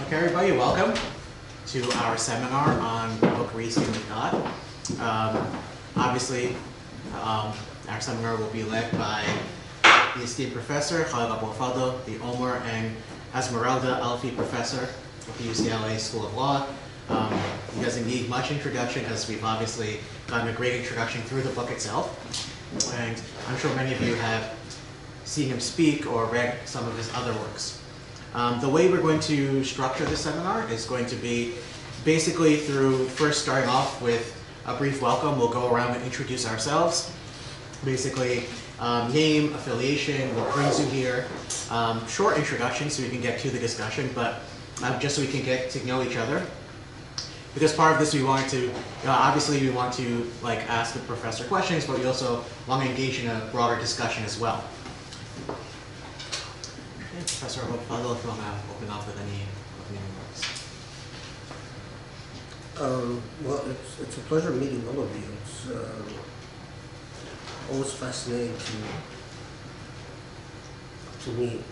Okay, everybody, welcome to our seminar on book Reasoning with God. Obviously, our seminar will be led by the esteemed professor, Khaled Abou El Fadl, the Omar and Esmeralda Alfi Professor of the UCLA School of Law. He doesn't need much introduction as we've obviously gotten a great introduction through the book itself. And I'm sure many of you have seen him speak or read some of his other works. The way we're going to structure this seminar is going to be basically through first starting off with a brief welcome. We'll go around and introduce ourselves. Basically, name, affiliation, what brings you here. Short introduction so we can get to the discussion, but just so we can get to know each other. Because part of this we wanted to, obviously we want to ask the professor questions, but we also want to engage in a broader discussion as well. Okay, Professor Abou El Fadl, if you want to open off with any opening remarks. Well, it's a pleasure meeting all of you. It's always fascinating to meet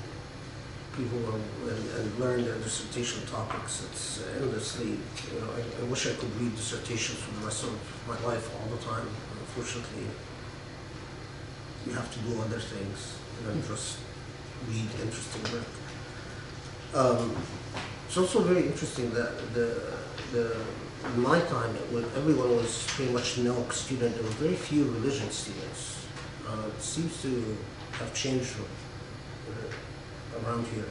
people and learn their dissertation topics. It's endlessly, I wish I could read dissertations for the rest of my life all the time. Unfortunately, you have to do other things than just read interesting work. It's also very interesting that in my time, when everyone was pretty much NELC student, there were very few religion students. It seems to have changed around here.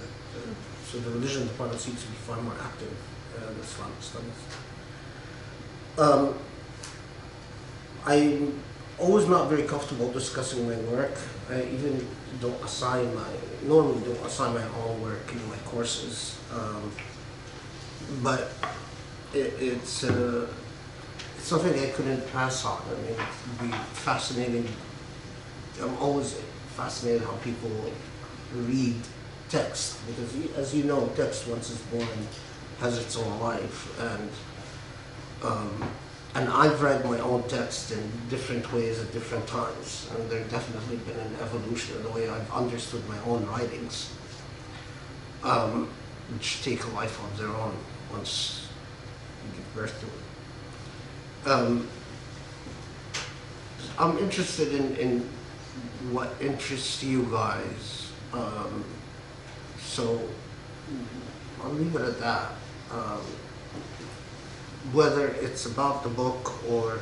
So the religion department seems to be far more active in Islamic Studies. I'm always not very comfortable discussing my work. I even normally don't assign my own work in my courses. But it's something I couldn't pass on. I mean, it would be fascinating. I'm always fascinated how people read text, because as you know, text once it's born has its own life, and I've read my own text in different ways at different times, and there's definitely been an evolution in the way I've understood my own writings, which take a life of their own once you give birth to it. I'm interested in what interests you guys. So I'll leave it at that. Whether it's about the book or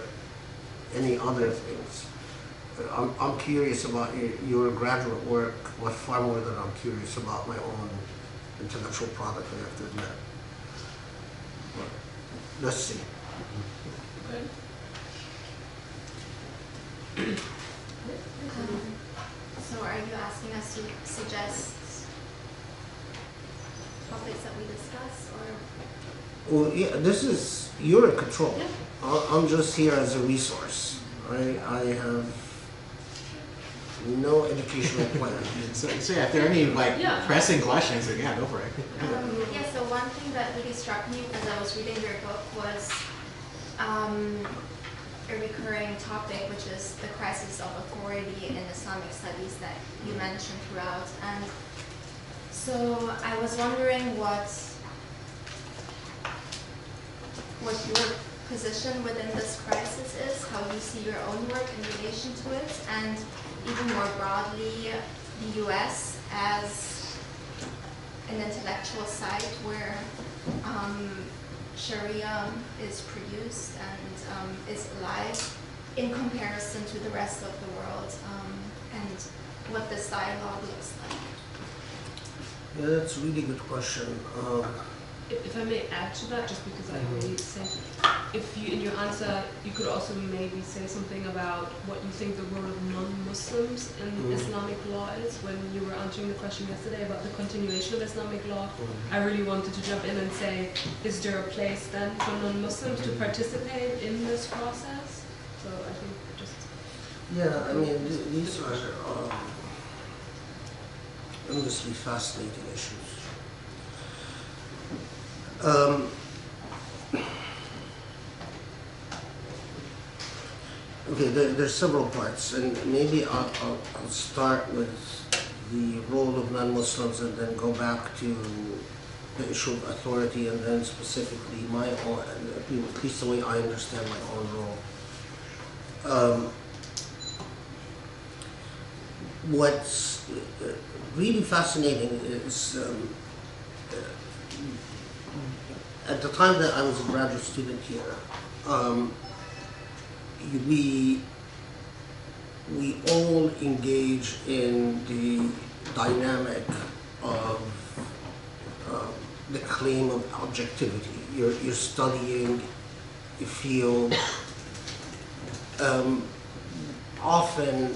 any other things. I'm curious about your graduate work, but far more than I'm curious about my own intellectual product, I have to admit. But let's see. Good. So are you asking us to suggest topics that we discuss, or? Well, yeah, you're in control. Yeah. I'm just here as a resource. I have no educational plan. So yeah, if there are any pressing questions, then yeah, go for it. Yeah, so one thing that really struck me as I was reading your book was a recurring topic, which is the crisis of authority in Islamic studies that you mentioned throughout. And so I was wondering what your position within this crisis is, how you see your own work in relation to it, and even more broadly, the US as an intellectual site where Shariah is produced and is alive in comparison to the rest of the world, and what this dialogue looks like. Yeah, that's a really good question. If I may add to that, just because I already said, if you, in your answer, you could also maybe say something about what you think the role of non-Muslims in Islamic law is. When you were answering the question yesterday about the continuation of Islamic law, I really wanted to jump in and say, is there a place then for non-Muslims to participate in this process? So I think just... Yeah, I mean, these are endlessly fascinating issues. Okay, there's several parts, and maybe I'll start with the role of non-Muslims and then go back to the issue of authority, and then specifically my own, at least the way I understand my own role. What's really fascinating is at the time that I was a graduate student here, we all engage in the dynamic of the claim of objectivity. You're studying a field, often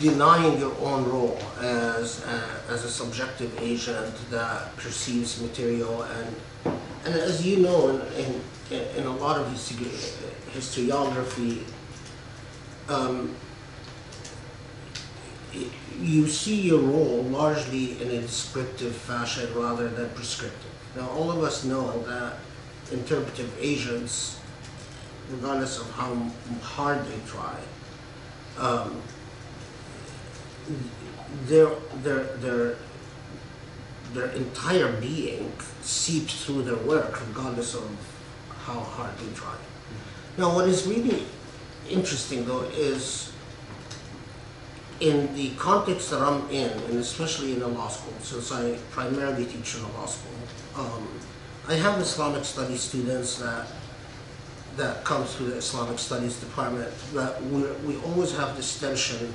denying your own role as a subjective agent that perceives material, and as you know, in a lot of historiography, you see your role largely in a descriptive fashion rather than prescriptive. Now, all of us know that interpretive agents, regardless of how hard they try, their entire being seeps through their work, regardless of how hard they try. Now, what is really interesting, though, is in the context that I'm in, and especially in a law school, since I primarily teach in a law school, I have Islamic Studies students that come through the Islamic Studies department, but we always have this tension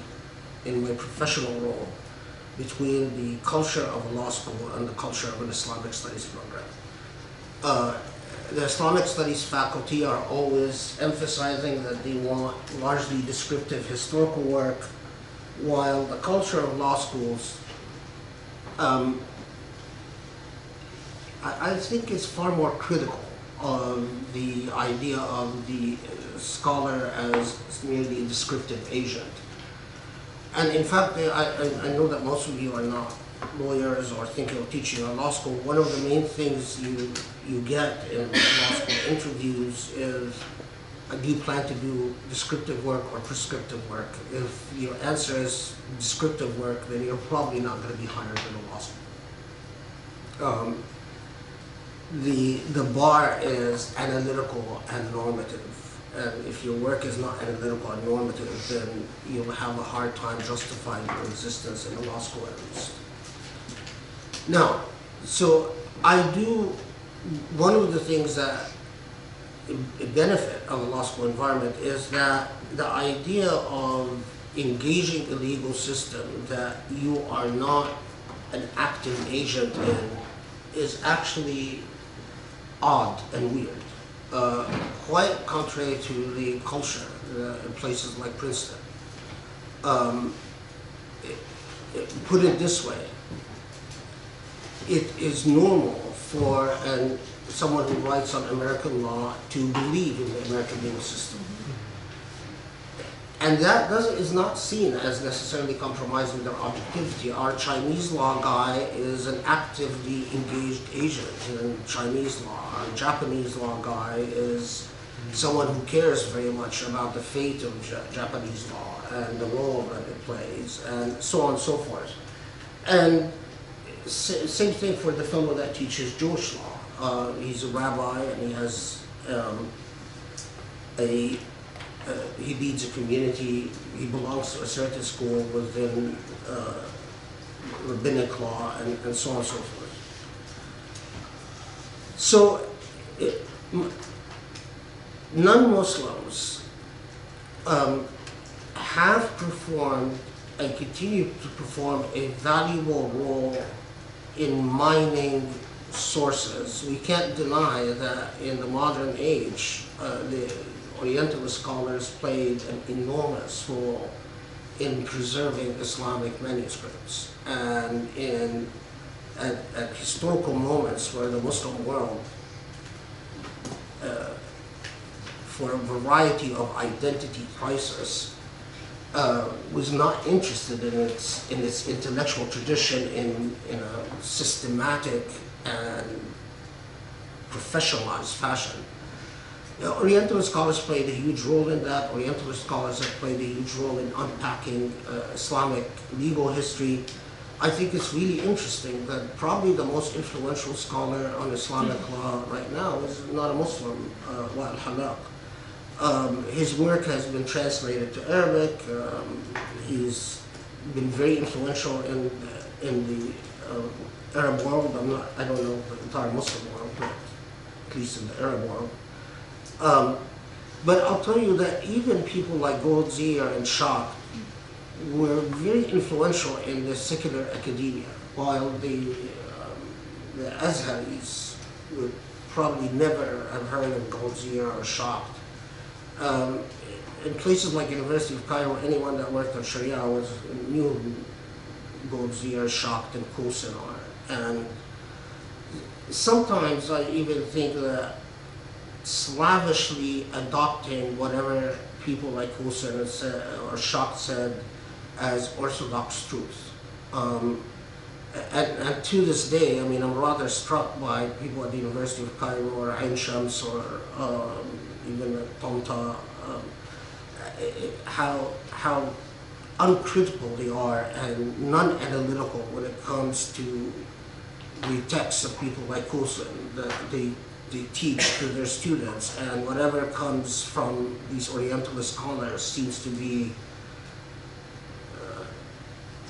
in my professional role between the culture of a law school and the culture of an Islamic Studies program. The Islamic Studies faculty are always emphasizing that they want largely descriptive historical work, while the culture of law schools, I think is far more critical of the idea of the scholar as merely a descriptive agent. And in fact, I know that most of you are not lawyers or thinking of teaching in law school. One of the main things you get in law school interviews is, do you plan to do descriptive work or prescriptive work? If your answer is descriptive work, then you're probably not going to be hired in a law school. The bar is analytical and normative. And if your work is not analytical and normative, then you'll have a hard time justifying your existence in a law school at least. Now, so one of the things that a benefit of a law school environment is that the idea of engaging a legal system that you are not an active agent in is actually odd and weird. Quite contrary to the culture in places like Princeton. Put it this way, it is normal for someone who writes on American law to believe in the American legal system. And that is not seen as necessarily compromising their objectivity. Our Chinese law guy is an actively engaged agent in Chinese law. Our Japanese law guy is someone who cares very much about the fate of Japanese law and the role that it plays, and so on and so forth. And same thing for the fellow that teaches Jewish law. He's a rabbi, and he has he leads a community. He belongs to a certain school within rabbinic law, and so on and so forth. So, non-Muslims have performed and continue to perform a valuable role in mining sources. We can't deny that in the modern age, the Orientalist scholars played an enormous role in preserving Islamic manuscripts, and at historical moments where the Muslim world, for a variety of identity crisis, was not interested in its intellectual tradition in a systematic and professionalized fashion. Orientalist scholars played a huge role in that. Orientalist scholars have played a huge role in unpacking Islamic legal history. I think it's really interesting that probably the most influential scholar on Islamic law right now is not a Muslim, Wa al-Halaq. His work has been translated to Arabic. He's been very influential in the Arab world. I don't know the entire Muslim world, but at least in the Arab world. But I'll tell you that even people like Goldziher and Shah were very influential in the secular academia, while the Azharis would probably never have heard of Goldziher or Shah. In places like University of Cairo, anyone that worked on Shariah knew who Goldziher, Shah, and Qosim are. And sometimes I even think that slavishly adopting whatever people like Qosim or Shah said as orthodox truth. And to this day, I mean, I'm rather struck by people at the University of Cairo or Ain Shams or even at Tonta, how uncritical they are and non-analytical when it comes to the texts of people like Qosim that they teach to their students, and whatever comes from these Orientalist scholars seems to be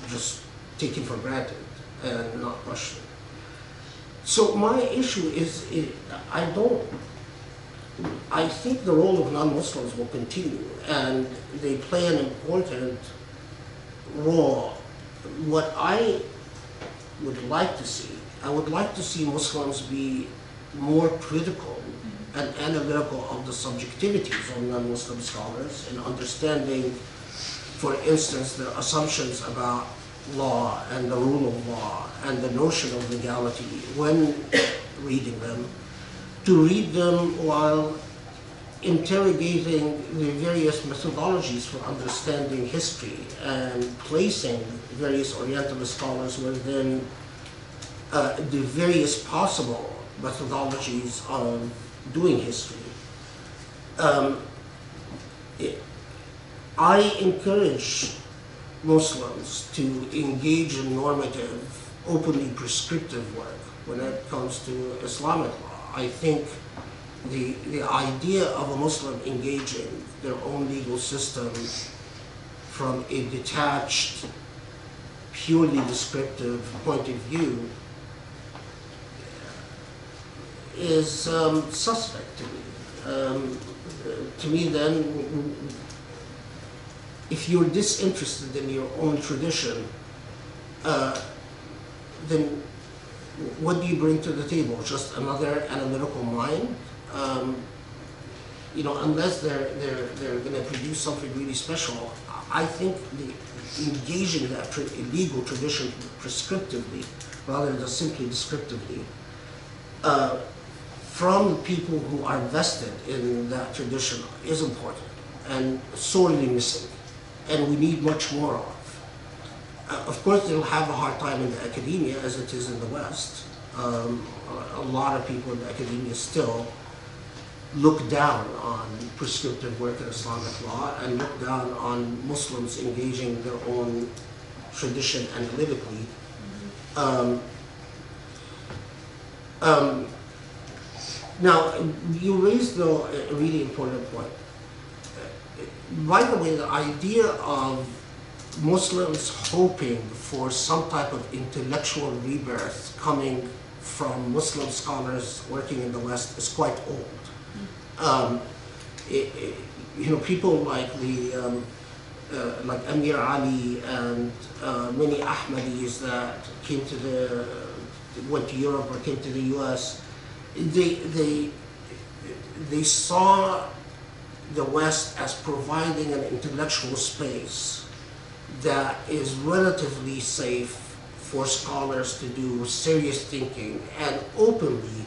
just taken for granted and not questioned. So my issue is, I think the role of non-Muslims will continue, and they play an important role. What I would like to see, I would like to see Muslims be more critical and analytical of the subjectivities of non-Muslim scholars in understanding, for instance, the assumptions about law and the rule of law and the notion of legality when reading them, to read them while interrogating the various methodologies for understanding history and placing various Orientalist scholars within the various possible methodologies of doing history. I encourage Muslims to engage in normative, openly prescriptive work when it comes to Islamic law. I think the idea of a Muslim engaging their own legal system from a detached, purely descriptive point of view is suspect to me. To me, then, if you're disinterested in your own tradition, then what do you bring to the table? Just another analytical mind? Unless they're going to produce something really special, I think engaging that legal tradition prescriptively rather than simply descriptively from people who are vested in that tradition is important and sorely missing, and we need much more of. Of course, they'll have a hard time in the academia as it is in the West. A lot of people in the academia still look down on prescriptive work in Islamic law and look down on Muslims engaging their own tradition analytically. Now, you raised, though, a really important point. By the way, the idea of Muslims hoping for some type of intellectual rebirth coming from Muslim scholars working in the West is quite old. People like like Amir Ali and many Ahmadis that went to Europe or came to the U.S. They saw the West as providing an intellectual space that is relatively safe for scholars to do serious thinking, and openly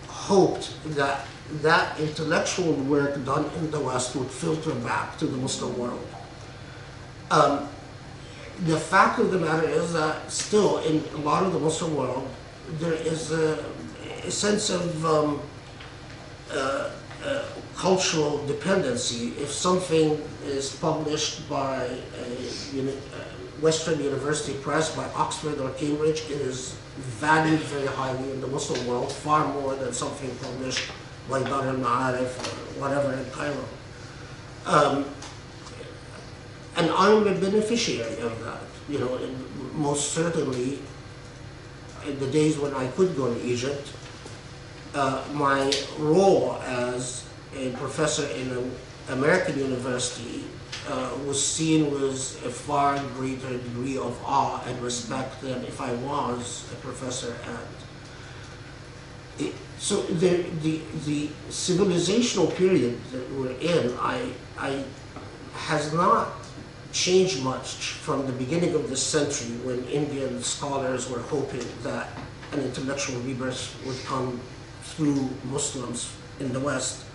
hoped that that intellectual work done in the West would filter back to the Muslim world. The fact of the matter is that still in a lot of the Muslim world, there is a sense of cultural dependency. If something is published by Western University Press by Oxford or Cambridge is valued very highly in the Muslim world, far more than something published by Dar al-Ma'arif or whatever in Cairo. And I'm a beneficiary of that. You know, most certainly, in the days when I could go to Egypt, my role as a professor in an American university was seen with a far greater degree of awe and respect than if I was a professor at. So the civilizational period that we're in, has not changed much from the beginning of this century when Indian scholars were hoping that an intellectual rebirth would come through Muslims in the West.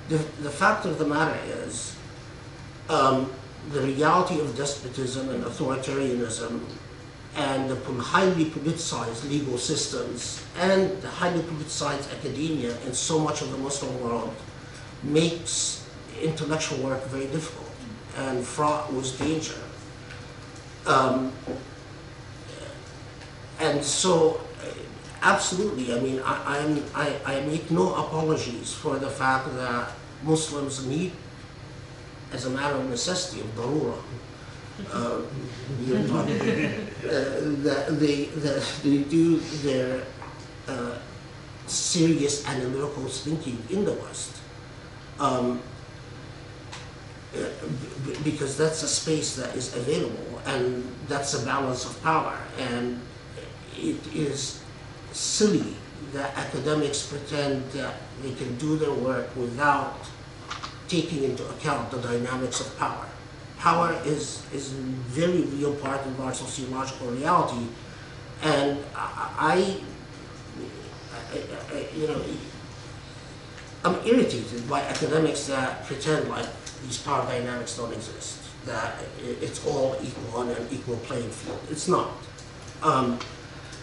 The fact of the matter is, the reality of despotism and authoritarianism and the highly politicized legal systems and the highly politicized academia in so much of the Muslim world makes intellectual work very difficult and fraught with danger. And so, absolutely, I mean, I make no apologies for the fact that Muslims need, as a matter of necessity, of darura, that they do their serious analytical thinking in the West. Because that's a space that is available, and that's a balance of power. And it is silly that academics pretend that they can do their work without taking into account the dynamics of power. Power is a very real part of our sociological reality, and you know, I'm irritated by academics that pretend like these power dynamics don't exist, that it's all equal on an equal playing field. It's not.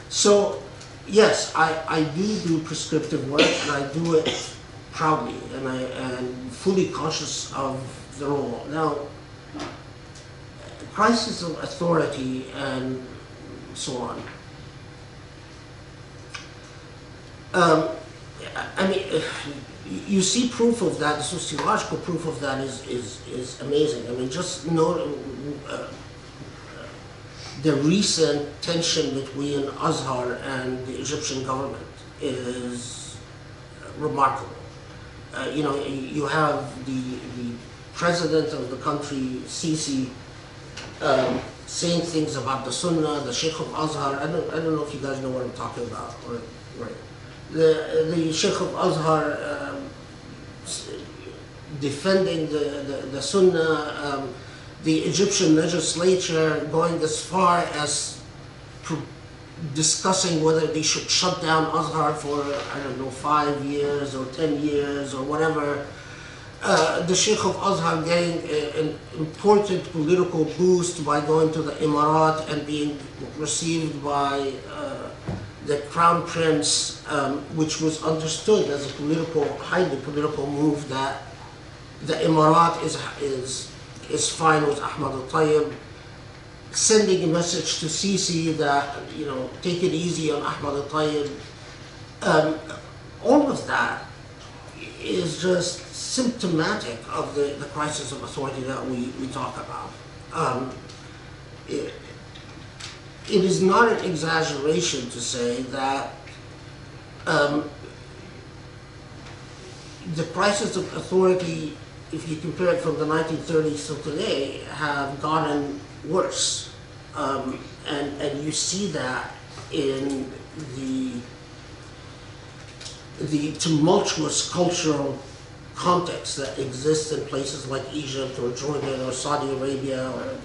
So, yes, I do prescriptive work, and I do it proudly, and I am fully conscious of the role. Now, crisis of authority and so on. I mean, you see proof of that, the sociological proof of that is amazing. I mean, just know the recent tension between Azhar and the Egyptian government is remarkable. You know, you have the president of the country, Sisi, saying things about the Sunnah, the Sheikh of Azhar. I don't know if you guys know what I'm talking about. Right. The Sheikh of Azhar defending the Sunnah, the Egyptian legislature going as far as discussing whether they should shut down Azhar for, I don't know, 5 years or 10 years or whatever. The Sheikh of Azhar getting an important political boost by going to the Emirat and being received by the Crown Prince, which was understood as a highly political move, that the Emirat is fine with Ahmad al-Tayyib, sending a message to Sisi that, you know, take it easy on Ahmad al-Tayyib. All of that is just symptomatic of the crisis of authority that we talk about. It is not an exaggeration to say that the crisis of authority, if you compare it from the 1930s to today, have gotten worse. And you see that in the tumultuous cultural context that exists in places like Egypt or Jordan or Saudi Arabia or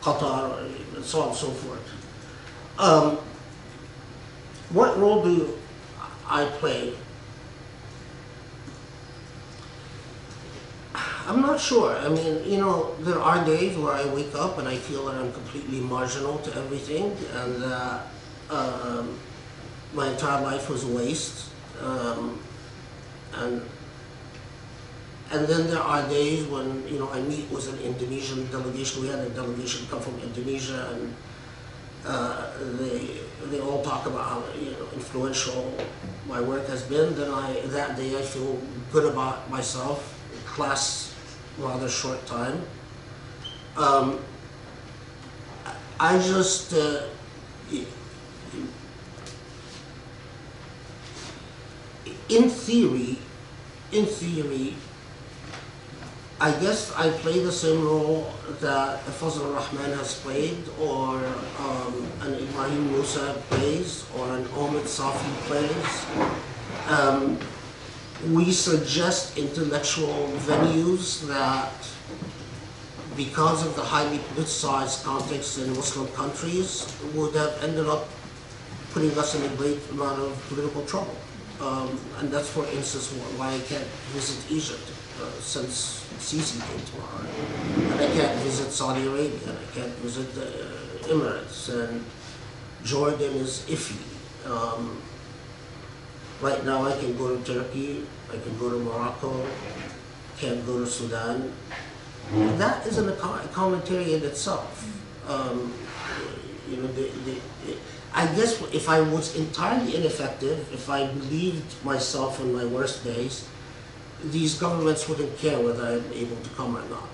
Qatar, and so on and so forth. What role do I play? I'm not sure. I mean, you know, there are days where I wake up and I feel that I'm completely marginal to everything, and that my entire life was a waste. And And then there are days when, you know, I meet with an Indonesian delegation. We had a delegation come from Indonesia, and they all talk about how, you know, influential my work has been. Then that day I feel good about myself. Class rather short time. I just in theory, I guess I play the same role that Fazl Rahman has played, or an Ibrahim Musa plays, or an Omid Safi plays. We suggest intellectual venues that, because of the highly politicized context in Muslim countries, would have ended up putting us in a great amount of political trouble. And that's, for instance, why I can't visit Egypt since Sisi came to power. And I can't visit Saudi Arabia, and I can't visit the Emirates, and Jordan is iffy. Right now I can go to Turkey, I can go to Morocco, can't go to Sudan. That isn't a commentary in itself. You know, I guess if I was entirely ineffective, if I believed myself in my worst days, these governments wouldn't care whether I'm able to come or not.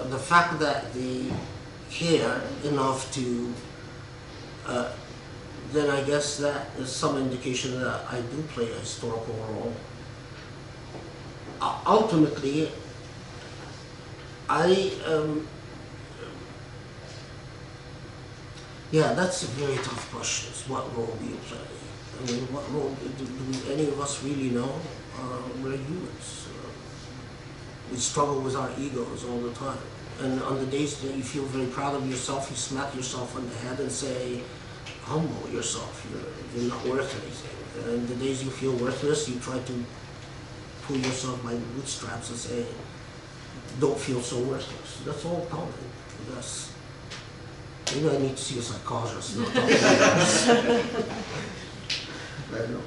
The fact that they care enough to, then I guess that is some indication that I do play a historical role. Ultimately, yeah, that's a very tough question. What role do you play? I mean, what role do any of us really know? We're humans. We struggle with our egos all the time. And on the days that you feel very proud of yourself, you smack yourself on the head and say, humble yourself, you're not worth anything. And the days you feel worthless, you try to pull yourself by the bootstraps and say, don't feel so worthless. That's all common. That's, maybe I need to see a psychologist. Not talk about this. I don't know.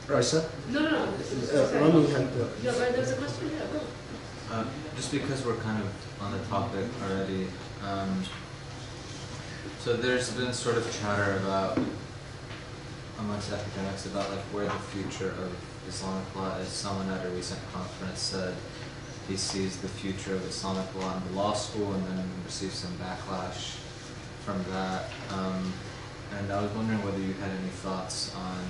Raisa? No. Rami had the... Yeah, right, there's a question. Yeah, go. Just because we're kind of on the topic already, so there's been sort of chatter about amongst academics about like where the future of Islamic law is. Someone at a recent conference said he sees the future of Islamic law in the law school, and then received some backlash from that. And I was wondering whether you had any thoughts on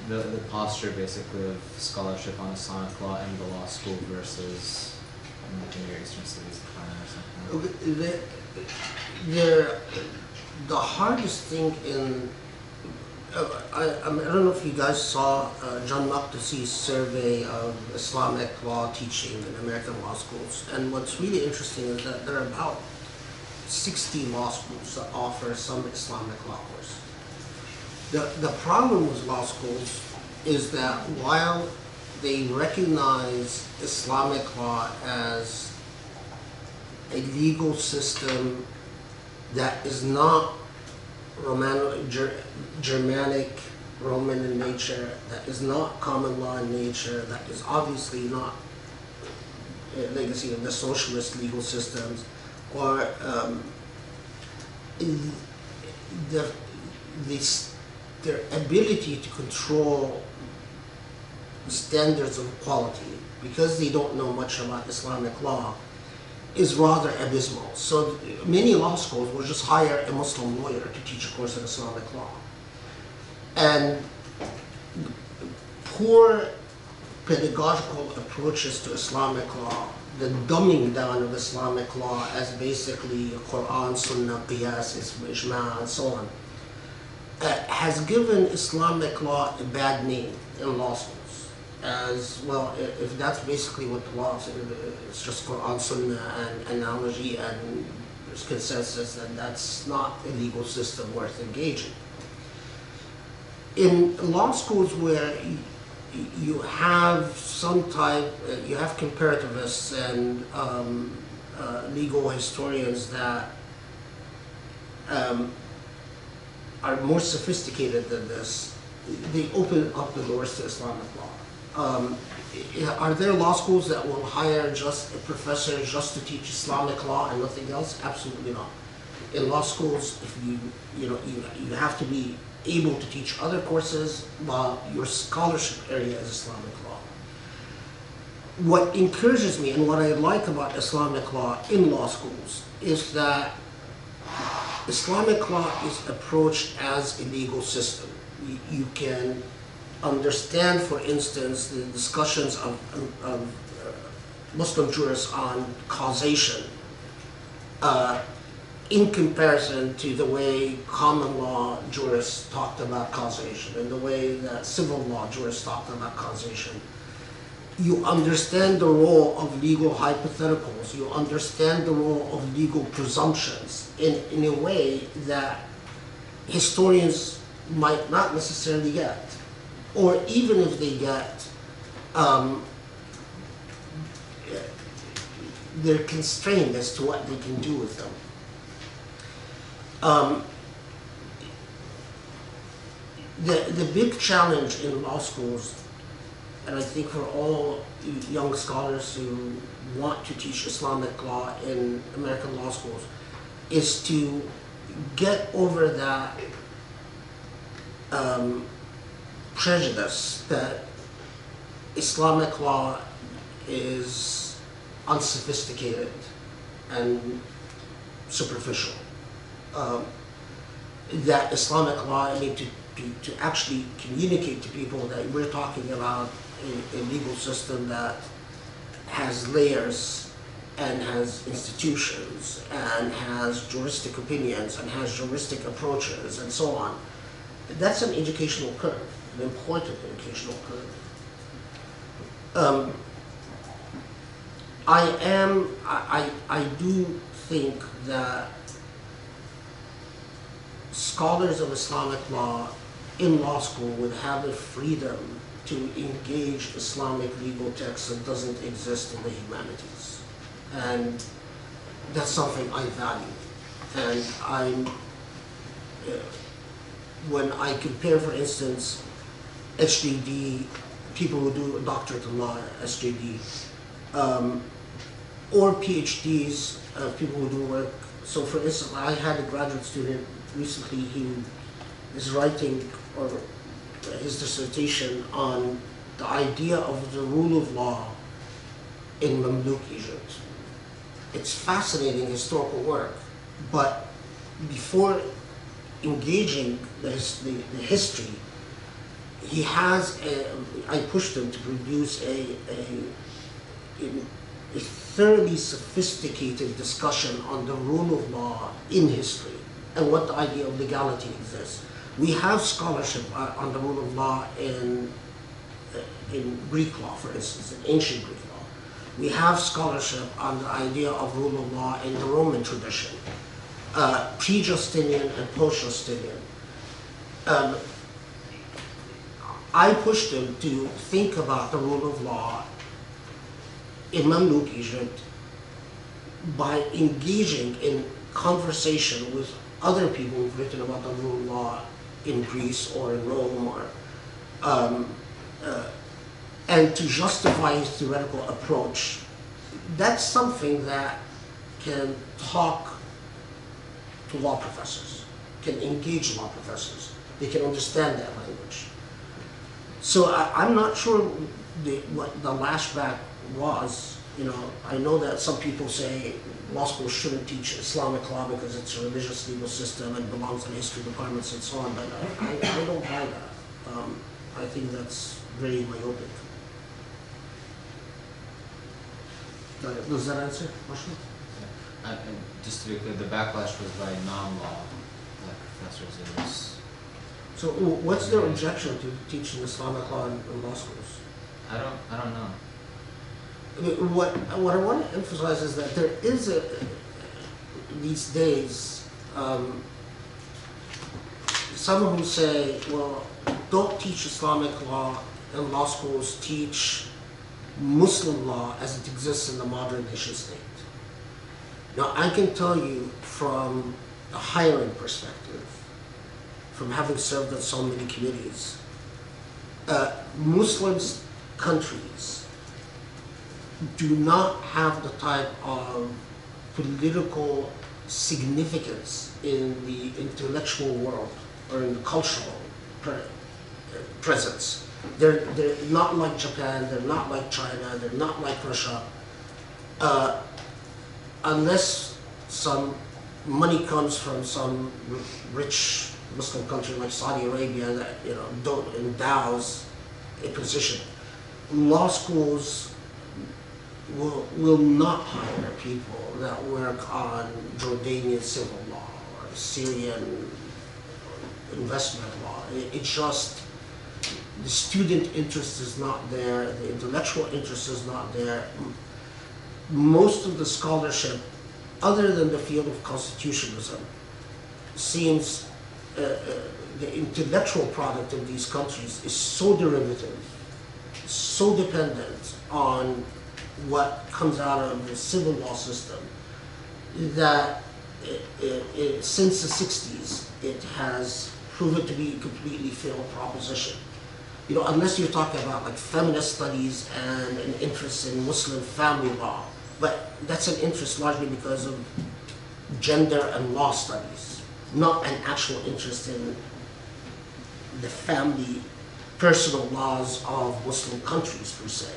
the posture basically of scholarship on Islamic law in the law school versus in the Near Eastern Studies department or something. The hardest thing in, I don't know if you guys saw John Maqdisi's survey of Islamic law teaching in American law schools. And what's really interesting is that there are about 60 law schools that offer some Islamic law course. The problem with law schools is that while they recognize Islamic law as a legal system that is not Germanic, Roman in nature, that is not common law in nature, that is obviously not a legacy of the socialist legal systems, or their ability to control standards of quality, because they don't know much about Islamic law, is rather abysmal. So many law schools will just hire a Muslim lawyer to teach a course in Islamic law. And poor pedagogical approaches to Islamic law, the dumbing down of Islamic law as basically Quran, Sunnah, Qiyas, Ijma, and so on, has given Islamic law a bad name in law schools. As well, if that's basically what the law is, it's just Quran, Sunnah, and analogy, and there's consensus that that's not a legal system worth engaging. In law schools where you have some type, you have comparativists and legal historians that are more sophisticated than this, they open up the doors to Islamic law. Are there law schools that will hire just a professor just to teach Islamic law and nothing else? Absolutely not. In law schools, if you have to be able to teach other courses, while your scholarship area is Islamic law. What encourages me and what I like about Islamic law in law schools is that Islamic law is approached as a legal system. You can understand, for instance, the discussions of Muslim jurists on causation in comparison to the way common law jurists talked about causation and the way that civil law jurists talked about causation. You understand the role of legal hypotheticals. You understand the role of legal presumptions in a way that historians might not necessarily get. Or even if they get, they're constrained as to what they can do with them. The big challenge in law schools, and I think for all young scholars who want to teach Islamic law in American law schools, is to get over that prejudice that Islamic law is unsophisticated and superficial. That Islamic law, I mean, to actually communicate to people that we're talking about a legal system that has layers and has institutions and has juristic opinions and has juristic approaches and so on. That's an educational curve, an important educational curve. I do think that scholars of Islamic law in law school would have the freedom to engage Islamic legal texts that doesn't exist in the humanities. And that's something I value. And when I compare, for instance, SJD, people who do a doctorate in law at SJD, or PhDs, people who do work. So for instance, I had a graduate student recently who is writing or his dissertation on the idea of the rule of law in Mamluk Egypt. It's fascinating historical work, but before engaging the history, he has I pushed him to produce a thoroughly sophisticated discussion on the rule of law in history and what the idea of legality exists. We have scholarship on the rule of law in Greek law, for instance, in ancient Greek law. We have scholarship on the idea of rule of law in the Roman tradition, pre-Justinian and post-Justinian. I pushed him to think about the rule of law in Mamluk Egypt by engaging in conversation with other people who've written about the rule of law in Greece or in Rome, or and to justify his theoretical approach. That's something that can talk to law professors, can engage law professors. They can understand that language. So I'm not sure what the lashback was. You know, I know that some people say law schools shouldn't teach Islamic law because it's a religious legal system and belongs in history departments and so on, but I don't buy that. I think that's very myopic. Does that answer the question? Yeah. Just to be clear, the backlash was by non-law professors. It was. So what's their objection to teaching Islamic law in law schools? I don't know. I mean, what I want to emphasize is that there is these days some who say, well, don't teach Islamic law in law schools, teach Muslim law as it exists in the modern nation state. Now, I can tell you from a hiring perspective, from having served on so many committees. Muslims countries do not have the type of political significance in the intellectual world or in the cultural presence. They're not like Japan, they're not like China, they're not like Russia, unless some money comes from some rich Muslim country like Saudi Arabia that endows a position. Law schools will not hire people that work on Jordanian civil law or Syrian investment law. It's just the student interest is not there, the intellectual interest is not there. Most of the scholarship, other than the field of constitutionalism, seems the intellectual product of these countries is so derivative, so dependent on what comes out of the civil law system that since the 60s it has proven to be a completely failed proposition. Unless you're talking about like feminist studies and an interest in Muslim family law, but that's an interest largely because of gender and law studies, not an actual interest in the family personal laws of Muslim countries per se.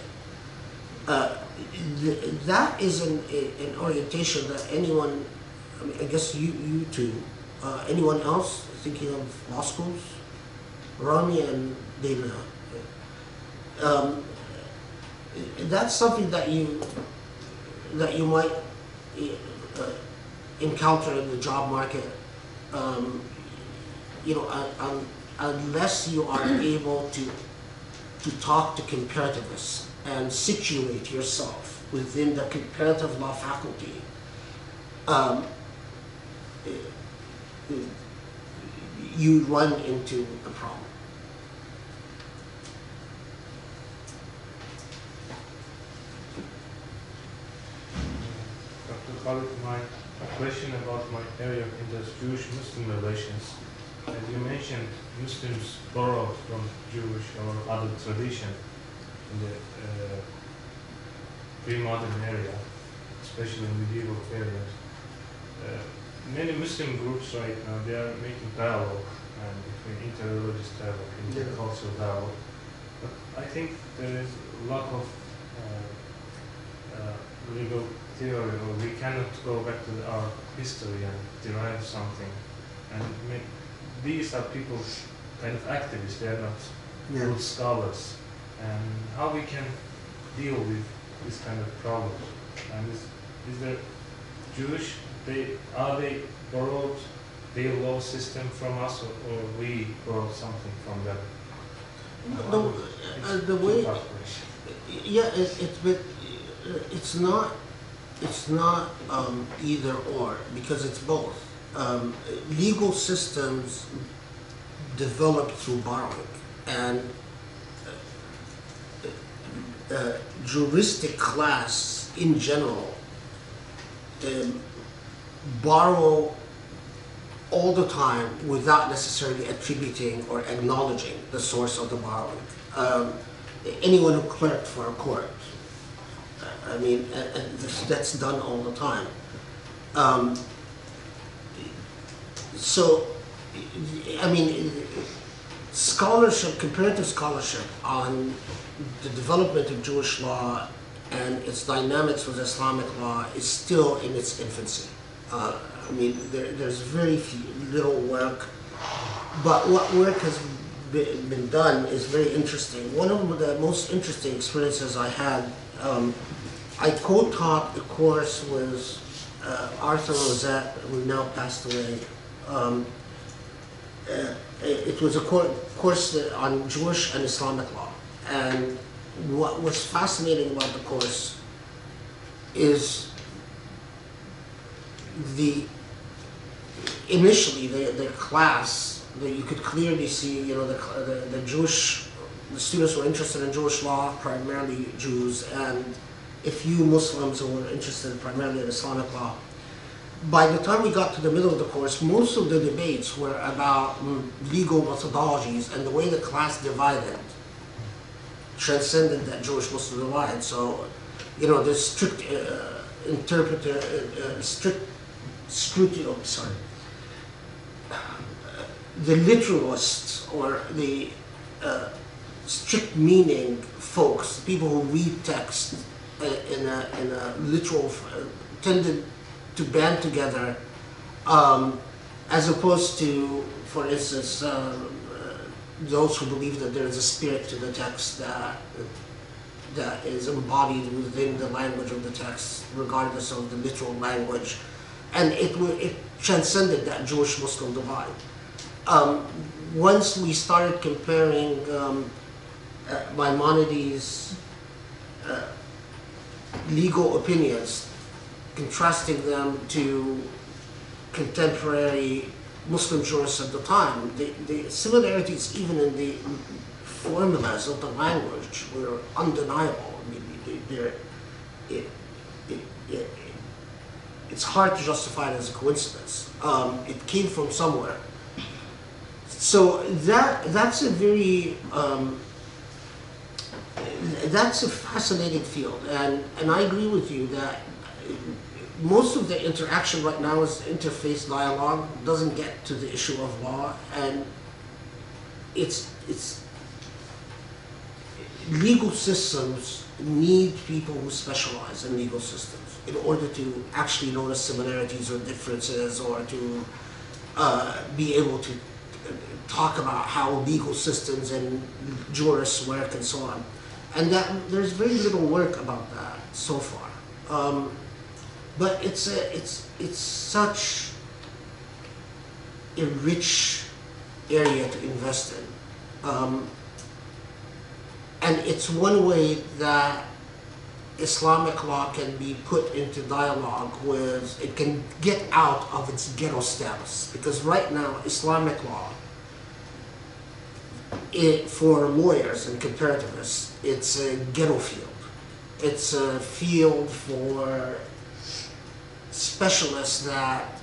That is an orientation that anyone, I guess you too, anyone else thinking of law schools? Rami and Dana. That's something that you might encounter in the job market. Unless you are able to talk to comparativists and situate yourself within the comparative law faculty, you run into a problem. Dr. Khaled, my question about my area of interest, Jewish-Muslim relations. As you mentioned, Muslims borrowed from Jewish or other tradition in the pre-modern area, especially in medieval period. Many Muslim groups right now, they are making dialogue between interreligious dialogue, intercultural dialogue. But I think there is a lack of legal theory, or we cannot go back to our history and derive something. And these are people kind of activists, they are not good scholars. And how we can deal with this kind of problem? And is there Jewish, are they borrowed their law system from us, or we borrowed something from them? The way, yeah, it's not either or, because it's both. Legal systems developed through borrowing, and juristic class in general borrow all the time without necessarily attributing or acknowledging the source of the borrowing. Anyone who clerked for a court, that's done all the time. Scholarship, comparative scholarship on the development of Jewish law and its dynamics with Islamic law is still in its infancy. There's very little work, but what work has been done is very interesting. One of the most interesting experiences I had, I co-taught a course with Arthur Rosette, who now passed away. It was a course on Jewish and Islamic law. And what was fascinating about the course is initially the class, that you could clearly see, the students were interested in Jewish law, primarily Jews, and a few Muslims who were interested primarily in Islamic law. by the time we got to the middle of the course, most of the debates were about legal methodologies, and the way the class divided transcended that Jewish-Muslim divide. So, you know, there's strict strict scrutiny. Oh, sorry. The literalists or the strict meaning folks, people who read text in a literal, tended to band together, as opposed to, for instance, those who believe that there is a spirit to the text that is embodied within the language of the text, regardless of the literal language, and it transcended that Jewish-Muslim divide. Once we started comparing Maimonides' legal opinions, contrasting them to contemporary Muslim jurists at the time, the similarities even in the formulas of the language were undeniable. I mean, it's hard to justify it as a coincidence. It came from somewhere. So that's a very that's a fascinating field, and I agree with you that most of the interaction right now is interface dialogue, doesn't get to the issue of law, and it's legal systems need people who specialize in legal systems in order to actually notice similarities or differences, or to be able to talk about how legal systems and jurists work and so on. And that there's very little work about that so far. But it's such a rich area to invest in. And it's one way that Islamic law can be put into dialogue with, it can get out of its ghetto status. Because right now, Islamic law, for lawyers and comparativists, it's a ghetto field. It's a field for specialists that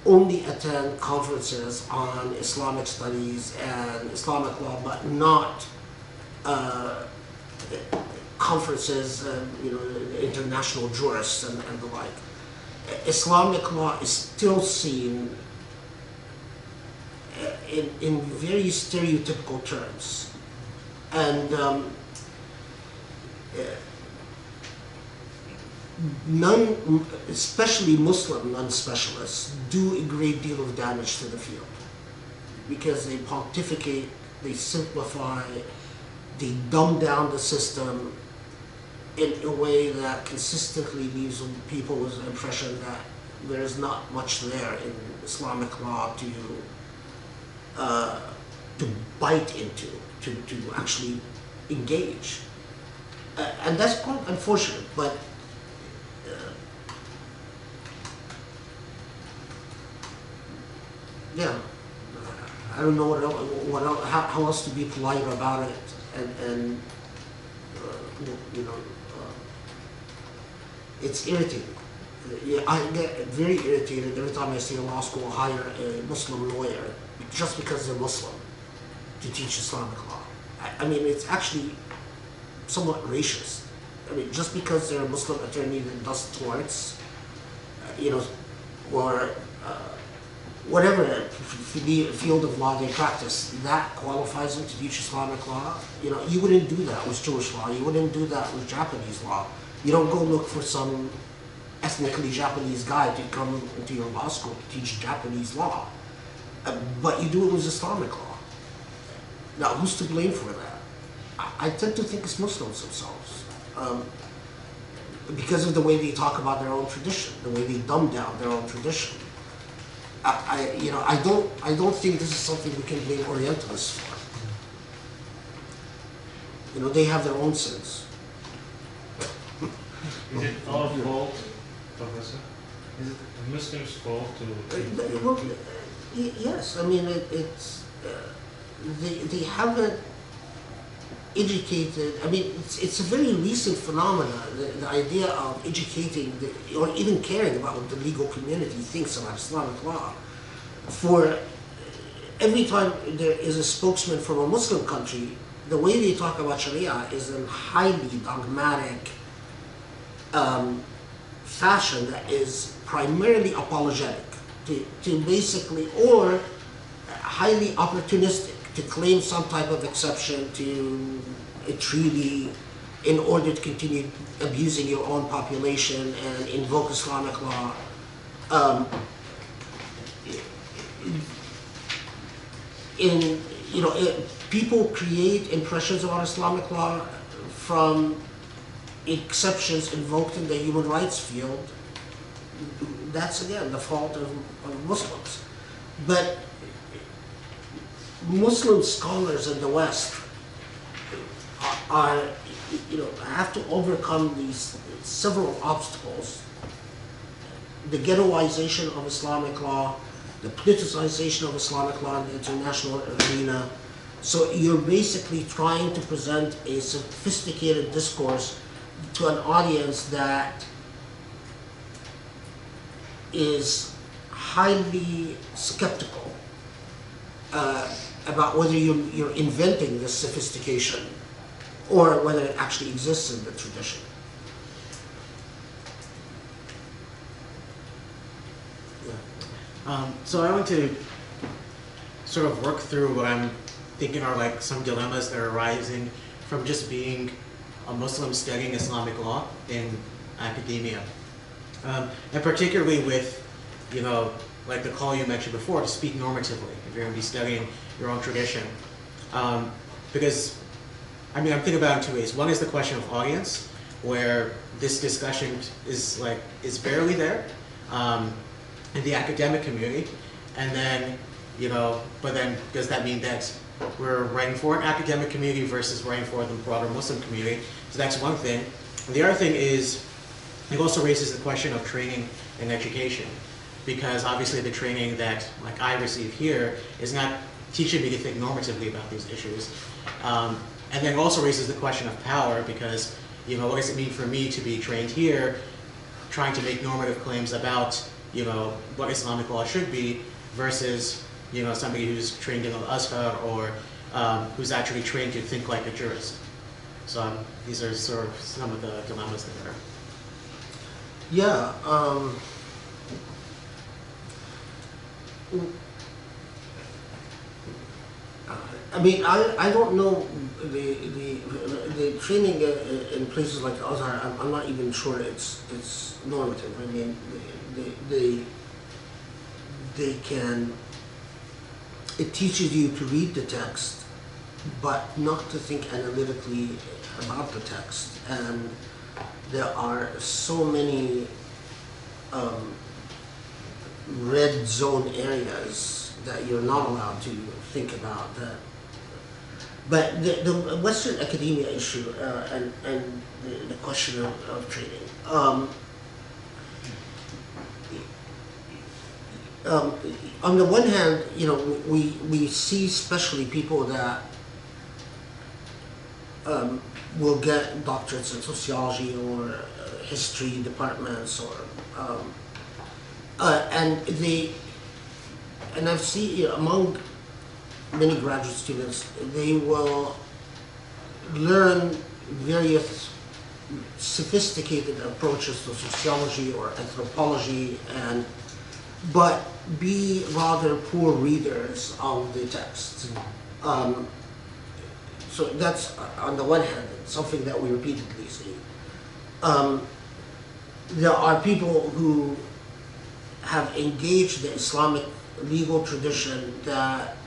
only attend conferences on Islamic studies and Islamic law, but not conferences, you know, international jurists and the like. Islamic law is still seen in very stereotypical terms, and none, especially Muslim non-specialists, do a great deal of damage to the field because they pontificate, they simplify, they dumb down the system in a way that consistently leaves people with the impression that there is not much there in Islamic law to bite into, to actually engage. And that's quite unfortunate, but yeah, I don't know what else, how else to be polite about it, and you know, it's irritating. I get very irritated every time I see a law school hire a Muslim lawyer just because they're Muslim to teach Islamic law. I mean, it's actually somewhat racist. I mean, just because they're a Muslim attorney that does torts, you know, or whatever field of law they practice, that qualifies them to teach Islamic law. You know, you wouldn't do that with Jewish law. You wouldn't do that with Japanese law. You don't go look for some ethnically Japanese guy to come into your law school to teach Japanese law. But you do it with Islamic law. Now, who's to blame for that? I tend to think it's Muslims themselves. Because of the way they talk about their own tradition, the way they dumb down their own tradition. I don't think this is something we can blame Orientalists for. You know, they have their own sins. Is it our fault, Professor? Is it the Muslims' fault to? Well, yes. I mean, it's they haven't educated, I mean, it's a very recent phenomenon, the idea of educating, or even caring about what the legal community thinks about Islamic law. For every time there is a spokesman from a Muslim country, the way they talk about Sharia is in highly dogmatic fashion that is primarily apologetic to basically, or highly opportunistic, to claim some type of exception to a treaty in order to continue abusing your own population and invoke Islamic law. People create impressions about Islamic law from exceptions invoked in the human rights field. That's again the fault of Muslims. But Muslim scholars in the West have to overcome these several obstacles: the ghettoization of Islamic law, the politicization of Islamic law in the international arena. So you're basically trying to present a sophisticated discourse to an audience that is highly skeptical about whether you're inventing this sophistication or whether it actually exists in the tradition. So I want to sort of work through what I'm thinking are like some dilemmas that are arising from just being a Muslim studying Islamic law in academia. And particularly with, like the call you mentioned before, to speak normatively, if you're going to be studying your own tradition. Because, I'm thinking about it in two ways. One is the question of audience, where this discussion is barely there in the academic community. And then, but then does that mean that we're writing for an academic community versus writing for the broader Muslim community? So that's one thing. And the other thing is, it also raises the question of training and education, because obviously the training that I receive here is not teaching me to think normatively about these issues. And then it also raises the question of power, because what does it mean for me to be trained here, trying to make normative claims about what Islamic law should be, versus somebody who's trained in Al-Azhar or who's actually trained to think like a jurist. So these are sort of some of the dilemmas that are. Yeah. I don't know the training in places like Azhar. I'm not even sure it's normative. They can. It teaches you to read the text, but not to think analytically about the text. And there are so many red zone areas that you're not allowed to think about that. But the Western academia issue and the question of training. On the one hand, we see especially people that will get doctorates in sociology or history departments, or and I've seen among many graduate students, they will learn various sophisticated approaches to sociology or anthropology, but be rather poor readers of the text. So that's, on the one hand, something that we repeatedly see. There are people who have engaged the Islamic legal tradition that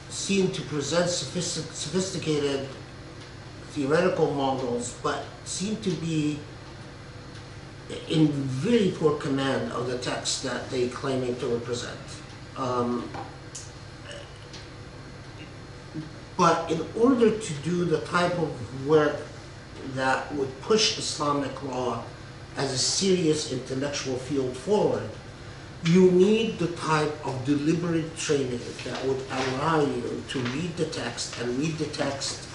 seem to present sophisticated theoretical models, but seem to be in very poor command of the text that they claiming to represent. But in order to do the type of work that would push Islamic law as a serious intellectual field forward, you need the type of deliberate training that would allow you to read the text and read the text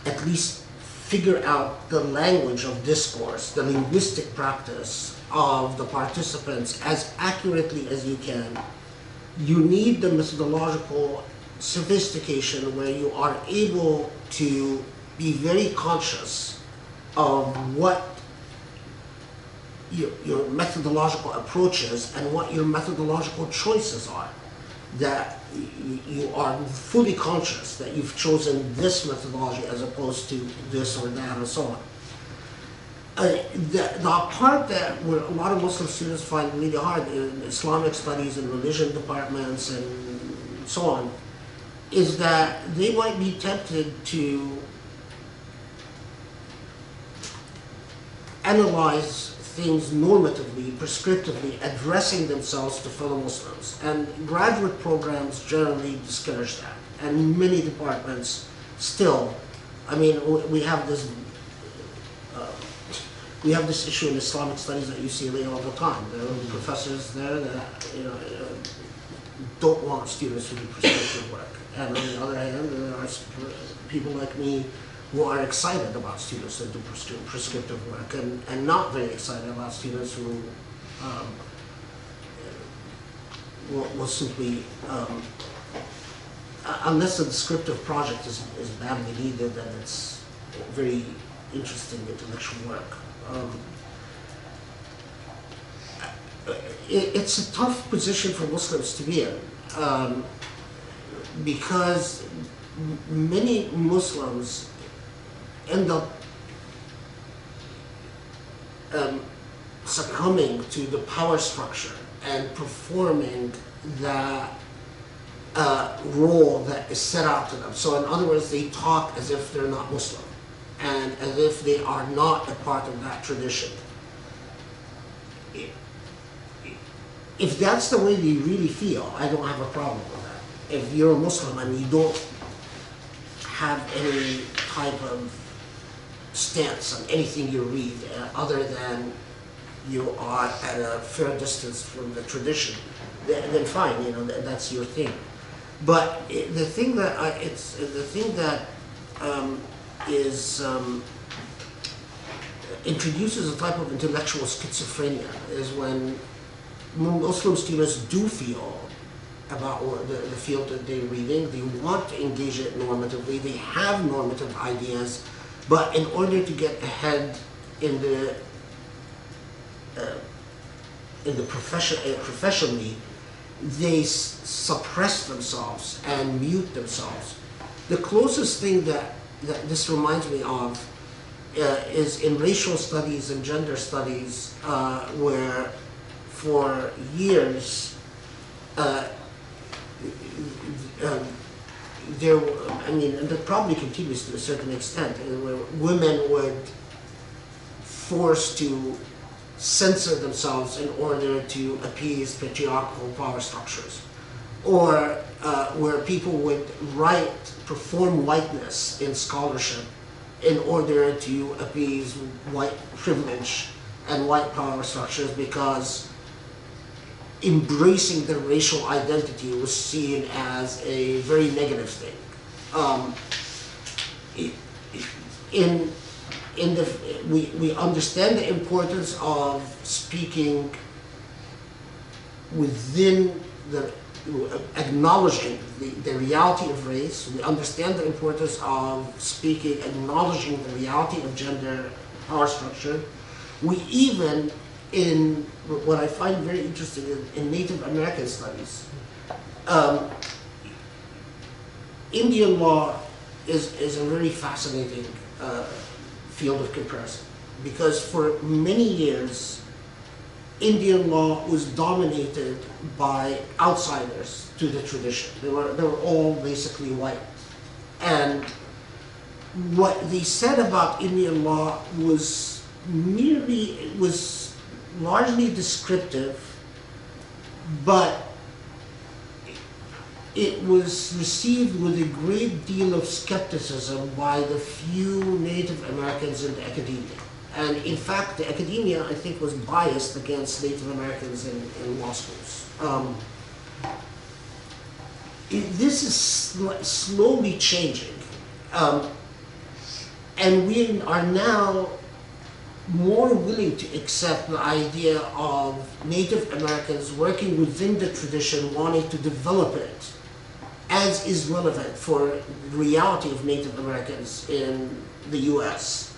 at least figure out the language of discourse, the linguistic practice of the participants as accurately as you can, you need the methodological sophistication where you are able to be very conscious of what your methodological approach is and what your methodological choices are. That you are fully conscious that you've chosen this methodology as opposed to this or that and so on. The part that where a lot of Muslim students find really hard in Islamic studies and religion departments and so on is that they might be tempted to analyze things normatively, prescriptively, addressing themselves to fellow Muslims. And graduate programs generally discourage that. And many departments still, I mean, we have this issue in Islamic Studies at UCLA all the time. There are professors there that don't want students to do prescriptive work. And on the other hand, there are people like me who are excited about students that do prescriptive work and not very excited about students who will simply, unless the descriptive project is badly needed and it's very interesting intellectual work. It's a tough position for Muslims to be in because many Muslims end up succumbing to the power structure and performing the role that is set out to them. So in other words, they talk as if they're not Muslim and as if they are not a part of that tradition. If that's the way they really feel, I don't have a problem with that. If you're a Muslim and you don't have any type of stance on anything you read other than you are at a fair distance from the tradition, then fine, you know, that's your thing. But the thing that introduces a type of intellectual schizophrenia is when Muslim students do feel about the field that they're reading, they want to engage it normatively, they have normative ideas, but in order to get ahead in the professionally, they suppress themselves and mute themselves. The closest thing that this reminds me of is in racial studies and gender studies, where for years and that probably continues to a certain extent, where women were forced to censor themselves in order to appease patriarchal power structures, or where people would perform whiteness in scholarship in order to appease white privilege and white power structures, because embracing their racial identity was seen as a very negative thing. We understand the importance of speaking within acknowledging the reality of race. We understand the importance of speaking, acknowledging the reality of gender power structure. We even, in what I find very interesting in Native American studies, Indian law is a very fascinating field of comparison, because for many years Indian law was dominated by outsiders to the tradition. They were all basically white, and what they said about Indian law was largely descriptive, but it was received with a great deal of skepticism by the few Native Americans in the academia. And in fact, the academia, I think, was biased against Native Americans in law schools. This is slowly changing. And we are now more willing to accept the idea of Native Americans working within the tradition, wanting to develop it as is relevant for the reality of Native Americans in the US.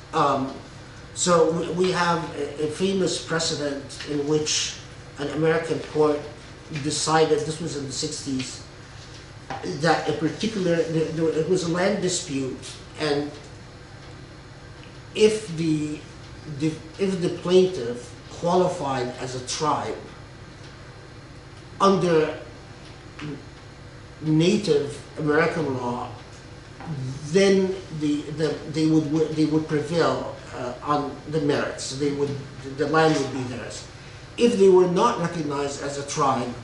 So we have a famous precedent in which an American court decided, this was in the 60s, that a particular, it was a land dispute, and if the plaintiff qualified as a tribe under Native American law, then they would prevail on the merits. The land would be theirs. If they were not recognized as a tribe,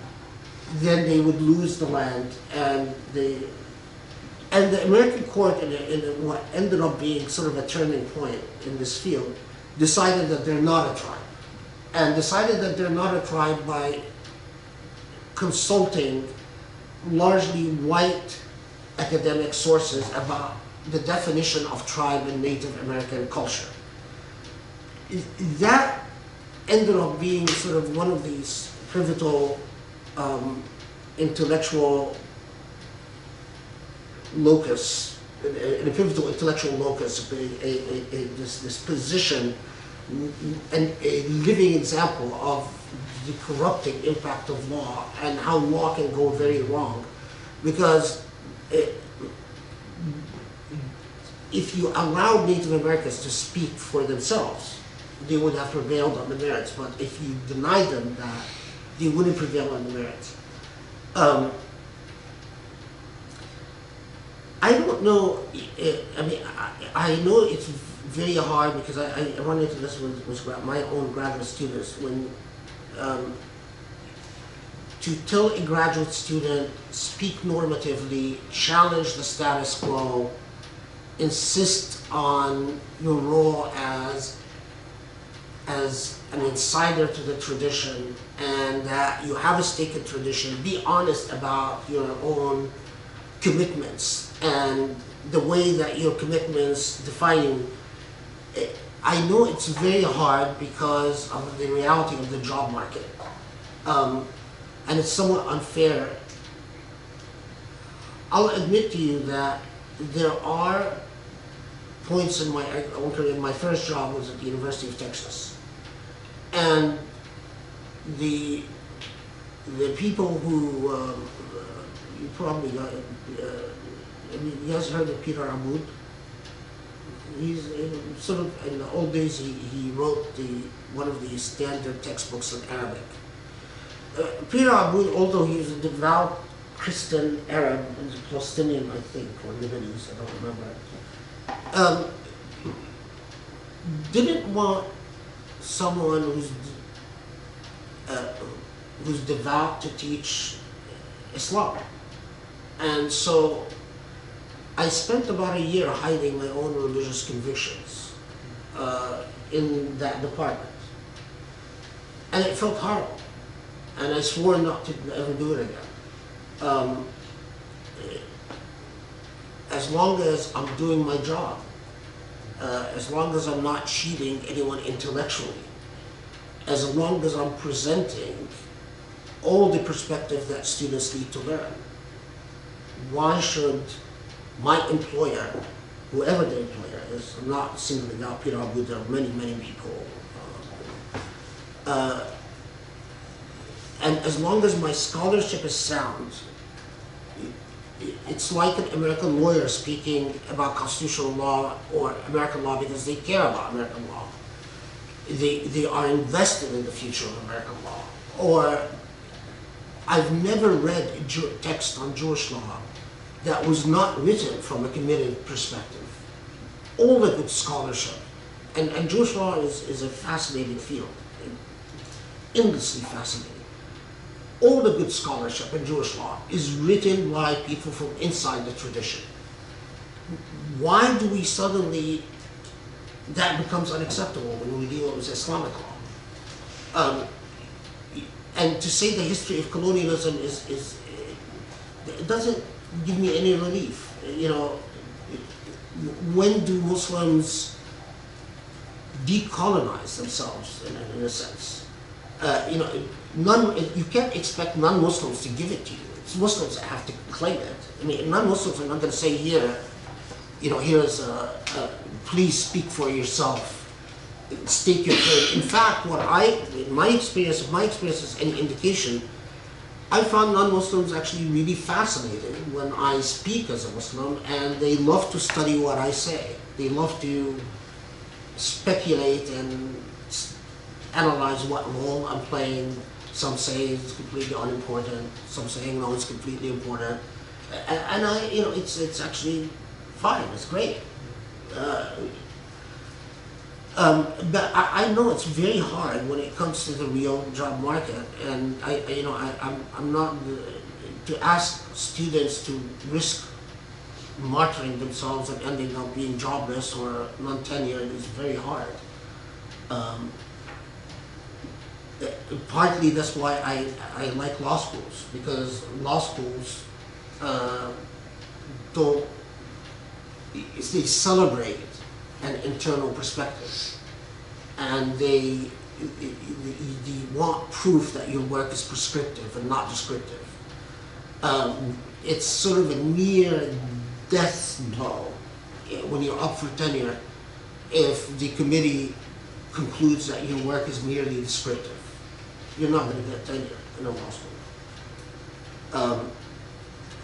then they would lose the land, and the American court, in what ended up being sort of a turning point in this field, decided that they're not a tribe, and decided that they're not a tribe by consulting largely white academic sources about the definition of tribe in Native American culture. That ended up being sort of one of these pivotal intellectual locus, a pivotal intellectual locus, this position, and a living example of the corrupting impact of law and how law can go very wrong. Because if you allowed Native Americans to speak for themselves, they would have prevailed on the merits. But if you denied them that, they wouldn't prevail on the merits. I don't know, I mean, I know it's very hard because I run into this with my own graduate students. When to tell a graduate student, speak normatively, challenge the status quo, insist on your role as an insider to the tradition, and that you have a stake in tradition, be honest about your own commitments and the way that your commitments define you. I know it's very hard because of the reality of the job market. And it's somewhat unfair. I'll admit to you that there are points in my own career. My first job was at the University of Texas. And the people who, you probably got, I mean, you guys heard of Peter Abboud? He's sort of, in the old days, he wrote one of the standard textbooks in Arabic. Peter Abboud, although he was a devout Christian Arab, he's a Palestinian, I think, or Lebanese, I don't remember, didn't want someone who's devout to teach Islam. And so I spent about a year hiding my own religious convictions in that department. And it felt horrible. And I swore not to ever do it again. As long as I'm doing my job, as long as I'm not cheating anyone intellectually, as long as I'm presenting all the perspective that students need to learn, why should my employer, whoever the employer is, I'm not singling out Peter Abboud, there are many, many people, and as long as my scholarship is sound, it's like an American lawyer speaking about constitutional law or American law because they care about American law. They are invested in the future of American law. Or I've never read a text on Jewish law that was not written from a committed perspective. All the good scholarship, and Jewish law is a fascinating field, endlessly fascinating. All the good scholarship in Jewish law is written by people from inside the tradition. Why do we suddenly, that becomes unacceptable when we deal with Islamic law? And to say the history of colonialism it doesn't give me any relief. You know, when do Muslims decolonize themselves in a sense? You know, you can't expect non-Muslims to give it to you. It's Muslims that have to claim it. I mean, non-Muslims are not going to say here, you know, here's please speak for yourself. Stake your claim. In fact, in my experience, if my experience is any indication, I found non-Muslims actually really fascinating when I speak as a Muslim, and they love to study what I say. They love to speculate and analyze what role I'm playing. Some say it's completely unimportant. Some saying no, it's completely important. And I, you know, it's actually fine. It's great. But I know it's very hard when it comes to the real job market, and I'm not to ask students to risk martyring themselves and ending up being jobless or non-tenured is very hard. Partly that's why I like law schools, because law schools they celebrate an internal perspective, and they want proof that your work is prescriptive and not descriptive. It's sort of a near death blow when you're up for tenure if the committee concludes that your work is merely descriptive. You're not going to get tenure in a law school.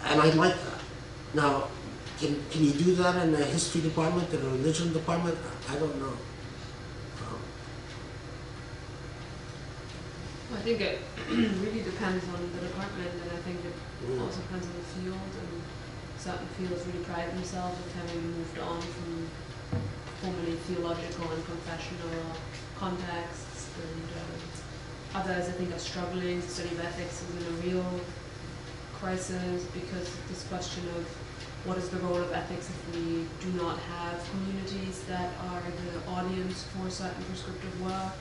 And I like that. Now, can you do that in a history department, in a religion department? I don't know. I think it really depends on the department, and I think it also depends on the field. And certain fields really pride themselves with having moved on from formerly theological and confessional contexts, and others I think are struggling. The study of ethics is in a real crisis because of this question of what is the role of ethics if we do not have communities that are the audience for certain prescriptive work.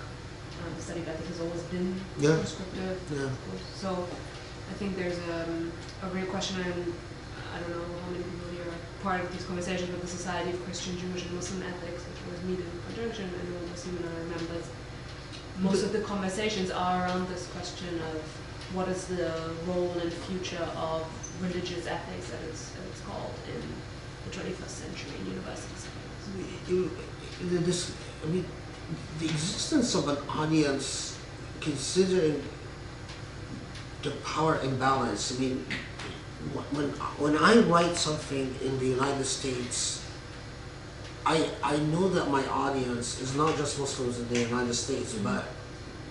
The study of ethics has always been prescriptive, of course. So I think there's a real question, and I don't know how many people here are part of these conversations with the Society of Christian, Jewish, and Muslim Ethics, which was meet in conjunction, and all the seminar members. Most of the conversations are around this question of what is the role and future of religious ethics, as it's called, in the 21st century in university settings. The existence of an audience, considering the power imbalance, I mean, when I write something in the United States, I know that my audience is not just Muslims in the United States, but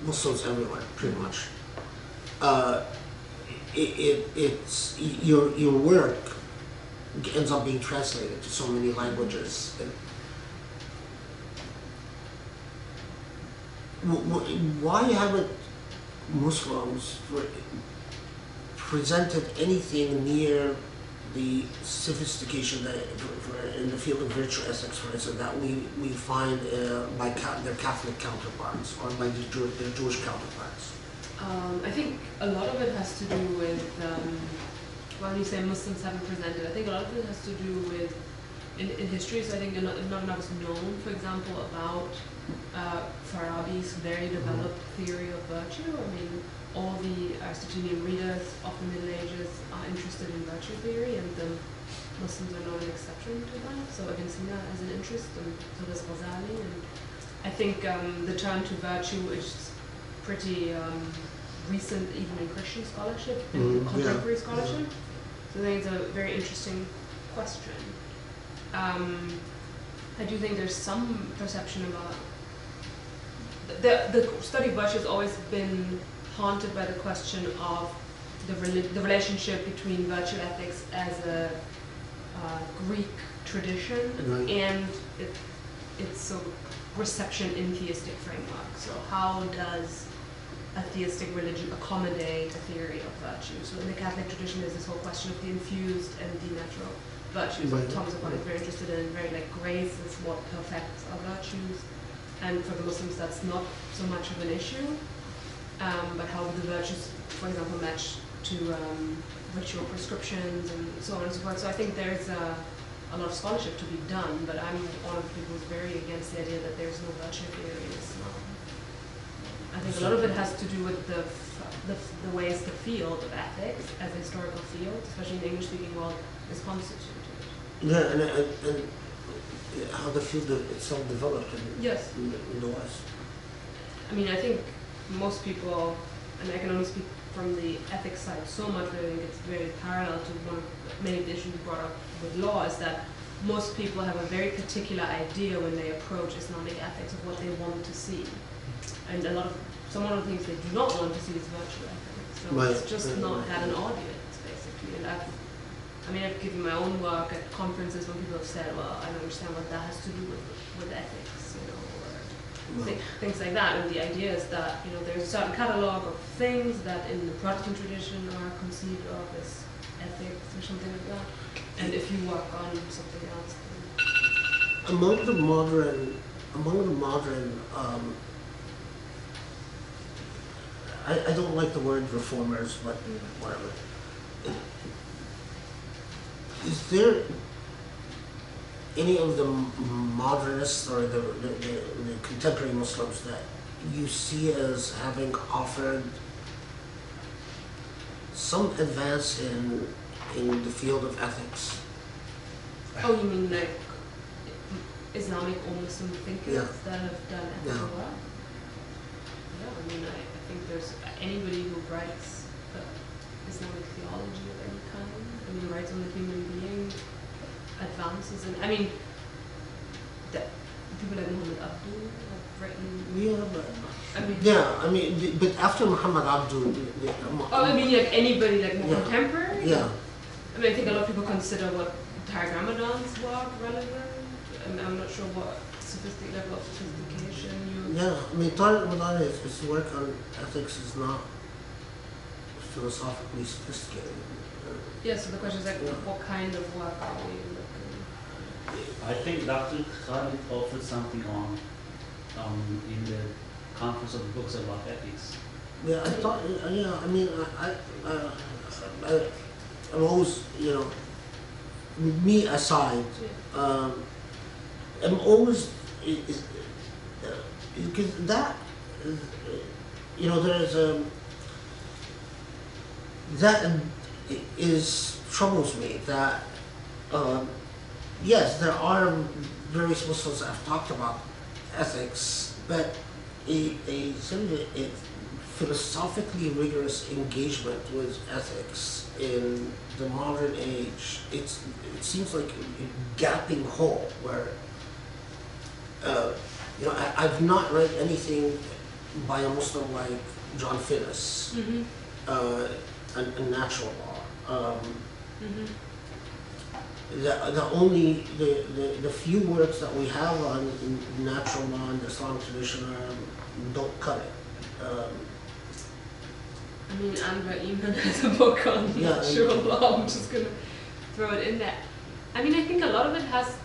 Muslims everywhere, pretty much. It's your work ends up being translated to so many languages. Why haven't Muslims presented anything near the sophistication that in the field of virtue ethics, for instance, that we find by their Catholic counterparts or by their Jewish counterparts? I think a lot of it has to do with, when you say Muslims haven't presented, I think a lot of it has to do with, in history, so I think not enough is known, for example, about Farabi's very developed theory of virtue. I mean, all the Aristotelian readers of the Middle Ages are interested in virtue theory, and the Muslims are not an exception to that. So Ibn Sina has an interest, and so does Ghazali. And I think the turn to virtue is pretty recent, even in Christian scholarship, in contemporary scholarship. So I think it's a very interesting question. I do think there's some perception about the study of virtue has always been haunted by the question of the relationship between virtue ethics as a Greek tradition and its sort of reception in theistic framework. So how does a theistic religion accommodate a theory of virtue? So in the Catholic tradition, there's this whole question of the infused and the natural virtues. Thomas Aquinas is very interested in, very like grace is what perfects our virtues. And for the Muslims, that's not so much of an issue. But how do the virtues, for example, match to ritual prescriptions and so on and so forth. So I think there's a a lot of scholarship to be done, but I'm one of the people who's very against the idea that there's no virtue theory in Islam. I think a lot of it has to do with the ways the field of ethics as a historical field, especially in the English-speaking world, is constituted. Yeah, and how the field itself developed Yes. in the West. I mean, I think most people, and I can only speak from the ethics side so much, but I think it's very parallel to one of many of the issues brought up with law, is that most people have a very particular idea when they approach Islamic ethics of what they want to see. And some of the things they do not want to see is virtue ethics. So Right. it's just not had an audience, basically. And I've given my own work at conferences when people have said, well, I don't understand what that has to do with ethics, you know, or things like that. And the idea is that, you know, there's a certain catalogue of things that in the Protestant tradition are conceived of as ethics or something like that. And if you work on something else, then Among the modern, I don't like the word reformers, but whatever. Is there any of the modernists or the contemporary Muslims that you see as having offered some advance in the field of ethics? oh, you mean like Islamic or Muslim thinkers Yeah. that have done ethical work? Yeah, I mean, I think there's anybody who writes Islamic theology of any kind, I mean, writes on the human being, advances, and I mean, people like Muhammad Abdul have written. I mean, but after Muhammad Abdul, Oh, I mean, like anybody like more contemporary? yeah. I mean, I think a lot of people consider what Tariq Ramadan's work relevant. I'm not sure what level of sophistication you. Yeah, I mean, Tariq Ramadan, his work on ethics is not philosophically sophisticated. Yeah, so the question is like, what kind of work are we looking? I think Dr. Khaled offered something on in the conference of books about ethics. Yeah, I thought. I mean, I'm always, you know, me aside, I'm always because that, you know, there's that troubles me that yes, there are various Muslims that have talked about ethics, but a sort of a philosophically rigorous engagement with ethics in the modern age, it seems like a gaping hole where, you know, I've not read anything by a Muslim like John Finnis, and natural law. The few works that we have on natural law in the Islamic tradition don't cut it. I mean, Andra Eamon has a book on natural law. I'm just going to throw it in there. I mean, I think a lot of it has.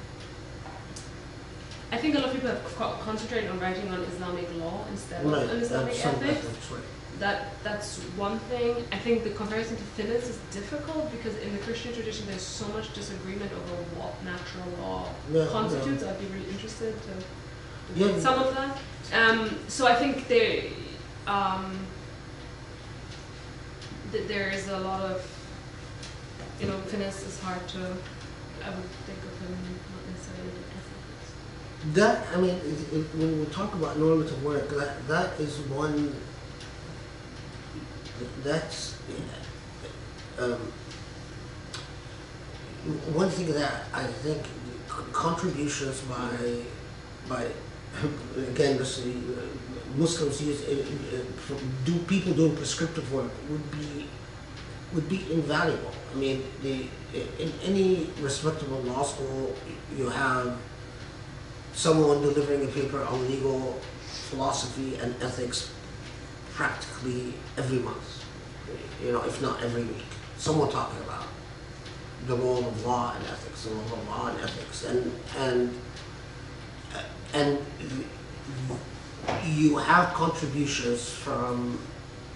I think a lot of people have concentrated on writing on Islamic law instead of on Islamic ethics. That's one thing. I think the comparison to Finnis is difficult because in the Christian tradition there's so much disagreement over what natural law constitutes. I'd be really interested to read some of that. So I think there is a lot of, you know, Finnis is hard to, I would think of him not necessarily as ethics. That, I mean, when we talk about normative work, that is one. That's one thing that I think contributions by again, Muslims use people doing prescriptive work would be invaluable. I mean, in any respectable law school, you have someone delivering a paper on legal philosophy and ethics practically every month, you know, if not every week. Someone talking about the role of law and ethics, the role of law and ethics, and you have contributions from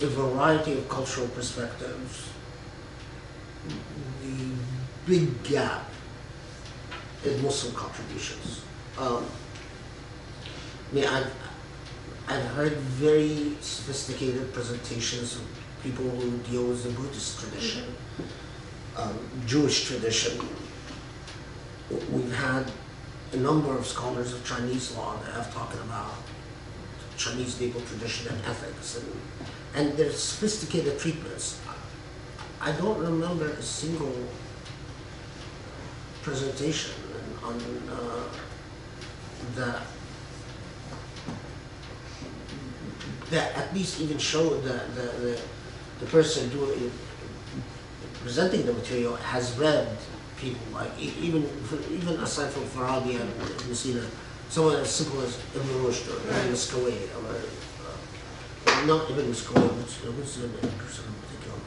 a variety of cultural perspectives. The big gap in Muslim contributions. I mean, I've heard very sophisticated presentations of people who deal with the Buddhist tradition, Jewish tradition. We've had a number of scholars of Chinese law that have talked about Chinese legal tradition and ethics, and their sophisticated treatments. I don't remember a single presentation on that at least even showed that the person presenting the material has read people like even aside from Farabi and Messina, someone as simple as Ibn Rushd or Ibn Skaway, or not Ibn Skaway, what's the name person I'm thinking of?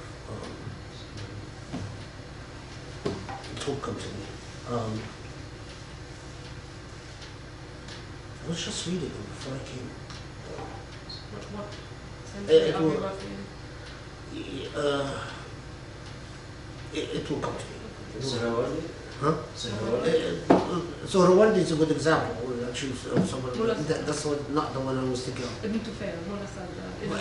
It will come to me. I was just reading it before I came. What It century are we will- roughly in? It will come to me. Sarawardi? Huh? So Rawardi is a good example. Actually, someone that's not the one I was thinking of. Ibn Tufayl, Mullah Sadra, Ibn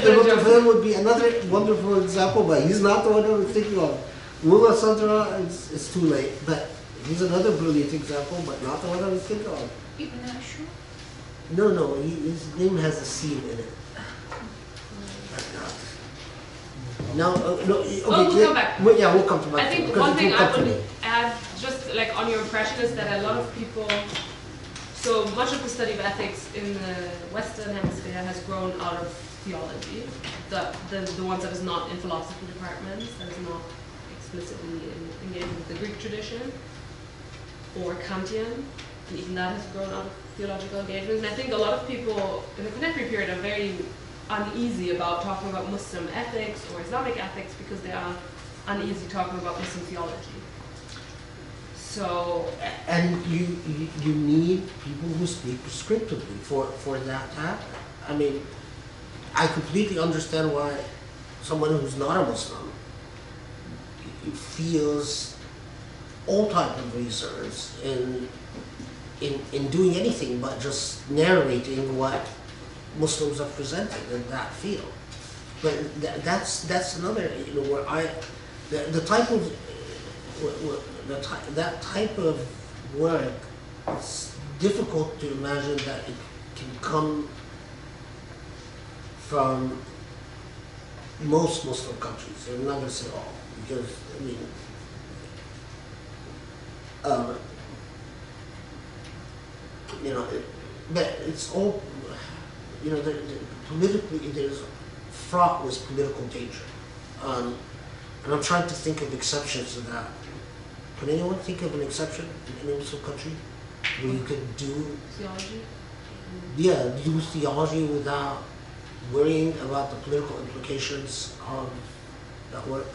Ibn Tufayl would be another wonderful example, but he's not the one I was thinking of. Mullah Sadra, it's too late, but he's another brilliant example, but not the one I was thinking of. Ibn Ashur? No, his name has a C in it. No, okay. we'll come back. We'll come to back. I think because one it thing will come I to would me. add, just like on your impression, is that a lot of people, so much of the study of ethics in the Western Hemisphere has grown out of theology, the ones that is not in philosophy departments, that is not explicitly engaged with the Greek tradition, or Kantian, and even that has grown out of theological engagements. And I think a lot of people in the contemporary period are very uneasy about talking about Muslim ethics or Islamic ethics because they are uneasy talking about Muslim theology. So, And you need people who speak prescriptively for that to happen. I mean, I completely understand why someone who's not a Muslim feels all type of reserves in doing anything but just narrating what Muslims are presenting in that field. But that's another, where the type of that type of work, it's difficult to imagine that it can come from most Muslim countries. I'm not going to say all, because I mean, but it's all, politically there's fraught with political danger, and I'm trying to think of exceptions to that. Can anyone think of an exception in any Muslim country where you could do theology? do theology without worrying about the political implications of that work?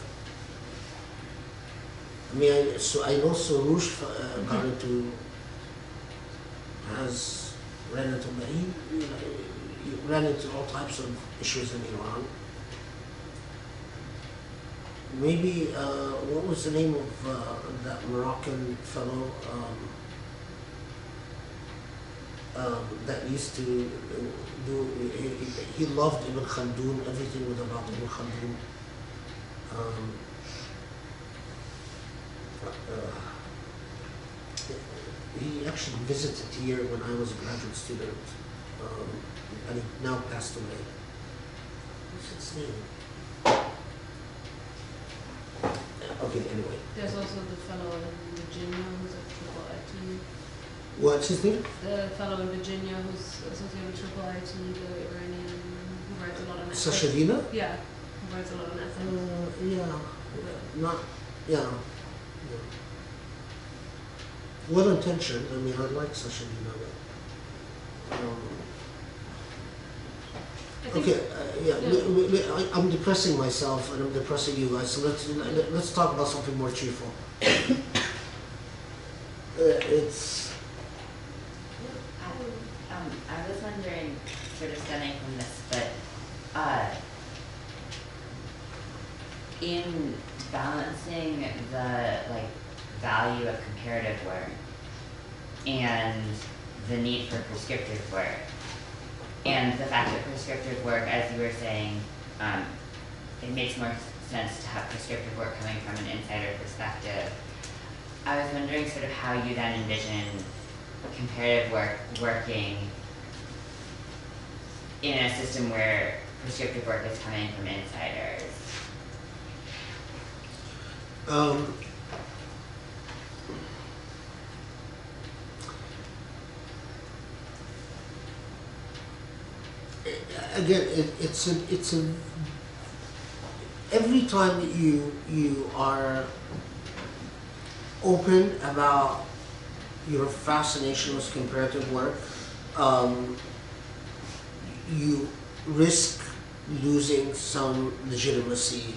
I mean, I know Soroush he ran into all types of issues in Iran. Maybe, what was the name of that Moroccan fellow that used to do, he loved Ibn Khaldun, everything was about Ibn Khaldun. He actually visited here when I was a graduate student, and he now passed away. What's his name? Okay, anyway. There's also the fellow in Virginia who's a triple IT. What's his name? The fellow in Virginia who's associated with triple IT, the Iranian who writes a lot on ethics. Sashadina? Yeah, who writes a lot on ethics. Yeah. Well intentioned. I mean, I like Sashadina, but I think- okay. I'm depressing myself and I'm depressing you guys. So let's talk about something more cheerful. It's. I was wondering, sort of stemming from this, but in balancing value of comparative work and the need for prescriptive work, and the fact that prescriptive work, as you were saying, it makes more sense to have prescriptive work coming from an insider perspective. I was wondering sort of how you then envision comparative work working in a system where prescriptive work is coming from insiders. Again, it's a every time you are open about your fascination with comparative work, you risk losing some legitimacy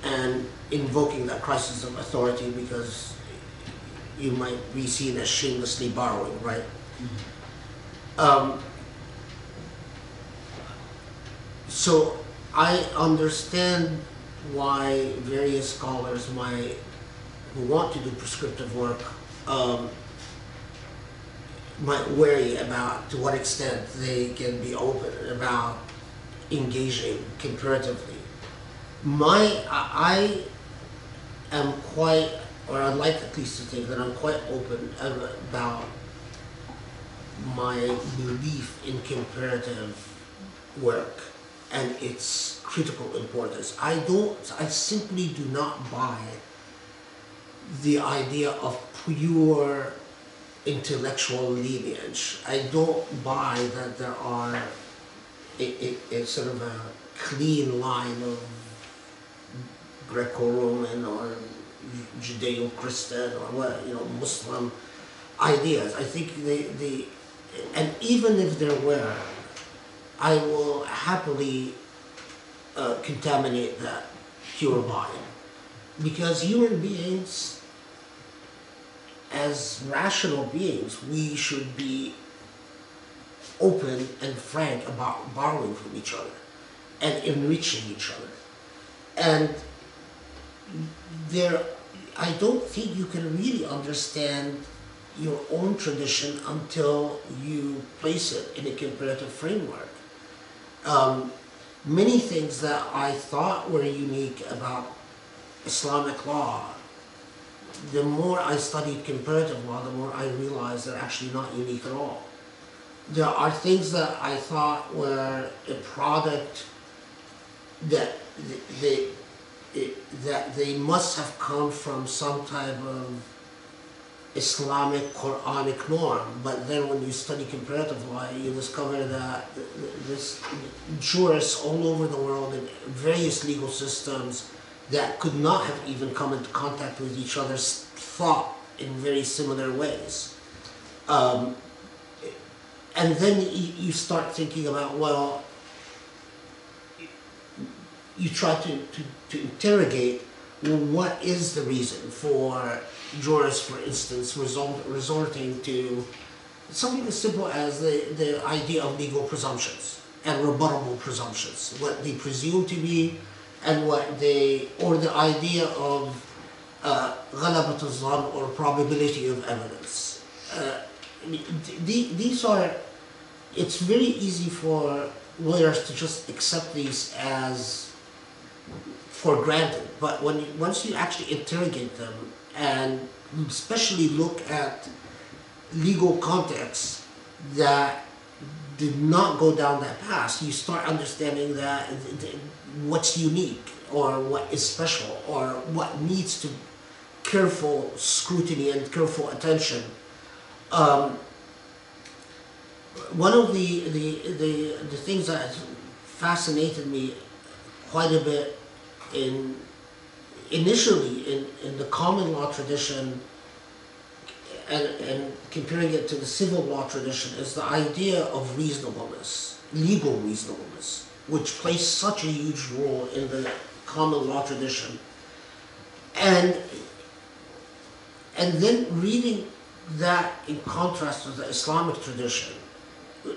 and invoking that crisis of authority, because you might be seen as shamelessly borrowing, right? So I understand why various scholars who want to do prescriptive work might worry about to what extent they can be open about engaging comparatively. I am quite, or I'd like at least to think that I'm quite open about my belief in comparative work and its critical importance. I simply do not buy the idea of pure intellectual lineage. I don't buy that there are a sort of a clean line of Greco-Roman or Judeo-Christian or Muslim ideas. I think and even if there were, I will happily contaminate that pure line, because human beings, as rational beings, we should be open and frank about borrowing from each other and enriching each other. And I don't think you can really understand your own tradition until you place it in a comparative framework. Many things that I thought were unique about Islamic law, the more I studied comparative law, the more I realized they're actually not unique at all. There are things that I thought were a product that they must have come from some type of Islamic Quranic norm, but then when you study comparative law, you discover that this jurists all over the world in various legal systems that could not have even come into contact with each other thought in very similar ways. And then you start thinking about, well, you try to interrogate, well, what is the reason for jurists, for instance, resorting to something as simple as the idea of legal presumptions and rebuttable presumptions, what they presume to be, and or the idea of غلبة الظن, or probability of evidence. These are, it's very easy for lawyers to just accept these as for granted, but once you actually interrogate them and especially look at legal contexts that did not go down that path, you start understanding that what's unique or what is special or what needs to careful scrutiny and careful attention. One of the things that fascinated me quite a bit initially in the common law tradition and comparing it to the civil law tradition is the idea of reasonableness, legal reasonableness, which plays such a huge role in the common law tradition. And then reading that in contrast with the Islamic tradition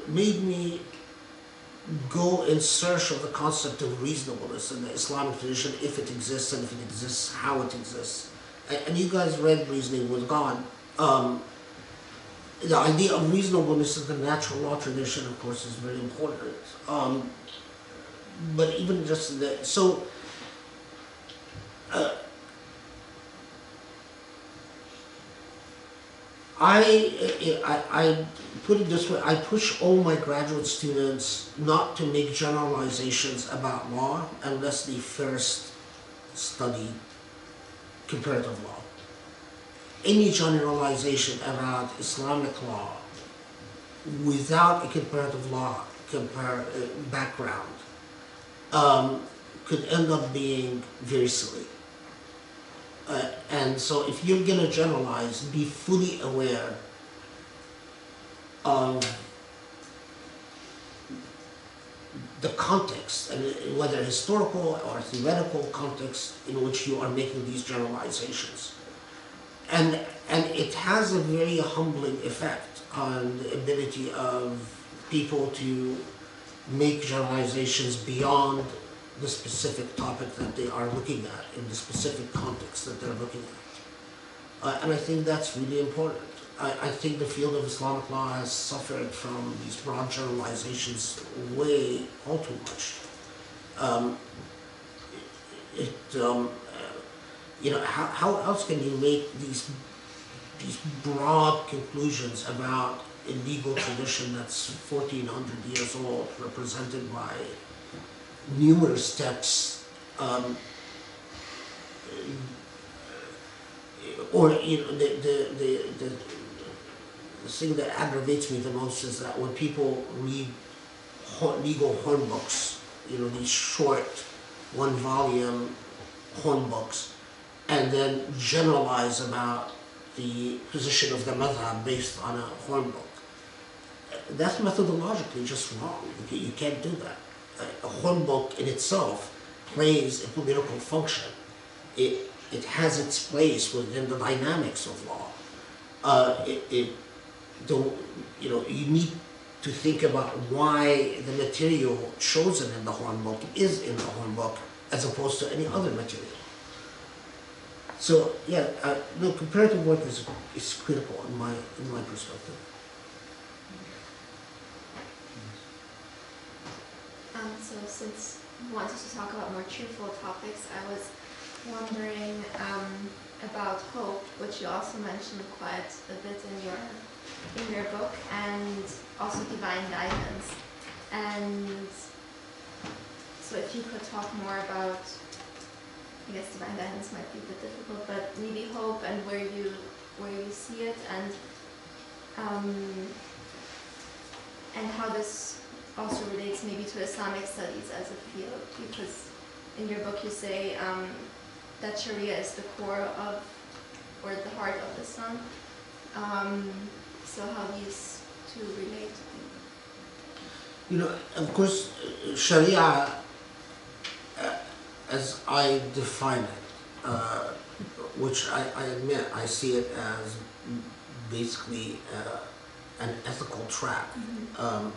made me go in search of the concept of reasonableness in the Islamic tradition, if it exists, and if it exists, how it exists. and you guys read Reasoning with God. The idea of reasonableness in the natural law tradition, of course, is very important. But even just the, so, I put it this way, I push all my graduate students not to make generalizations about law unless they first study comparative law. Any generalization about Islamic law without a comparative law background could end up being very silly. And so if you're going to generalize, be fully aware of the context, and whether historical or theoretical context in which you are making these generalizations. And it has a very humbling effect on the ability of people to make generalizations beyond the specific topic that they are looking at, in the specific context that they're looking at. And I think that's really important. I think the field of Islamic law has suffered from these broad generalizations all too much. You know, how else can you make these broad conclusions about a legal tradition that's 1,400 years old, represented by numerous texts, or you know, the thing that aggravates me the most is that when people read legal horn books, you know, these short, one-volume horn books, and then generalize about the position of the madhab based on a horn book. That's methodologically just wrong. You can't do that. A horn book in itself plays a political function. It has its place within the dynamics of law. You know, you need to think about why the material chosen in the horn book is in the horn book as opposed to any other material. So yeah, no, comparative work is critical in my perspective. So since we wanted to talk about more cheerful topics, I was wondering about hope, which you also mentioned quite a bit in your book, and also divine guidance. And so if you could talk more about, I guess divine guidance might be a bit difficult, but maybe hope and where you see it, and how this also relates maybe to Islamic studies as a field, because in your book you say that Sharia is the core of, or the heart of Islam. So how these two relate? You know, of course, Sharia, as I define it, which I admit I see it as basically an ethical track. Mm-hmm.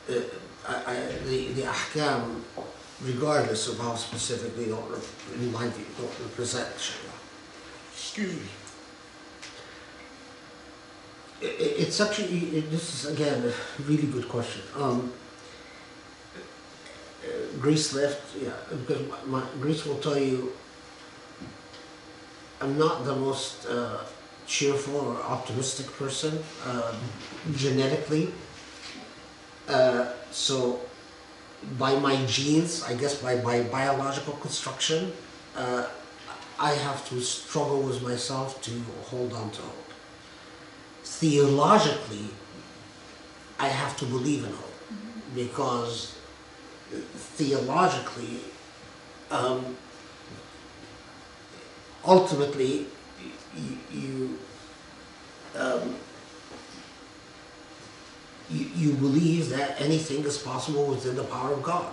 The ahkam, regardless of how specific they don't, in my view, don't represent Sharia. Excuse me. It's actually, this is again a really good question. Grace left, yeah, because Grace will tell you I'm not the most cheerful or optimistic person genetically. So by my genes, I guess by my biological construction, I have to struggle with myself to hold on to hope. Theologically, I have to believe in hope, because theologically, ultimately, you believe that anything is possible within the power of God,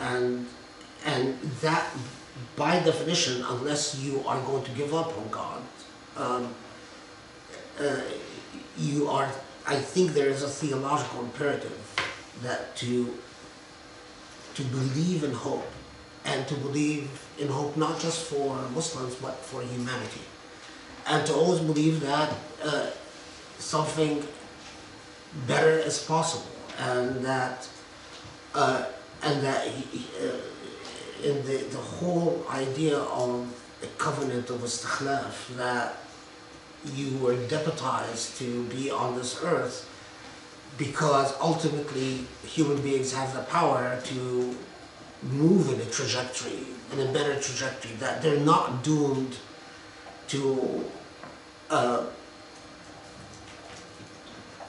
and that, by definition, unless you are going to give up on God, you are. I think there is a theological imperative that to believe in hope and to believe in hope not just for Muslims but for humanity, and to always believe that something better is possible, and that in the whole idea of a covenant of istikhlaf, that you were deputized to be on this earth because ultimately human beings have the power to move in a trajectory, in a better trajectory, that they're not doomed to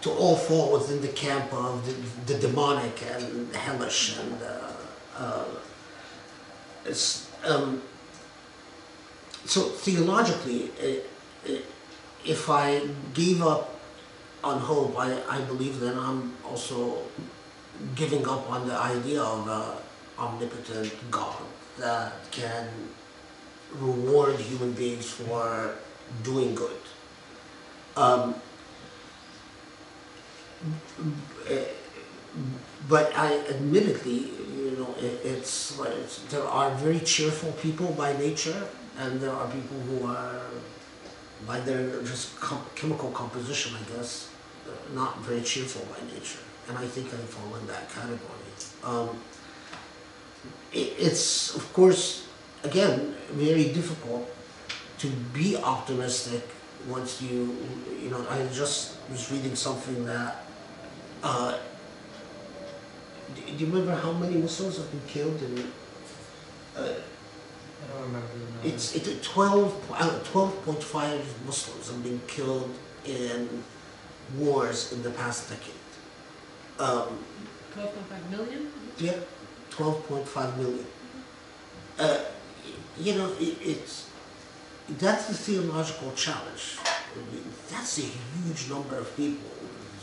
all fall within the camp of the demonic and hellish and so theologically, if I gave up on hope, I believe that I'm also giving up on the idea of an omnipotent God that can reward human beings for doing good. But I admittedly, there are very cheerful people by nature, and there are people who are, by their just chemical composition, I guess, not very cheerful by nature. And I think I fall in that category. It's, of course, again, very difficult to be optimistic once I just was reading something that, do you remember how many Muslims have been killed in, I don't remember. it's 12.5 Muslims have been killed in wars in the past decade. 12.5 million? Yeah, 12.5 million. That's the theological challenge. That's a huge number of people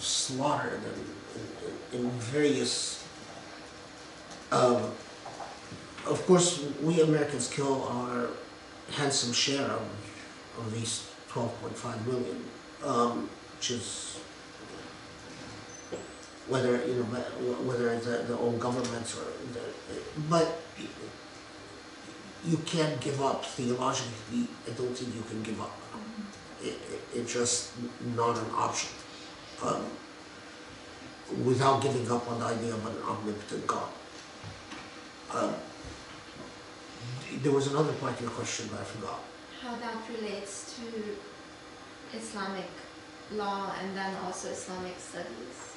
slaughtered in various. Of course, we Americans kill our handsome share of these 12.5 million, which is whether the own governments but you can't give up theologically. I don't think you can give up. It's just not an option. Without giving up on the idea of an omnipotent God. There was another part of your question, but I forgot. How that relates to Islamic law and then also Islamic studies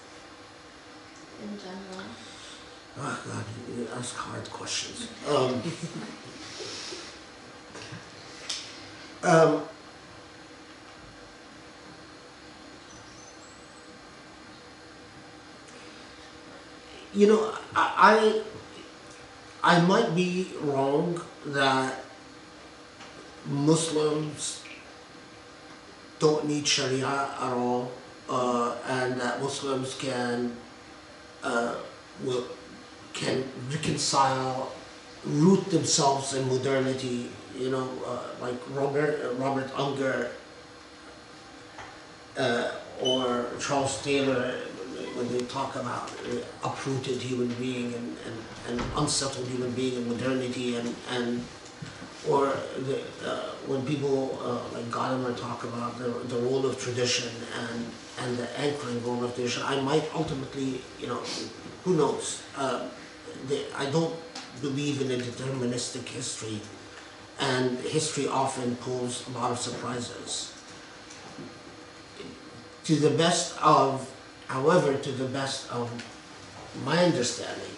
in general. Oh God, you ask hard questions. I might be wrong that Muslims don't need Sharia at all, and that Muslims can reconcile, root themselves in modernity. Like Robert Unger or Charles Taylor, when they talk about uprooted human being and unsettled human being in modernity, when people like Gadamer talk about the role of tradition and the anchoring role of tradition, I might ultimately, who knows? I don't believe in a deterministic history, and history often pulls a lot of surprises. However, to the best of my understanding,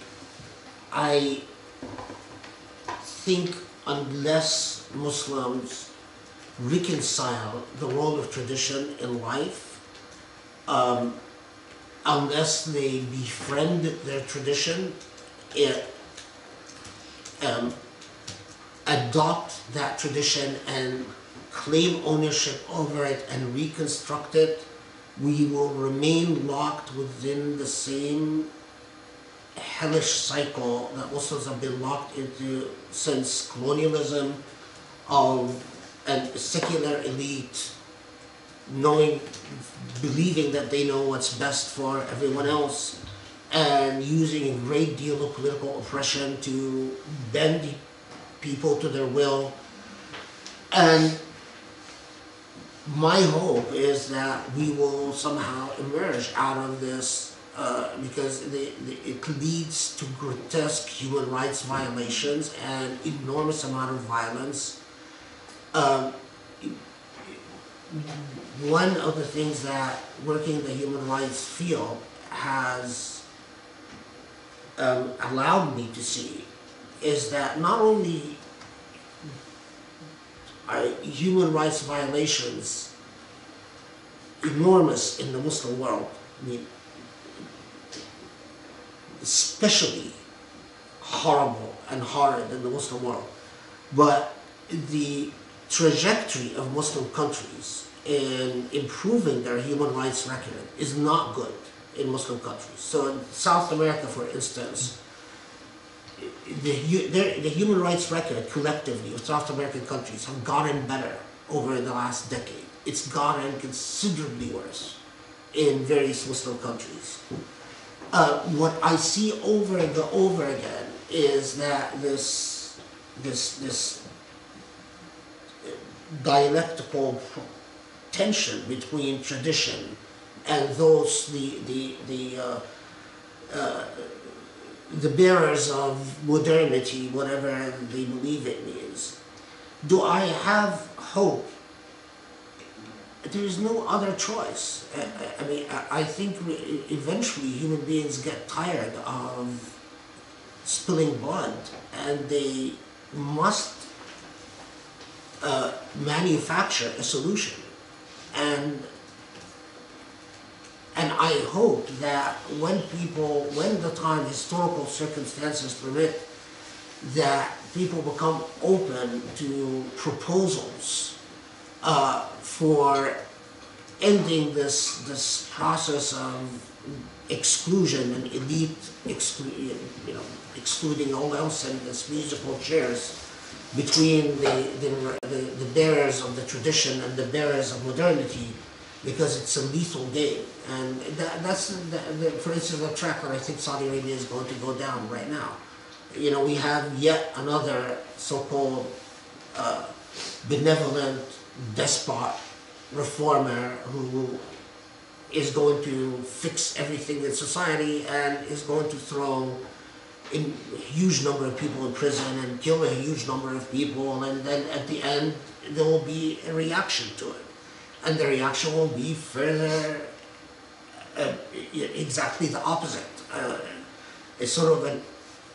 I think unless Muslims reconcile the role of tradition in life, unless they befriend their tradition, adopt that tradition and claim ownership over it and reconstruct it, we will remain locked within the same hellish cycle that Muslims have been locked into since colonialism, of a secular elite believing that they know what's best for everyone else, and using a great deal of political oppression to bend people to their will. And my hope is that we will somehow emerge out of this, because it leads to grotesque human rights violations and enormous amount of violence. One of the things that working in the human rights field has allowed me to see is that not only are human rights violations enormous in the Muslim world, I mean, especially horrible and horrid in the Muslim world, but the trajectory of Muslim countries in improving their human rights record is not good in Muslim countries. So in South America, for instance, the human rights record collectively of South American countries have gotten better over the last decade. It's gotten considerably worse in various Muslim countries. What I see over and over again is that this dialectical tension between tradition and those the bearers of modernity, whatever they believe it means. Do I have hope? There is no other choice. I mean, I think eventually human beings get tired of spilling blood, and they must manufacture a solution. And I hope that when the time historical circumstances permit, that people become open to proposals for ending this process of exclusion and elite excluding all else in this musical chairs between the bearers of the tradition and the bearers of modernity, because it's a lethal game. And that's for instance, the track that I think Saudi Arabia is going to go down right now. We have yet another so-called benevolent despot reformer who is going to fix everything in society and is going to throw a huge number of people in prison and kill a huge number of people, and then at the end there will be a reaction to it. And the reaction will be further exactly the opposite. It's sort of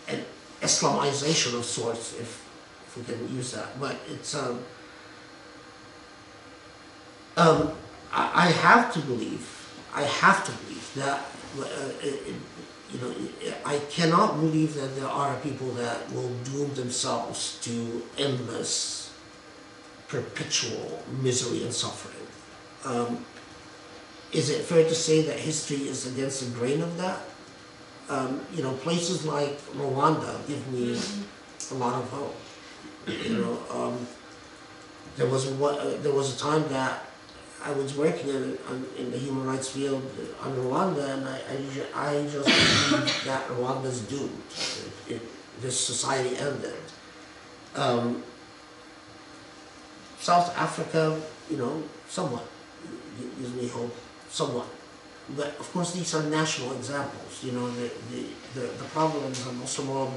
an Islamization of sorts, if we can use that. But it's I have to believe that I cannot believe that there are people that will doom themselves to endless, perpetual misery and suffering. Is it fair to say that history is against the grain of that? Places like Rwanda give me a lot of hope. There was a time that I was working in the human rights field on Rwanda, and I just believed that Rwanda's doomed. This society ended. South Africa, somewhat gives me hope, somewhat. But of course, these are national examples. The problem is in the Muslim world,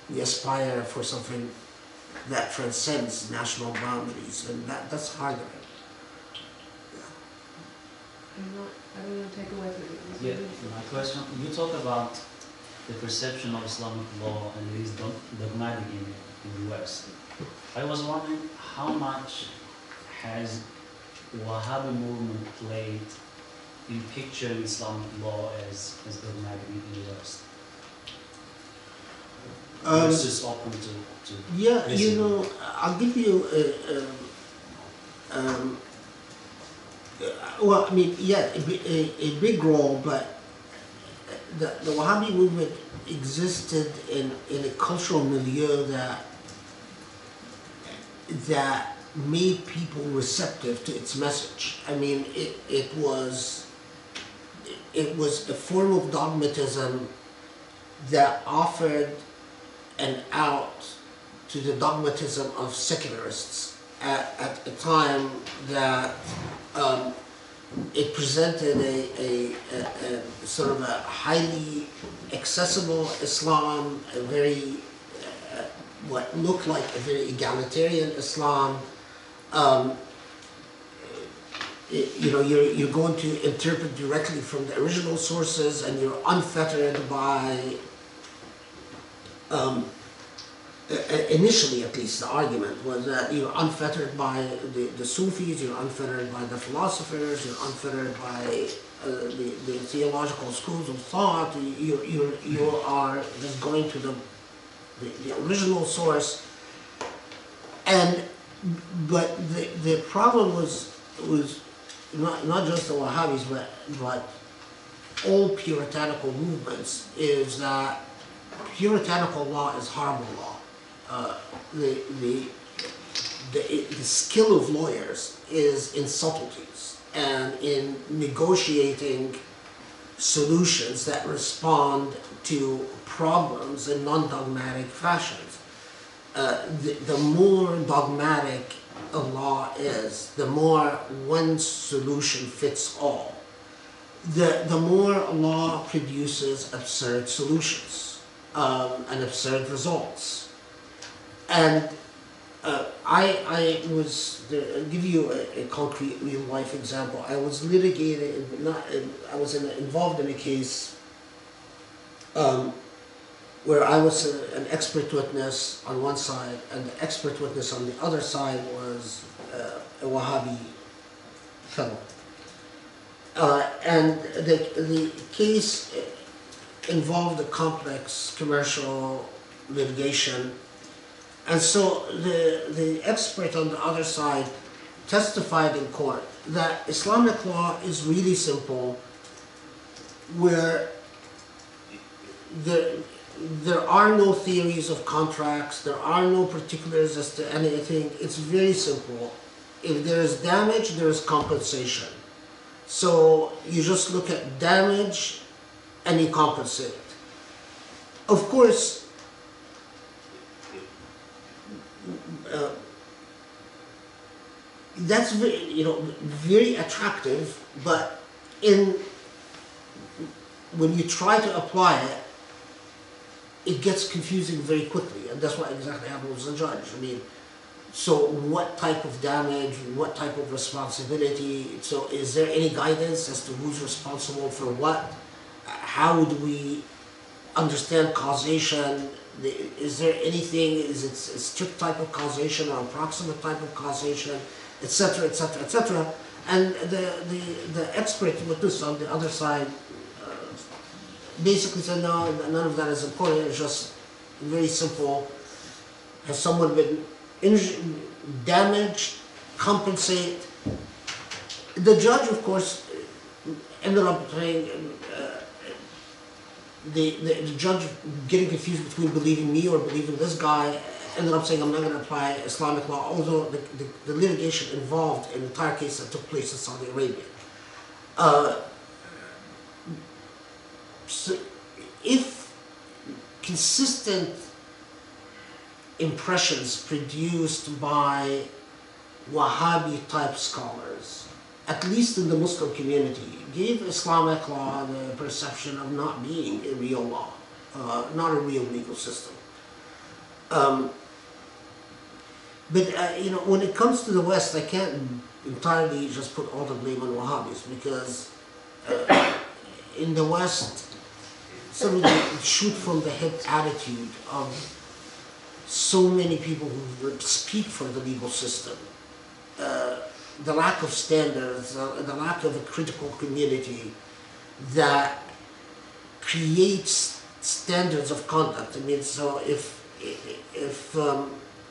we aspire for something that transcends national boundaries, and that's harder. I don't want to take away from it. Yeah, my question, you talk about the perception of Islamic law and it is dogmatic in the West. I was wondering how much has Wahhabi movement played in picturing Islamic law as dogmatic in the West? Versus open to yeah, listen. I'll give you well, I mean, yeah, a big role, but the Wahhabi movement existed in a cultural milieu that made people receptive to its message. I mean, it was it was a form of dogmatism that offered an out to the dogmatism of secularists at a time that it presented a sort of a highly accessible Islam, a very what looked like a very egalitarian Islam. You're going to interpret directly from the original sources, and you're unfettered by, initially at least, the argument was that you're unfettered by the Sufis, you're unfettered by the philosophers, you're unfettered by the theological schools of thought. You are just going to the original source. But the problem was not just the Wahhabis, but all puritanical movements, is that puritanical law is horrible law. The skill of lawyers is in subtleties and in negotiating solutions that respond to problems in non-dogmatic fashions. The more dogmatic a law is, the more one solution fits all. The more a law produces absurd solutions and absurd results. And I was, I'll give you a concrete real life example. I was involved in a case where I was an expert witness on one side, and the expert witness on the other side was a Wahhabi fellow. And the case involved a complex commercial litigation. And so the expert on the other side testified in court that Islamic law is really simple, where there are no theories of contracts, there are no particulars as to anything. It's very simple. If there is damage, there is compensation. So you just look at damage and you compensate. Of course, that's very attractive, but when you try to apply it, it gets confusing very quickly, and that's what exactly happened with the judge. I mean, so what type of damage, what type of responsibility? So is there any guidance as to who's responsible for what? How do we understand causation? Is there anything, is it a strict type of causation or approximate type of causation, etc., etc., etc.? And the expert witness on the other side basically said, no, none of that is important. It's just very simple. Has someone been injured, damaged, compensate? The judge, of course, ended up saying, the judge getting confused between believing me or believing this guy, ended up saying, I'm not going to apply Islamic law, although the litigation involved an entire case that took place in Saudi Arabia. So if consistent impressions produced by Wahhabi type scholars, at least in the Muslim community, gave Islamic law the perception of not being a real law, not a real legal system. But when it comes to the West, I can't entirely just put all the blame on Wahhabis, because in the West, sort of the shoot from the hip attitude of so many people who speak for the legal system, the lack of standards, the lack of a critical community that creates standards of conduct. I mean, so if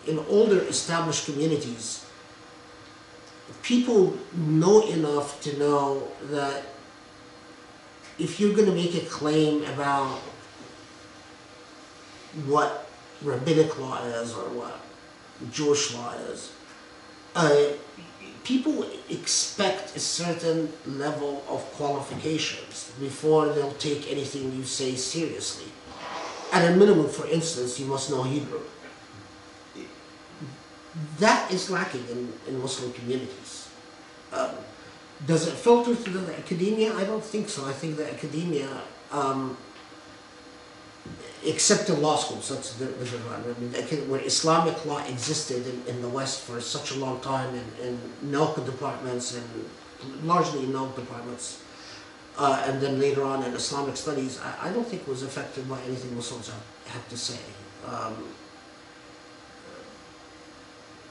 in older established communities, people know enough to know that if you're going to make a claim about what rabbinic law is or what Jewish law is, people expect a certain level of qualifications before they'll take anything you say seriously. At a minimum, for instance, you must know Hebrew. That is lacking in Muslim communities. Does it filter through the academia? I don't think so. I think the academia, except in law schools, that's the different one. I mean, where Islamic law existed in the West for such a long time in NELCA departments and largely in NELCA departments, and then later on in Islamic Studies, I don't think was affected by anything Muslims have to say.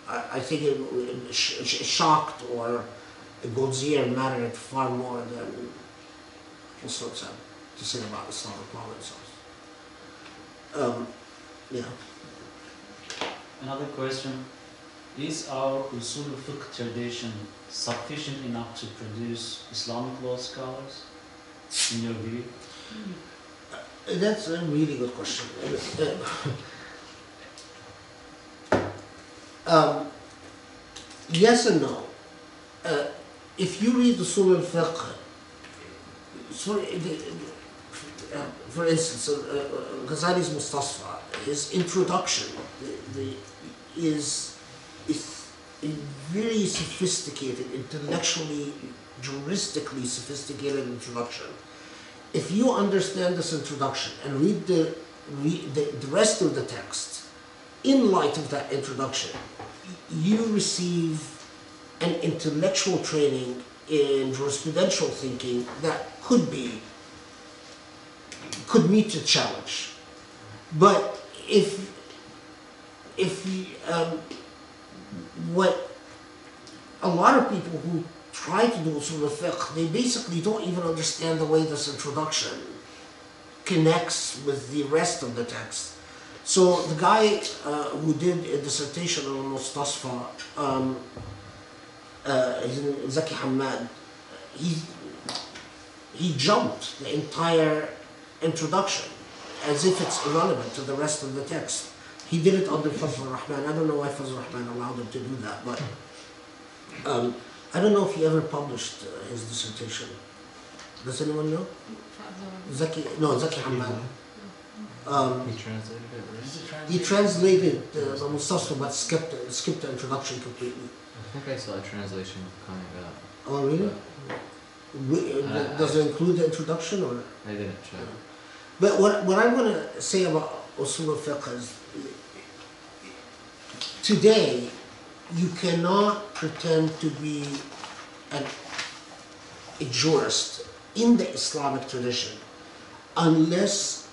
I think it shocked or Goldzier mattered far more than Muslims have to say about Islamic law themselves. Yeah. Another question, is our Usul al-Fiqh tradition sufficient enough to produce Islamic law scholars, in your view? That's a really good question. Yes and no. If you read the Usul al-Fiqh, for instance, Ghazali's Mustasfa, his introduction is a very sophisticated, intellectually, juristically sophisticated introduction. If you understand this introduction and read the rest of the text, in light of that introduction, you receive an intellectual training in jurisprudential thinking that could meet the challenge. But what a lot of people who try to do usul al-fiqh, they basically don't even understand the way this introduction connects with the rest of the text. So the guy who did a dissertation on Mustasfa, Zaki Hamad, he jumped the entire introduction as if it's irrelevant to the rest of the text. He did it under Fazl Rahman. I don't know why Fazl Rahman allowed him to do that, but I don't know if he ever published his dissertation. Does anyone know? Zaki Hamad. He translated it, right? He translated the Mustasfa but skipped the introduction completely. I think I saw a translation coming up. Oh, really? Does it include the introduction or? I didn't check. But what I want to say about Usul al-Fiqh is, today, you cannot pretend to be a jurist in the Islamic tradition unless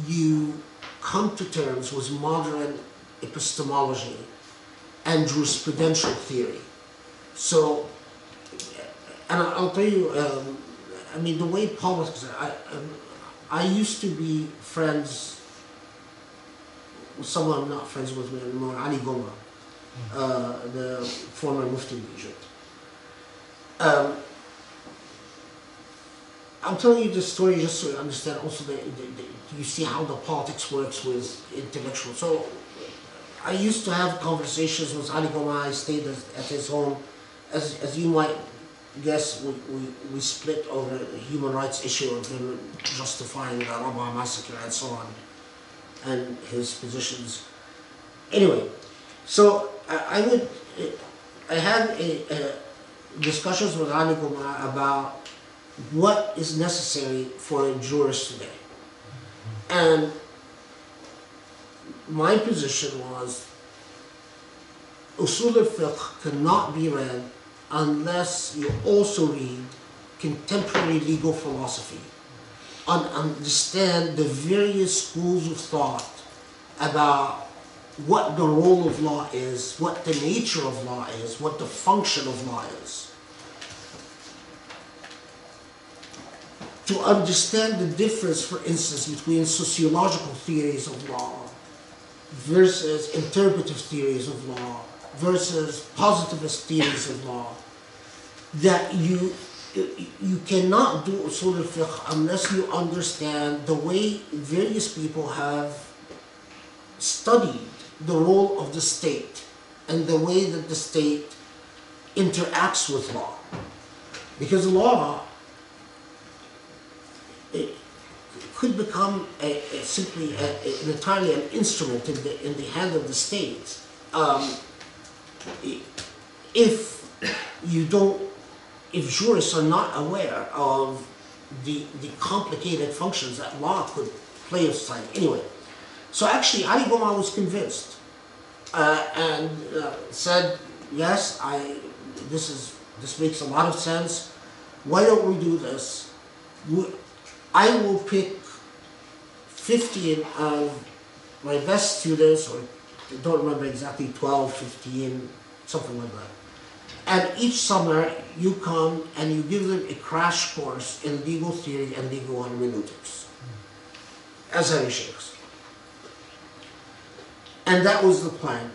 you come to terms with modern epistemology and jurisprudential theory. So, and I'll tell you, I mean, the way politics, I used to be friends with someone I'm not friends with anymore, Ali Goma, the former Mufti of Egypt. I'm telling you this story just so you understand also you see how the politics works with intellectuals. So I used to have conversations with Ali Goma. I stayed at his home. As you might guess, we split over the human rights issue of him justifying the Rabaa massacre and so on, and his positions. Anyway, so I had discussions with Ali Goma about what is necessary for a jurist today. And my position was Usul al-Fiqh cannot be read unless you also read contemporary legal philosophy and understand the various schools of thought about what the role of law is, what the nature of law is, what the function of law is. To understand the difference, for instance, between sociological theories of law versus interpretive theories of law versus positivist theories of law, that you cannot do usul al-fiqh unless you understand the way various people have studied the role of the state and the way that the state interacts with law. Because law, it could become simply entirely an instrument in the hand of the state if jurists are not aware of the complicated functions that law could play in society. Anyway, so actually Ali Goma was convinced and said, yes, this makes a lot of sense. Why don't we do this? I will pick 15 of my best students, or I don't remember exactly, 12, 15, something like that. And each summer you come and you give them a crash course in legal theory and legal hermeneutics as sheikhs. And that was the plan.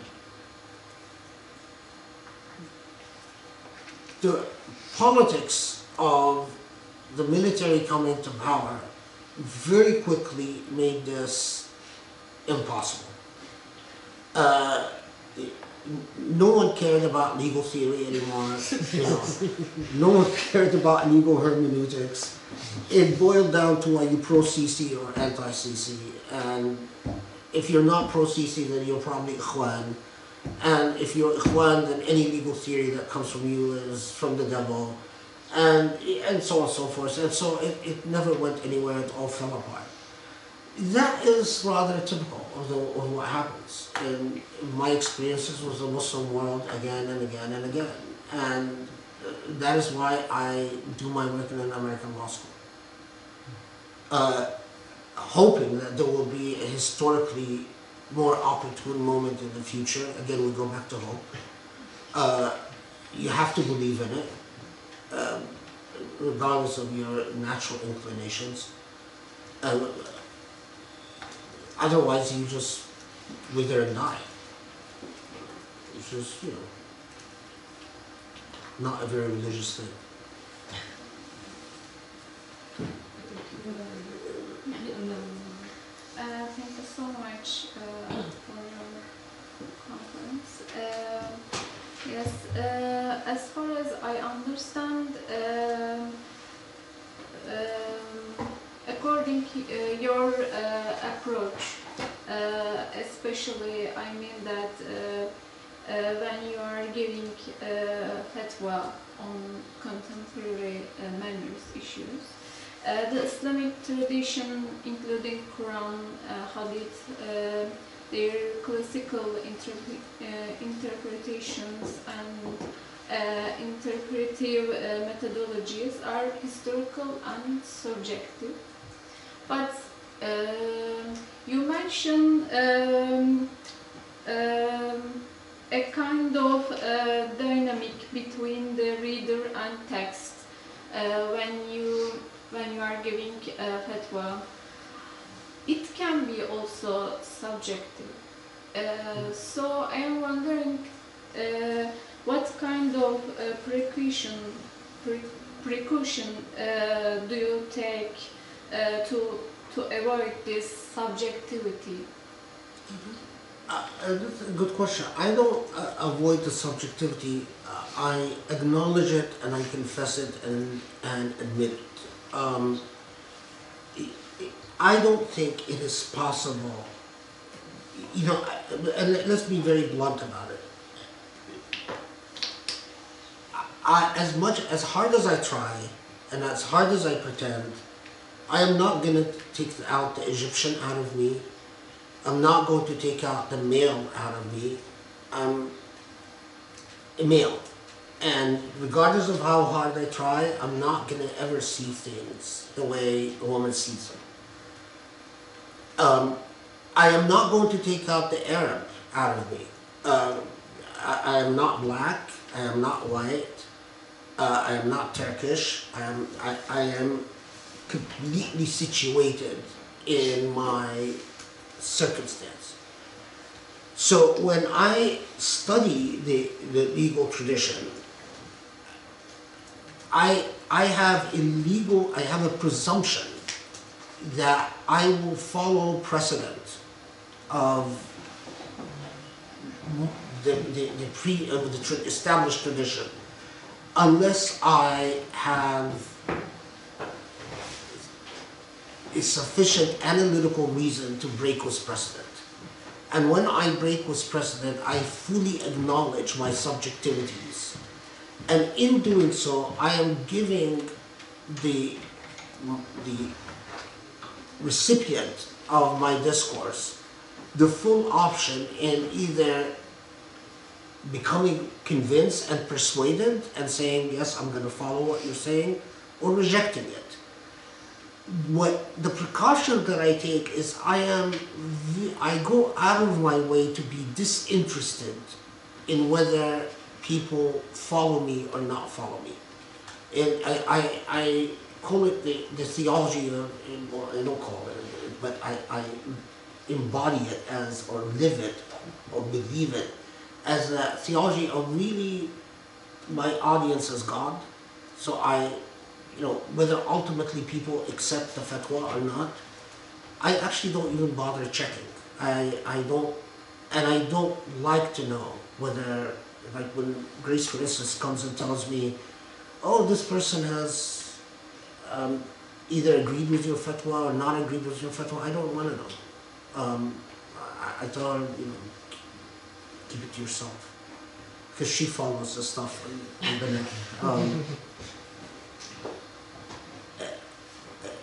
The politics of the military coming to power very quickly made this impossible. No one cared about legal theory anymore. No one cared about legal hermeneutics. It boiled down to are you pro-CC or anti-CC, and if you're not pro-CC, then you're probably Ikhwan, and if you're Ikhwan, then any legal theory that comes from you is from the devil, and so on and so forth. And so it never went anywhere. It all fell apart. That is rather typical of what happens in my experiences with the Muslim world again and again and again. And that is why I do my work in an American law school. Hoping that there will be a historically more opportune moment in the future. Again, we go back to hope. You have to believe in it, regardless of your natural inclinations. Otherwise, you just wither and die. It's just, not a very religious thing. Thank you so much for your conference. Yes, as far as I understand, according to your approach, especially I mean that when you are giving fatwa on contemporary manners issues, the Islamic tradition, including Quran, Hadith, their classical interpretations and interpretive methodologies are historical and subjective. But you mentioned a kind of dynamic between the reader and text when you are giving fatwa. It can be also subjective. So I am wondering what kind of precaution do you take to avoid this subjectivity? That's a good question. I don't avoid the subjectivity. I acknowledge it and I confess it and admit it. I don't think it is possible, and let's be very blunt about it. As hard as I try, and as hard as I pretend, I am not going to take out the Egyptian out of me. I'm not going to take out the male out of me. I'm a male. And regardless of how hard I try, I'm not going to ever see things the way a woman sees them. I am not going to take out the Arab out of me. I am not black. I am not white. I am not Turkish. I am completely situated in my circumstance. So when I study the legal tradition, I have a presumption that I will follow precedent of the established tradition unless I have a sufficient analytical reason to break with precedent. And when I break with precedent, I fully acknowledge my subjectivities. And in doing so, I am giving the recipient of my discourse the full option in either becoming convinced and persuaded and saying, yes, I'm going to follow what you're saying, or rejecting it. What the precaution that I take is I go out of my way to be disinterested in whether people follow me or not follow me. And I call it the theology of, well, I don't call it, but I embody it as, or live it, or believe it, as a theology of really my audience as God. So whether ultimately people accept the fatwa or not, I actually don't even bother checking. I don't like to know whether, like when Grace, for instance, comes and tells me, oh, this person has either agreed with your fatwa or not agreed with your fatwa, I don't want to know. I tell her, keep it to yourself, because she follows the stuff on the net.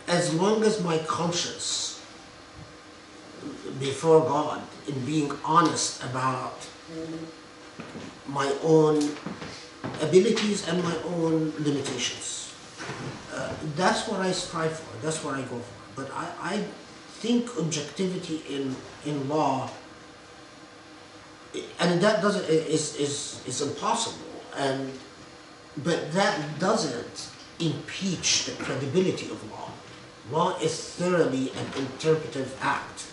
As long as my conscience before God, in being honest about my own abilities and my own limitations, that's what I strive for, that's what I go for. But I think objectivity in law, and that is impossible, but that doesn't impeach the credibility of law. Law is thoroughly an interpretive act,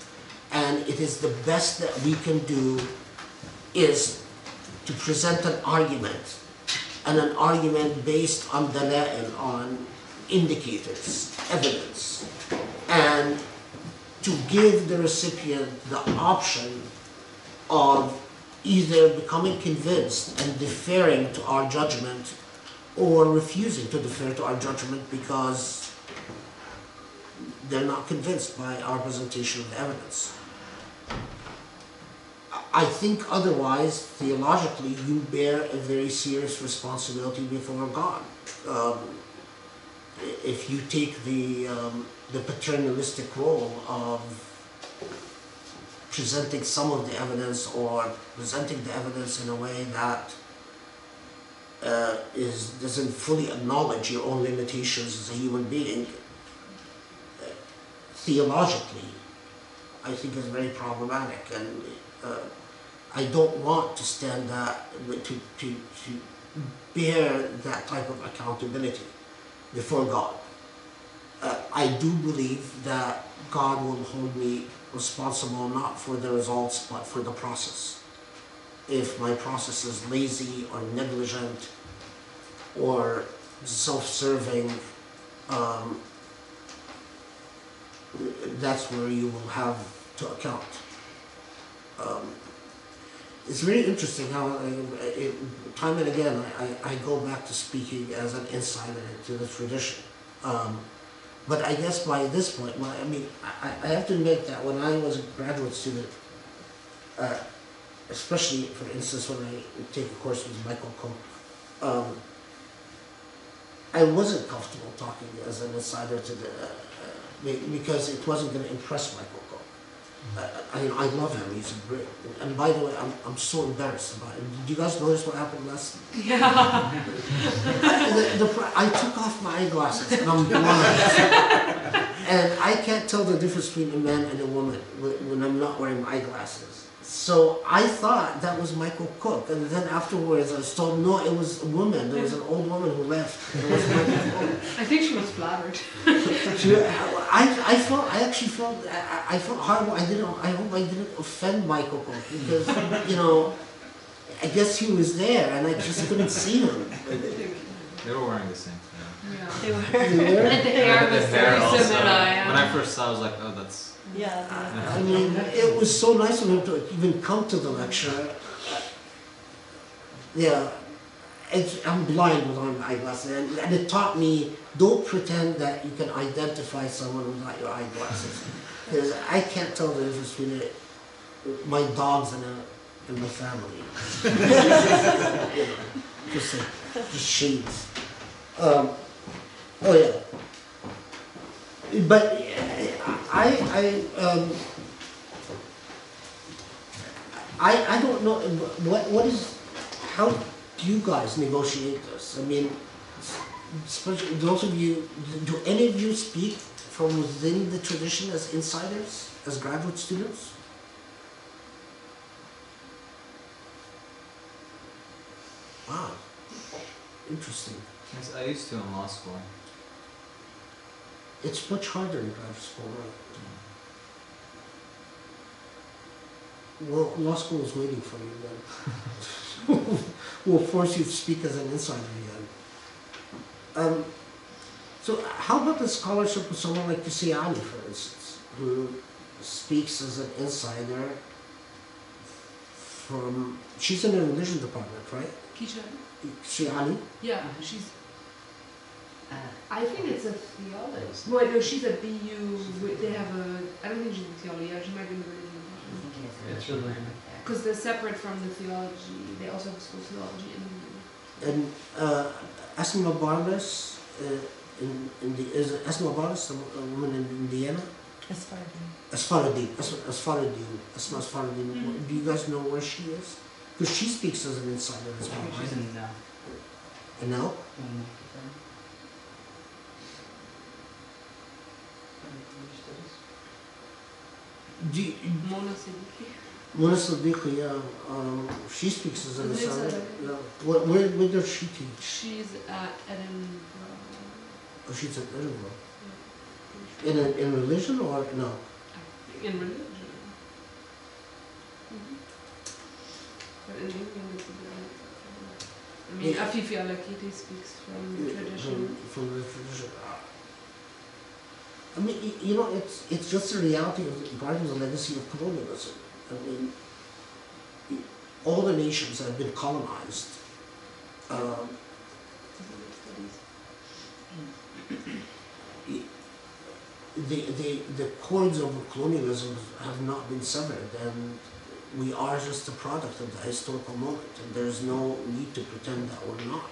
and it is the best that we can do is to present an argument, and an argument based on dala'il, on indicators, evidence, and to give the recipient the option of either becoming convinced and deferring to our judgment, or refusing to defer to our judgment because they're not convinced by our presentation of evidence. I think otherwise, theologically, you bear a very serious responsibility before God. If you take the paternalistic role of presenting some of the evidence, or presenting the evidence in a way that doesn't fully acknowledge your own limitations as a human being, theologically, I think is very problematic, and I don't want to stand to bear that type of accountability before God. I do believe that God will hold me responsible not for the results but for the process. If my process is lazy or negligent or self-serving, that's where you will have to account. It's very interesting how time and again I go back to speaking as an insider to the tradition. But I guess by this point, I have to admit that when I was a graduate student, especially for instance when I take a course with Michael Koch, I wasn't comfortable talking as an insider to because it wasn't going to impress Michael Koch. I love him, he's a great, and by the way, I'm so embarrassed about it. Did you guys notice what happened last night? Yeah. I took off my eyeglasses and I'm blind. And I can't tell the difference between a man and a woman when I'm not wearing my eyeglasses. So I thought that was Michael Cook, and then afterwards I was told, no, it was a woman. There was an old woman who left. It was Michael Cook. I think she was flattered. I felt horrible. I hope I didn't offend Michael Cook, because, I guess he was there and I just couldn't see him. They were wearing the same thing. Yeah. They were. And the hair was very also. similar. Yeah. When I first saw it, I was like, oh, that's... Yeah. I mean, it was so nice of him to even come to the lecture. Yeah, I'm blind without my eyeglasses, and it taught me, don't pretend that you can identify someone without your eyeglasses. Because I can't tell the difference between my dogs and the family. You know, just shades. Oh yeah. But I don't know what is, how do you guys negotiate this? I mean, especially those of you, do any of you speak from within the tradition as insiders, as graduate students? Wow, interesting. Yes, I used to in law school. It's much harder in graduate school, right? Well, law school is waiting for you then. We'll force you to speak as an insider again. So how about the scholarship of someone like Ali, for instance, who speaks as an insider from, she's in the religion department, right? Ali? Yeah, she's. I think it's a theology. Yes. Wait, no, she's a BU. They have a. I don't think she's in theology. Yeah, she might be in the religion I department. think It's really- Because they're separate from the theology. They also have school theology in the And Asma Barnes, is Asma Barnes a woman in Indiana? Asfaruddin. Do you guys know where she is? Because she speaks as an insider as well, right? And now? Do you, Mona Siddiqui. Mona Siddiqui, yeah, she speaks as an As an insider. insider. Yeah. Where does she teach? She's at Edinburgh. Oh, she's at Edinburgh. Yeah. In religion or no? In religion. But in England it's a bit like, I mean, Yeah. Afifi Al-Akiti speaks from the tradition. From the tradition. I mean, you know, it's just the reality of part of the legacy of colonialism. I mean, all the nations that have been colonized, the cords of colonialism have not been severed, and we are just a product of the historical moment, and there's no need to pretend that we're not.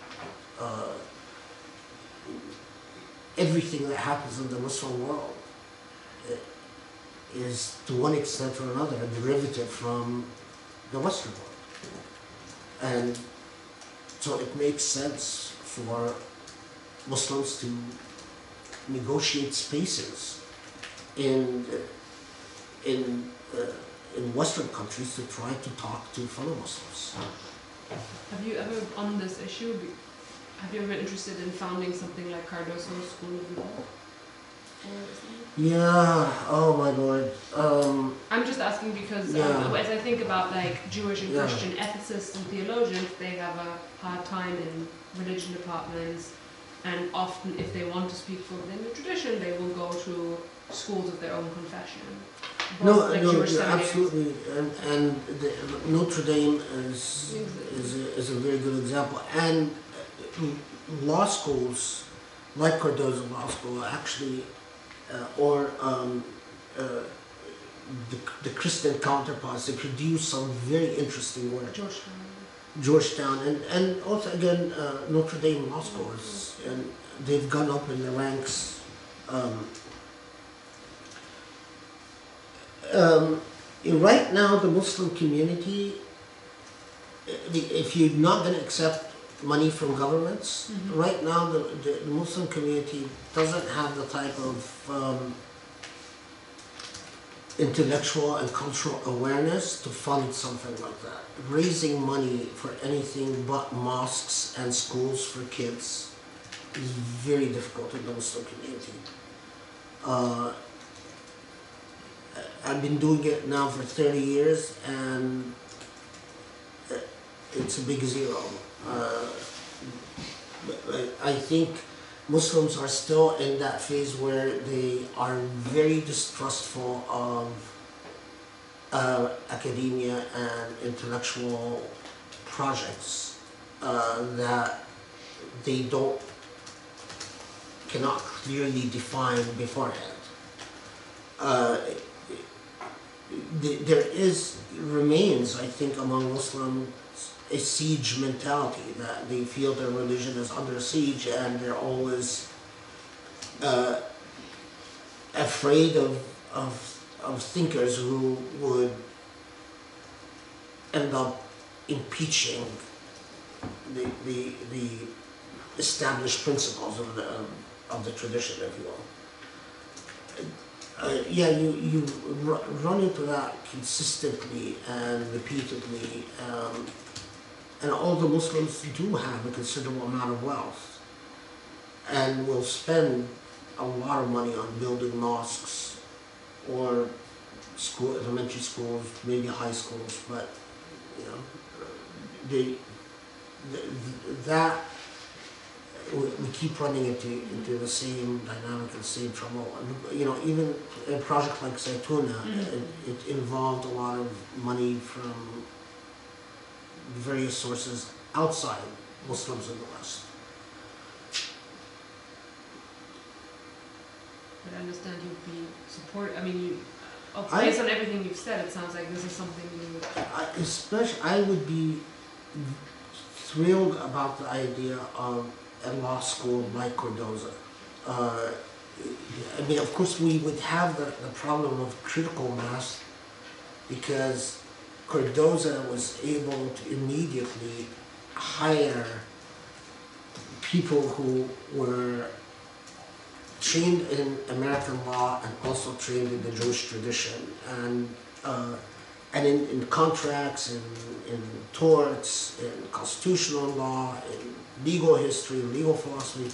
Everything that happens in the Muslim world is, to one extent or another, a derivative from the Western world. And so it makes sense for Muslims to negotiate spaces in Western countries to try to talk to fellow Muslims. Have you ever, on this issue, have you ever been interested in founding something like Cardoso's School of Law? Yeah, oh my lord. I'm just asking because Yeah. as I think about like Jewish and Yeah. Christian ethicists and theologians, they have a hard time in religion departments, and often if they want to speak for within the tradition, they will go to schools of their own confession. No, Both, like no, Jewish you're seminaries. absolutely, and Notre Dame is a very good example. And law schools, like Cardozo Law School, actually, the Christian counterparts, they produce some very interesting work. Georgetown, and also again Notre Dame Law School, and they've gone up in the ranks. Right now, the Muslim community, if you're not going to accept money from governments, right now the Muslim community doesn't have the type of intellectual and cultural awareness to fund something like that. Raising money for anything but mosques and schools for kids is very difficult in the Muslim community. I've been doing it now for 30 years, and it's a big zero. I think Muslims are still in that phase where they are very distrustful of academia and intellectual projects, that they cannot clearly define beforehand. There remains, I think, among Muslims a siege mentality, that they feel their religion is under siege and they're always afraid of thinkers who would end up impeaching the established principles of the tradition, if you will. Yeah, you run into that consistently and repeatedly, and all the Muslims do have a considerable amount of wealth, and will spend a lot of money on building mosques or elementary schools, maybe high schools, but you know, that we keep running into the same dynamic and the same trouble. And, you know, even a project like Zaytuna, it involved a lot of money from various sources outside Muslims in the West. But I understand you'd be I mean, based on everything you've said, it sounds like this is something you... I would be thrilled about the idea of a law school like Cardozo. I mean, of course, we would have the problem of critical mass, because Cardozo was able to immediately hire people who were trained in American law and also trained in the Jewish tradition, and in contracts, in torts, in constitutional law, in legal history, legal philosophy.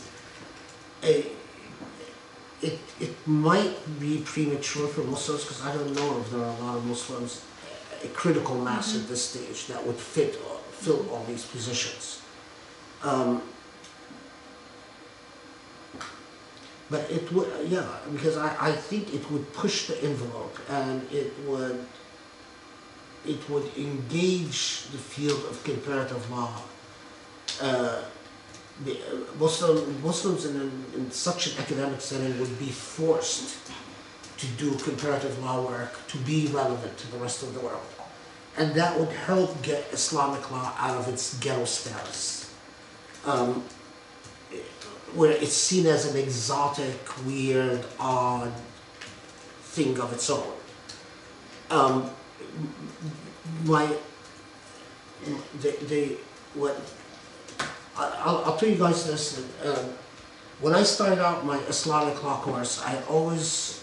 It might be premature for Muslims, because I don't know if there are a lot of Muslims, a critical mass at this stage that would fill all these positions. But it would, yeah, because I think it would push the envelope, and it would engage the field of comparative law. Muslims in such an academic setting would be forced to do comparative law work to be relevant to the rest of the world. And that would help get Islamic law out of its ghetto status, where it's seen as an exotic, weird, odd thing of its own. I'll tell you guys this. When I started out my Islamic law course, I always,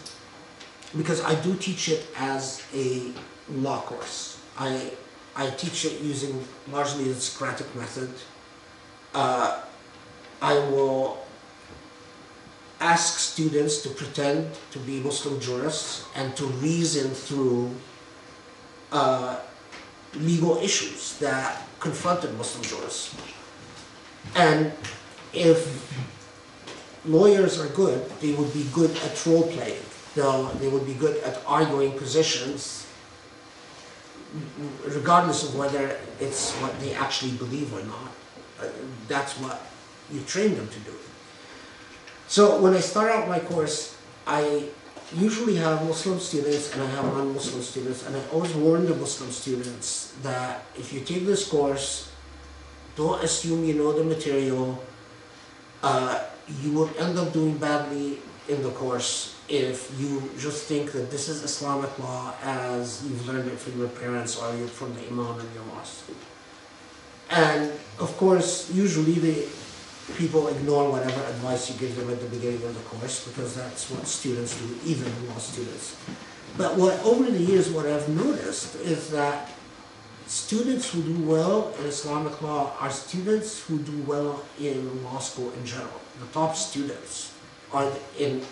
because I do teach it as a law course, I teach it using largely the Socratic method. I will ask students to pretend to be Muslim jurists and to reason through legal issues that confronted Muslim jurists. And if lawyers are good, they would be good at role playing. They would be good at arguing positions, regardless of whether it's what they actually believe or not. That's what you train them to do. So when I start out my course, I usually have Muslim students and I have non-Muslim students, and I always warn the Muslim students that if you take this course, don't assume you know the material. You will end up doing badly in the course if you just think that this is Islamic law as you've learned it from your parents or from the imam in your mosque. And of course, usually people ignore whatever advice you give them at the beginning of the course, because that's what students do, even law students. But over the years, what I've noticed is that students who do well in Islamic law are students who do well in law school in general. The top students are in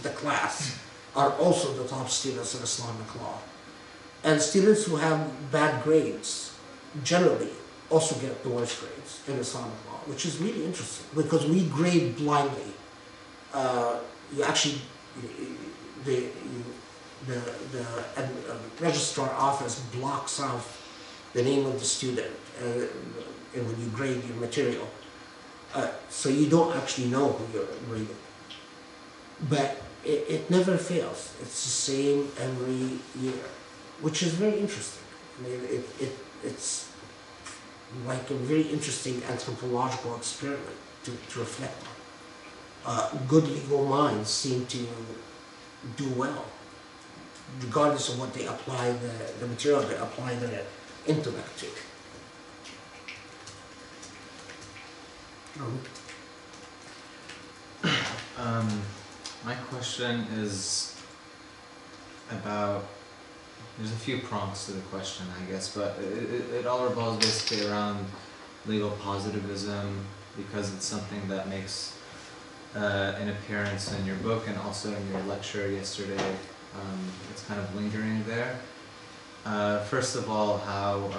the class are also the top students in Islamic law. And students who have bad grades generally also get the worst grades in Islamic law, which is really interesting, because we grade blindly. You actually, the registrar office blocks off the name of the student, and when you grade your material. So you don't actually know who you're grading. But it never fails. It's the same every year, which is very interesting. I mean, it's like a very interesting anthropological experiment to reflect on. Good legal minds seem to do well, regardless of what they apply the material they apply their intellect to. My question is about, there's a few prongs to the question, I guess, but it all revolves basically around legal positivism, because it's something that makes an appearance in your book and also in your lecture yesterday. It's kind of lingering there. First of all, how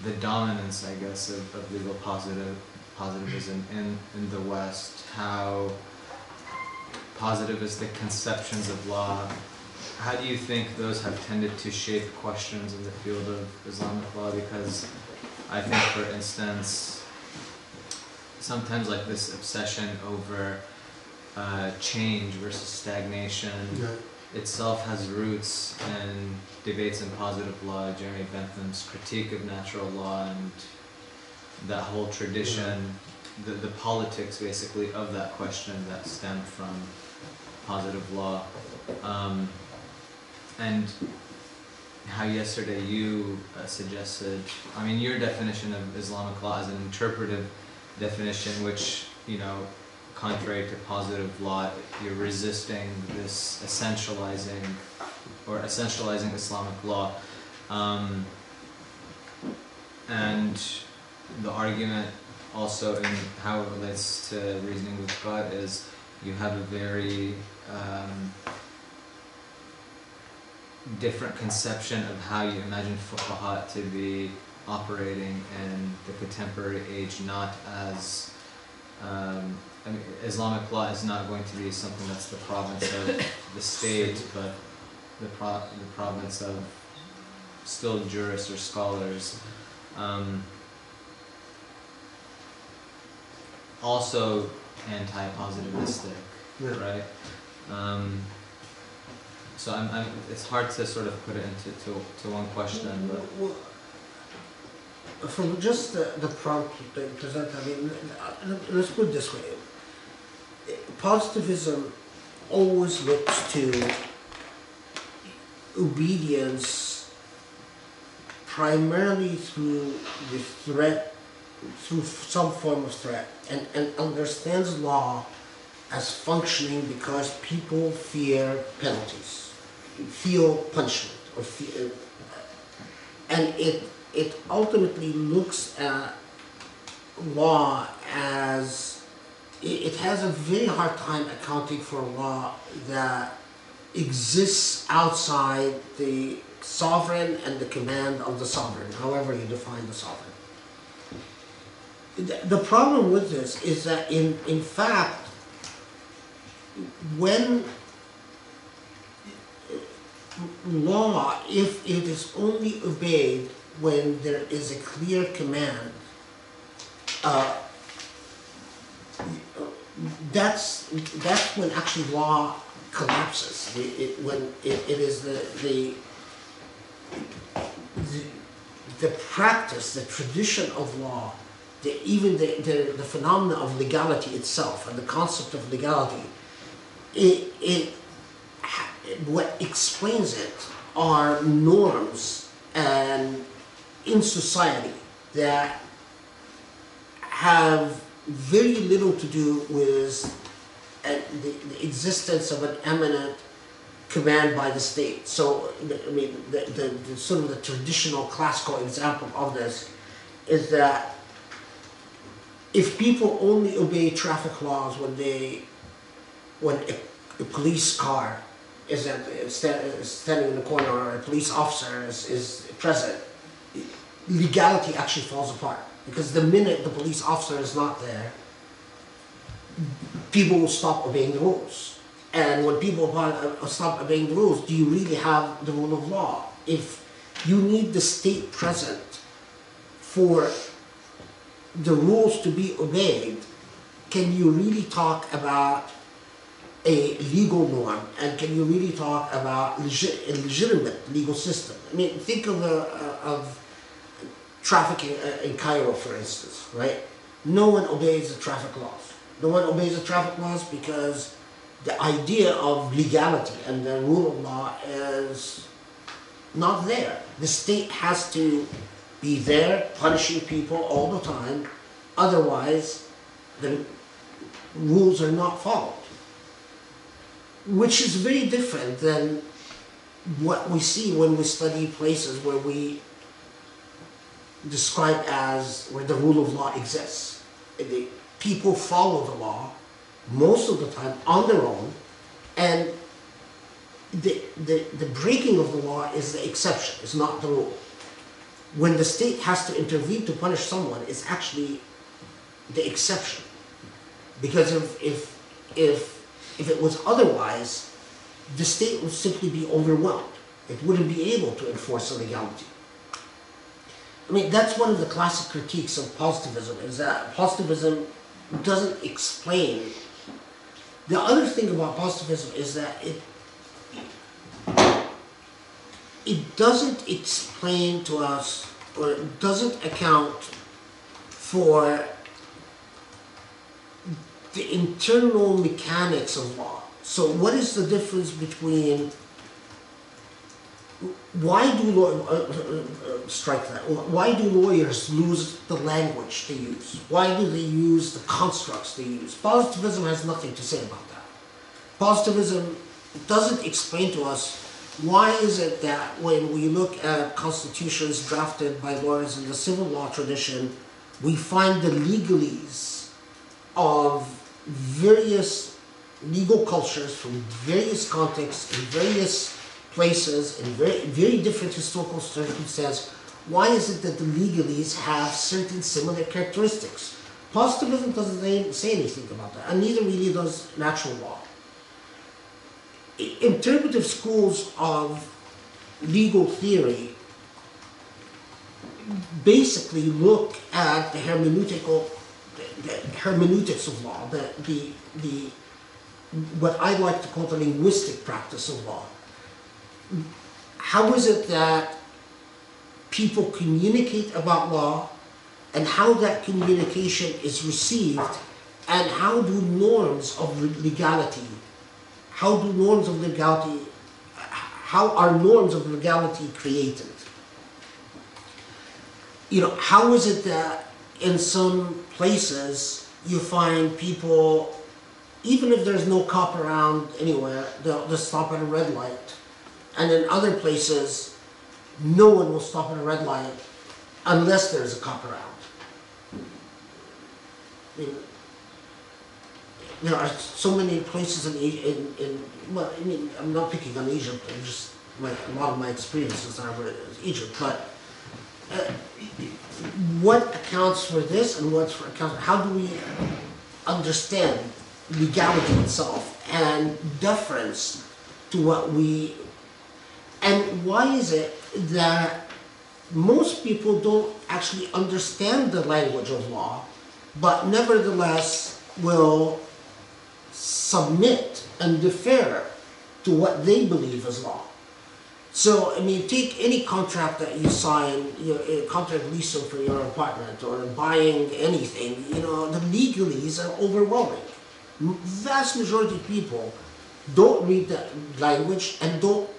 the dominance, I guess, of legal positivism in the West, how positivistic conceptions of law, how do you think those have tended to shape questions in the field of Islamic law? Because I think, for instance, sometimes like this obsession over change versus stagnation itself has roots in debates in positive law, Jeremy Bentham's critique of natural law, and that whole tradition, the politics basically of that question that stemmed from positive law. And how yesterday you suggested, I mean, your definition of Islamic law as an interpretive definition, which, you know, contrary to positive law, you're resisting this essentializing Islamic law. And the argument also in how it relates to reasoning with God is you have a very different conception of how you imagine fuqaha to be operating in the contemporary age, not as I mean, Islamic law is not going to be something that's the province of the state, but the province of still jurists or scholars. Also anti-positivistic, right? So it's hard to sort of put it into one question, but well, from just the prompt that you present, I mean, let's put it this way. Positivism always looks to obedience primarily through the threat, through some form of threat, and understands law as functioning because people fear penalties, feel punishment, or fear, and it ultimately looks at law as, it has a very hard time accounting for a law that exists outside the sovereign and the command of the sovereign, however you define the sovereign. The problem with this is that in fact, when law, if it is only obeyed when there is a clear command, that's when actually law collapses. When it is the practice, the tradition of law, even the phenomena of legality itself and the concept of legality, what explains it are norms and in society that have very little to do with the existence of an eminent command by the state. So, I mean, the sort of the traditional classical example of this is that if people only obey traffic laws when a police car is standing in the corner or a police officer is present, legality actually falls apart. Because the minute the police officer is not there, people will stop obeying the rules. And when people stop obeying the rules, do you really have the rule of law? If you need the state present for the rules to be obeyed, can you really talk about a legal norm, and can you really talk about a legitimate legal system? I mean, think of traffic in Cairo, for instance, right? No one obeys the traffic laws. No one obeys the traffic laws because the idea of legality and the rule of law is not there. The state has to be there punishing people all the time, otherwise the rules are not followed. Which is very different than what we see when we study places where we describe as where the rule of law exists. The people follow the law most of the time on their own, and the breaking of the law is the exception, it's not the rule. When the state has to intervene to punish someone, it's actually the exception. Because if it was otherwise, the state would simply be overwhelmed. It wouldn't be able to enforce the legality. I mean, that's one of the classic critiques of positivism, is that positivism doesn't explain. The other thing about positivism is that it doesn't explain to us, or it doesn't account for the internal mechanics of law. So what is the difference between, why do lawyers lose the language they use? Why do they use the constructs they use? Positivism has nothing to say about that. Positivism doesn't explain to us why is it that when we look at constitutions drafted by lawyers in the civil law tradition, we find the legalese of various legal cultures from various contexts in various places in very different historical circumstances. Why is it that the legalese have certain similar characteristics? Positivism doesn't say anything about that, and neither really does natural law. Interpretive schools of legal theory basically look at the hermeneutics of law, what I like to call the linguistic practice of law. How is it that people communicate about law, and how that communication is received, and how do norms of legality, how are norms of legality created? You know, how is it that in some places you find people, even if there's no cop around anywhere, they'll just stop at a red light, and in other places no one will stop at a red light unless there's a cop around? I mean, there are so many places well, I mean, I'm not picking on Egypt, I'm just, a lot of my experiences are with Egypt, but what accounts for this and how do we understand legality itself and deference to what we, and why is it that most people don't actually understand the language of law, but nevertheless will submit and defer to what they believe is law? So, I mean, take any contract that you sign, a contract leasing for your apartment or buying anything, you know, the legalese are overwhelming. Vast majority of people don't read that language and don't,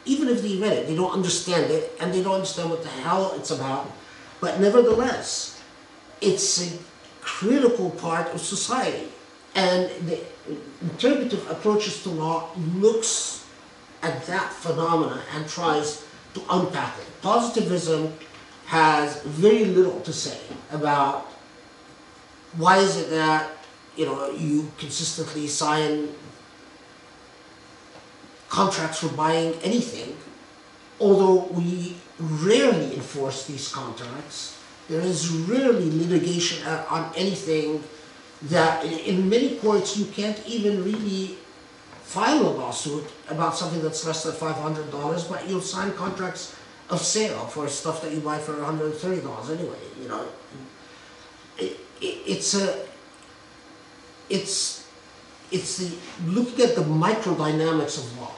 even if they read it, they don't understand it and they don't understand what the hell it's about. But nevertheless, it's a critical part of society. And the interpretive approaches to law looks at that phenomena and tries to unpack it. Positivism has very little to say about why is it that, you know, you consistently sign contracts for buying anything, although we rarely enforce these contracts. There is rarely litigation on anything that in many courts you can't even really file a lawsuit about something that's less than $500, but you'll sign contracts of sale for stuff that you buy for $130 anyway. You know, it's the looking at the microdynamics of law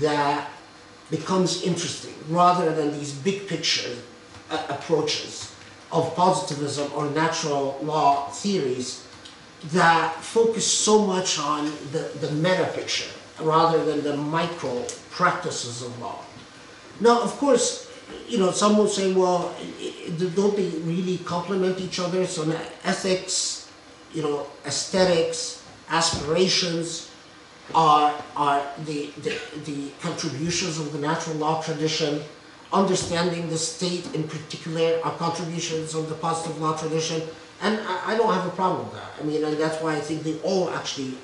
that becomes interesting, rather than these big picture approaches of positivism or natural law theories that focus so much on the meta picture rather than the micro practices of law. Now, of course, you know, some will say, well, don't they really complement each other? So ethics, you know, aesthetics, aspirations are the contributions of the natural law tradition. Understanding the state in particular are contributions of the positive law tradition. And I don't have a problem with that. I mean, and that's why I think they all actually,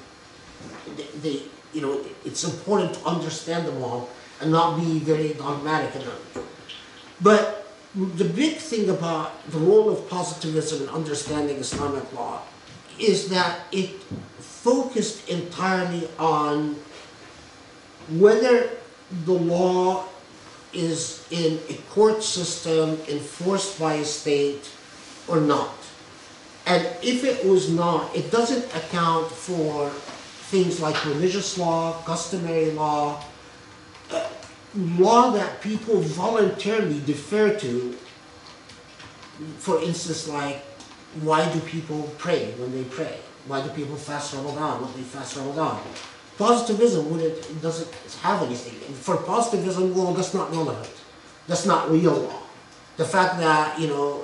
you know, it's important to understand them all and not be very dogmatic in them. But the big thing about the role of positivism in understanding Islamic law is that it focused entirely on whether the law is in a court system enforced by a state or not. And if it was not, it doesn't account for things like religious law, customary law, law that people voluntarily defer to. For instance, like, why do people pray when they pray? Why do people fast Ramadan when they fast Ramadan? Positivism doesn't have anything. For positivism, well, that's not relevant. That's not real law. The fact that, you know,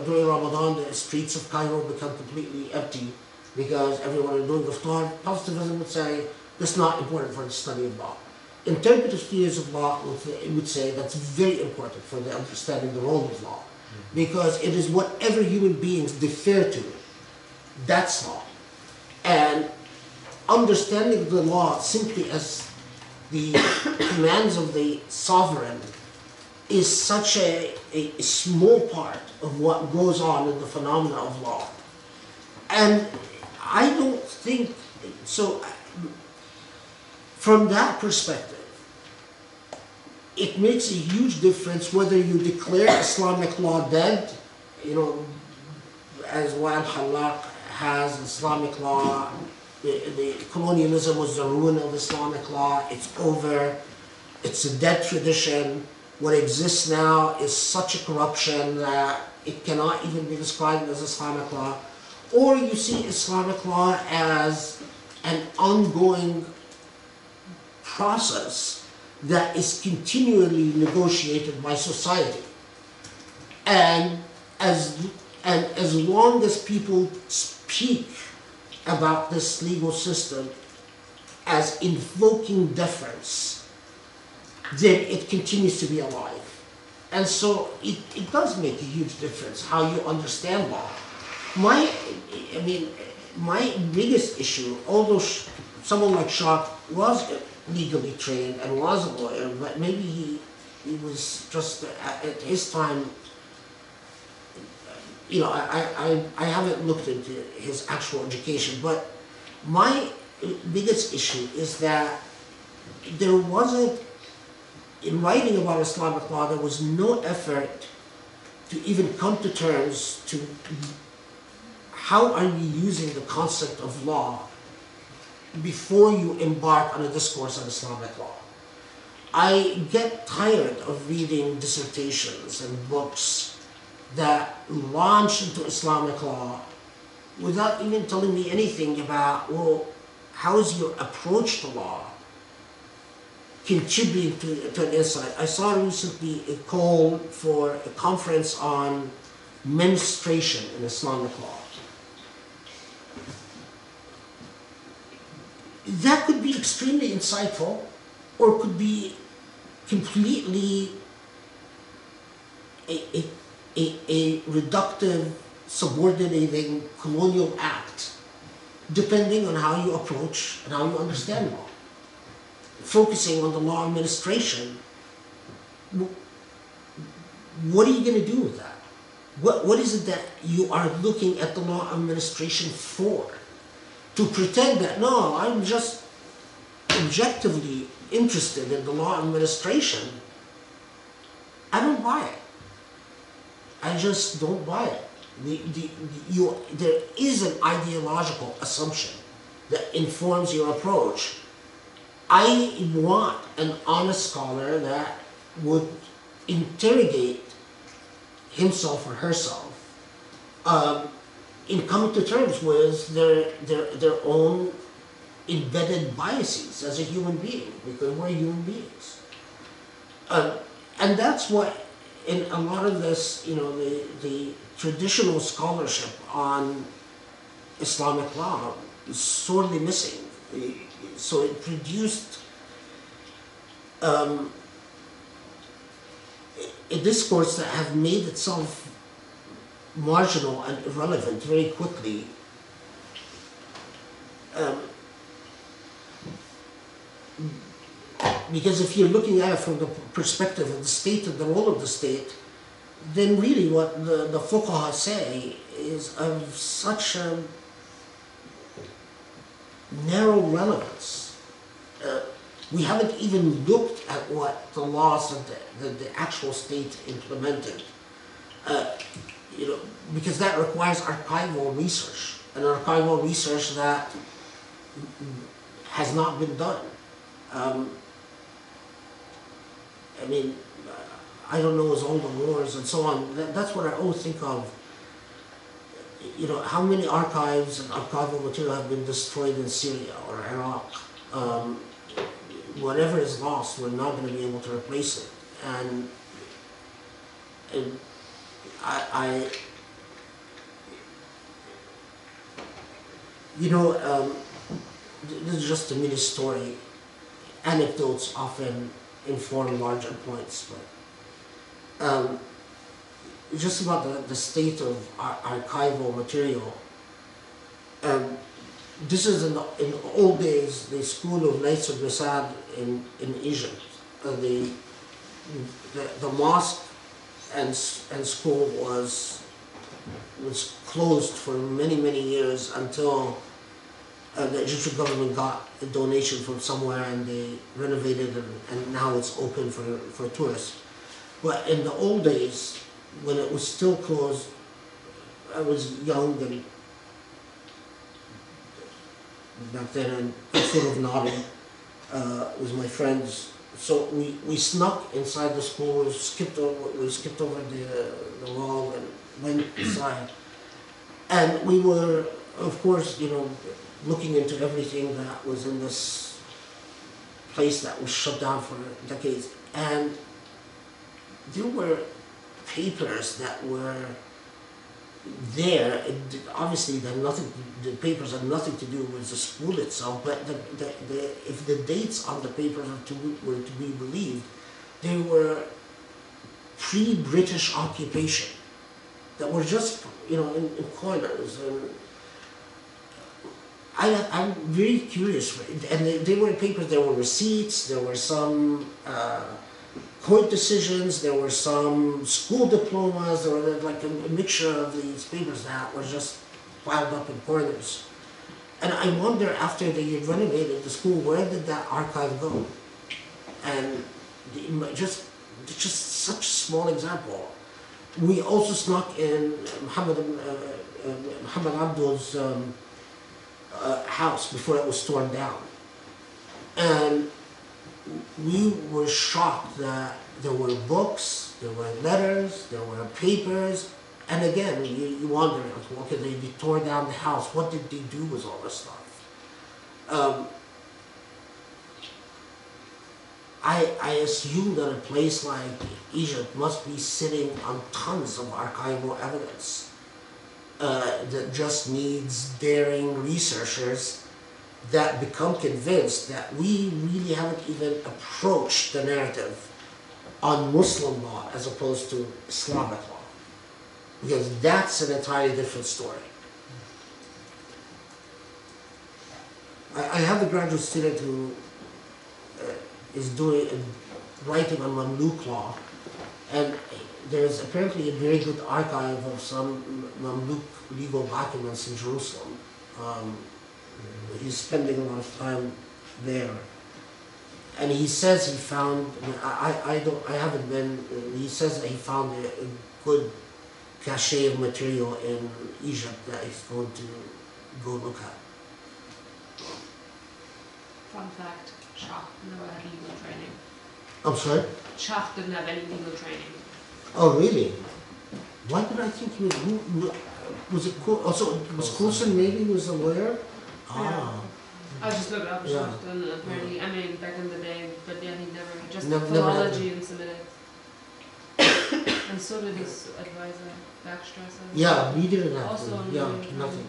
during Ramadan, the streets of Cairo become completely empty because everyone is doing iftar, positivism would say that's not important for the study of law. Interpretive theories of law would say that's very important for the understanding the role of law, because it is whatever human beings defer to, that's law. And understanding the law simply as the commands of the sovereign is such a small part of what goes on in the phenomena of law. And I don't think, so from that perspective, it makes a huge difference whether you declare Islamic law dead, you know, as Wa'al Hallaq has Islamic law, the colonialism was the ruin of Islamic law, it's over, it's a dead tradition. What exists now is such a corruption that it cannot even be described as Islamic law. Or you see Islamic law as an ongoing process that is continually negotiated by society. And as long as people speak about this legal system as invoking deference, then it continues to be alive. And so it does make a huge difference how you understand law. My biggest issue, although someone like Shah was legally trained and was a lawyer, but maybe he was just at his time, you know, I haven't looked into his actual education, but my biggest issue is that there wasn't, in writing about Islamic law, there was no effort to even come to terms to how are you using the concept of law before you embark on a discourse on Islamic law. I get tired of reading dissertations and books that launch into Islamic law without even telling me anything about, well, how is your approach to law contributing to an insight. I saw recently a call for a conference on menstruation in Islamic law. That could be extremely insightful, or could be completely a reductive, subordinating colonial act, depending on how you approach and how you understand law. Focusing on the law administration, what are you going to do with that? What is it that you are looking at the law administration for? To pretend that, no, I'm just objectively interested in the law administration. buy it. I just don't buy it. There is an ideological assumption that informs your approach. I want an honest scholar that would interrogate himself or herself in coming to terms with their own embedded biases as a human being, because we're human beings. And that's what, in a lot of this, you know, the traditional scholarship on Islamic law is sorely missing. So it produced a discourse that have made itself marginal and irrelevant very quickly. Because if you're looking at it from the perspective of the state and the role of the state, then really what the fuqaha say is of such a narrow relevance. We haven't even looked at what the laws of the actual state implemented, you know, because that requires archival research, and archival research that has not been done. I mean, I don't know, as all the wars and so on. That's what I always think of. You know, how many archives and archival material have been destroyed in Syria or Iraq? Whatever is lost, we're not going to be able to replace it. And you know, this is just a mini story. Anecdotes often inform larger points, but just about the state of archival material. This is in the old days, the school of Lays al-Rasad in Egypt. The mosque and school was closed for many years until the Egyptian government got a donation from somewhere and they renovated it, and now it's open for tourists. But in the old days, when it was still closed, I was young and back then, and sort of nodding with my friends. So we snuck inside the school. We skipped over the wall and went inside. And we were, of course, you know, looking into everything that was in this place that was shut down for decades. And there were papers that were there. Obviously, the papers had nothing to do with the school itself, but if the dates on the papers were to be believed, they were pre-British occupation that were just, you know, in corners. And I'm very curious, and they were papers. There were receipts. There were some court decisions. There were some school diplomas. There were like a mixture of these papers that were just piled up in corners. And I wonder, after they had renovated the school, where did that archive go? And just such a small example. We also snuck in Muhammad Abdul's house before it was torn down. And we were shocked that there were books, there were letters, there were papers, and again, you wonder, okay, they tore down the house, what did they do with all this stuff? I assume that a place like Egypt must be sitting on tons of archival evidence that just needs daring researchers that become convinced that we really haven't even approached the narrative on Muslim law as opposed to Islamic law. Because that's an entirely different story. I have a graduate student who is writing on Mamluk law, and there's apparently a very good archive of some Mamluk legal documents in Jerusalem. He's spending a lot of time there. and he says he found, I haven't been, he says that he found a good cache of material in Egypt that he's going to go look at. Fun fact, Shah never had legal training. I'm sorry? Shah didn't have any legal training. Oh, really? Why did I think he was, was it cool? Also, was Coulson maybe was a lawyer? Ah. I just looked up Yeah. Shah and apparently, I mean, back in the day, but yeah, he never, just Never had philology it. and Semitic. And so did his advisor, Backstrasser. Yeah, we didn't have Also to. on Yeah, the- nothing.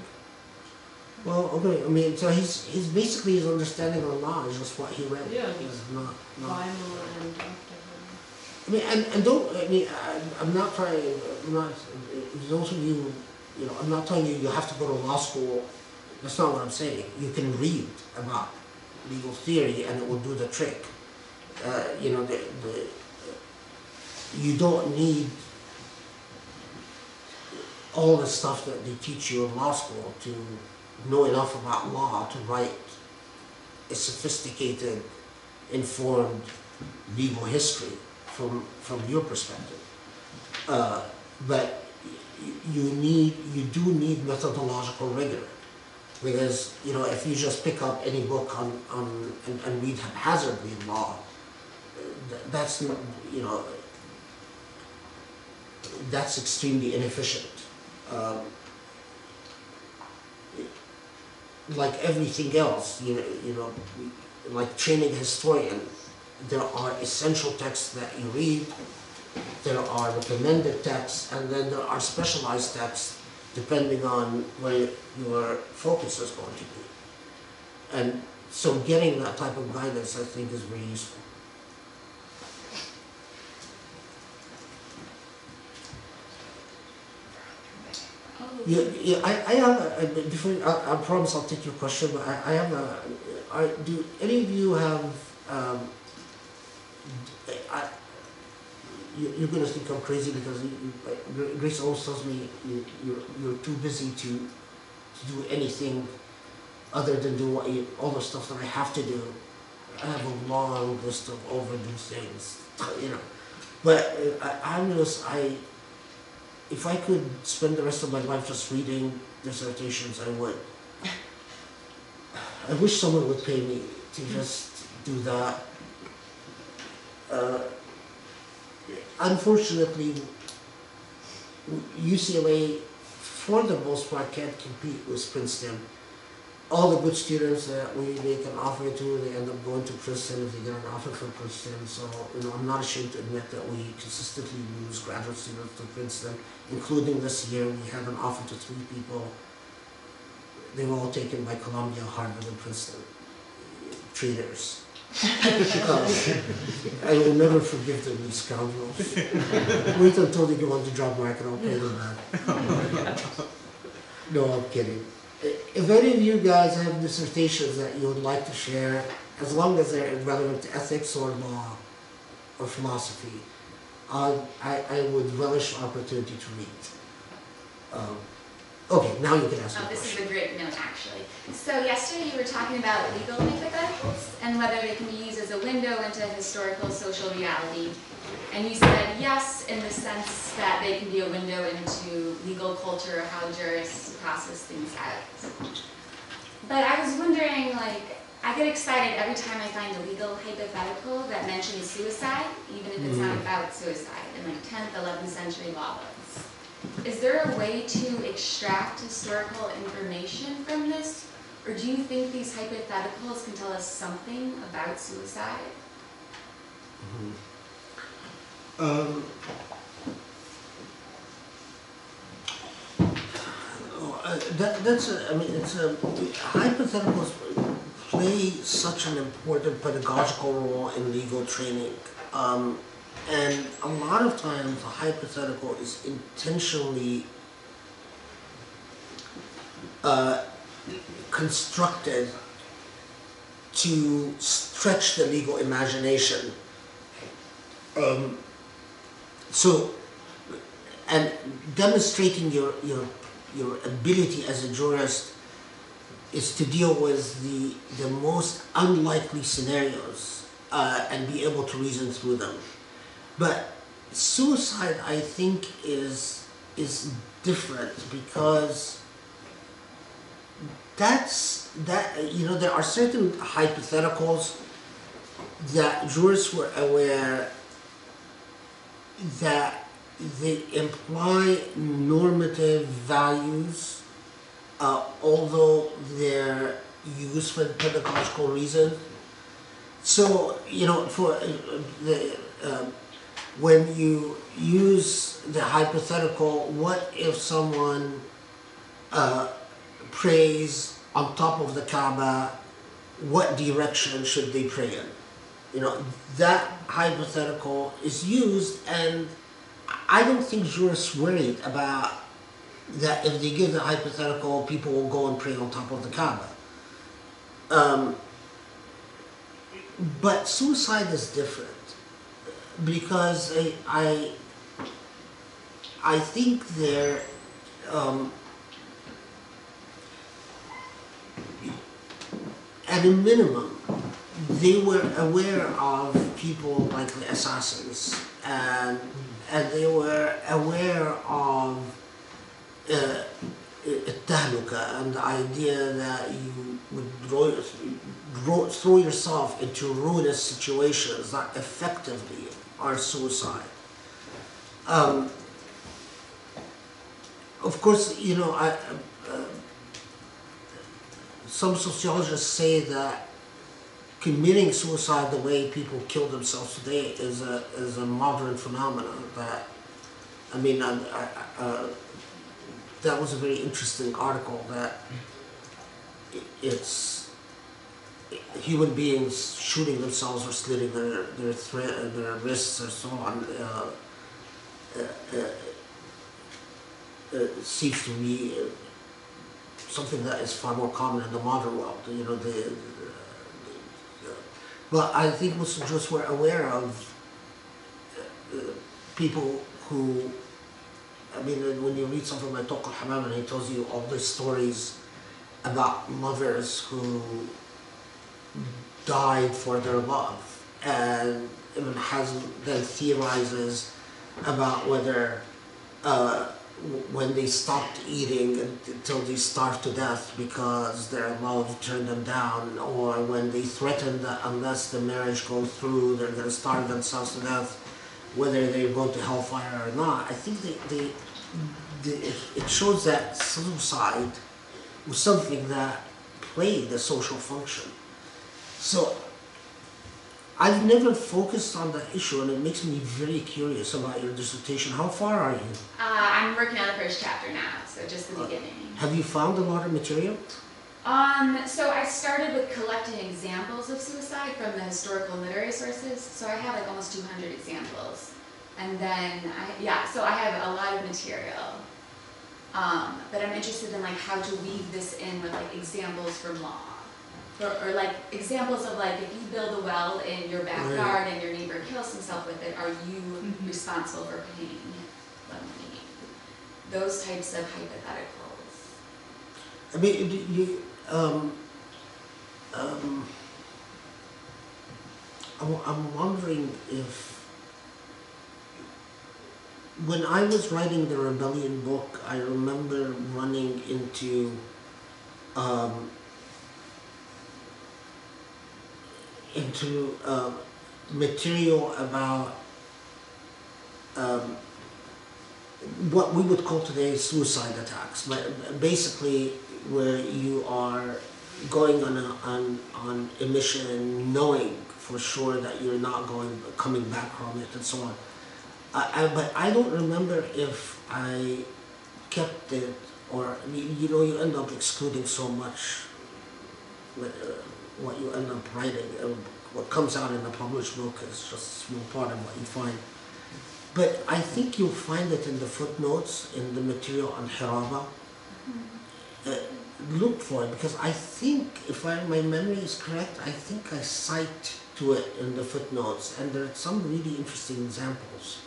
Well, okay, I mean, so he's basically his understanding of law is just what he read. Yeah, It's not. Weimar and after him. I mean, and don't, I mean, I'm not trying, I'm not, those of you, you know, I'm not telling you you have to go to law school. That's not what I'm saying. You can read about legal theory and it will do the trick. You know, you don't need all the stuff that they teach you in law school to know enough about law to write a sophisticated, informed legal history from your perspective. But you do need methodological rigor. Because, you know, if you just pick up any book and read haphazardly law, that's, you know, that's extremely inefficient. Like everything else, you know, like training a historian, there are essential texts that you read, there are recommended texts, and then there are specialized texts depending on where your focus is going to be. And so getting that type of guidance, I think, is very useful. Yeah, I have a, before, I promise I'll take your question, but I have a, do any of you have, you're going to think I'm crazy because Grace always tells me you're too busy to do anything other than do all the stuff that I have to do. I have a long list of overdue things, you know. But if I could spend the rest of my life just reading dissertations, I would. I wish someone would pay me to just do that. Unfortunately, UCLA, for the most part, can't compete with Princeton. All the good students that we make an offer to, they end up going to Princeton if they get an offer from Princeton. So, you know, I'm not ashamed to admit that we consistently lose graduate students to Princeton, including this year. We had an offer to 3 people. They were all taken by Columbia, Harvard, and Princeton. Traitors. I will never forgive them, these scoundrels. Wait until they go on the job market, I'll pay them back. No, I'm kidding. If any of you guys have dissertations that you would like to share, as long as they're relevant to ethics or law or philosophy, I would relish the opportunity to read. Okay, now you can ask me a This question. is a great note, actually. So yesterday you were talking about legal hypotheticals and whether they can be used as a window into historical social reality. And you said yes, in the sense that they can be a window into legal culture, how jurists process things out. But I was wondering, like, I get excited every time I find a legal hypothetical that mentions suicide, even if it's not about suicide, in like 10th, 11th century law books. Is there a way to extract historical information from this? Or do you think these hypotheticals can tell us something about suicide? Hypotheticals play such an important pedagogical role in legal training. And a lot of times a hypothetical is intentionally constructed to stretch the legal imagination. And demonstrating your ability as a jurist is to deal with the most unlikely scenarios and be able to reason through them. But suicide, I think, is different because there are certain hypotheticals that jurists were aware that they imply normative values, although they're used for pedagogical reasons. So, when you use the hypothetical, what if someone prays on top of the Kaaba, what direction should they pray in? That hypothetical is used, and I don't think jurists worried about that. If they give the hypothetical, people will go and pray on top of the Kaaba. But suicide is different because I think there at a minimum they were aware of people like the assassins, and they were aware of التهلكة and the idea that you would throw yourself into ruinous situations that effectively are suicide. Of course, some sociologists say that committing suicide the way people kill themselves today is a modern phenomenon. That was a very interesting article that it's human beings shooting themselves or slitting their wrists or so on. Seems to be something that is far more common in the modern world. But I think Muslim Jews were aware of people who, when you read something like Tawq al-Hamam and he tells you all these stories about mothers who died for their love, and Ibn Hazm then theorizes about whether when they stopped eating until they starved to death because their love turned them down, or when they threatened that unless the marriage goes through they're going to starve themselves to death, whether they go to hellfire or not. I think it shows that suicide was something that played a social function. So I've never focused on that issue, and it makes me very curious about your dissertation. How far are you? I'm working on the first chapter now, so just the beginning. Have you found a lot of material? So I started with collecting examples of suicide from the historical and literary sources. So I have like almost 200 examples. And then, so I have a lot of material. But I'm interested in like how to weave this in with like examples from law. Or like examples of like, if you build a well in your backyard and your neighbor kills himself with it, are you responsible for paying the money? Those types of hypotheticals. I'm wondering if, when I was writing the Rebellion book, I remember running into material about what we would call today suicide attacks, but basically where you are going on a mission knowing for sure that you're not coming back from it and so on. But I don't remember if I kept it, or you end up excluding so much what you end up writing. What comes out in the published book is just a small part of what you find. But I think you'll find it in the footnotes in the material on Hiraba. Look for it, because I think, if my memory is correct, I think I cite to it in the footnotes, and there are some really interesting examples.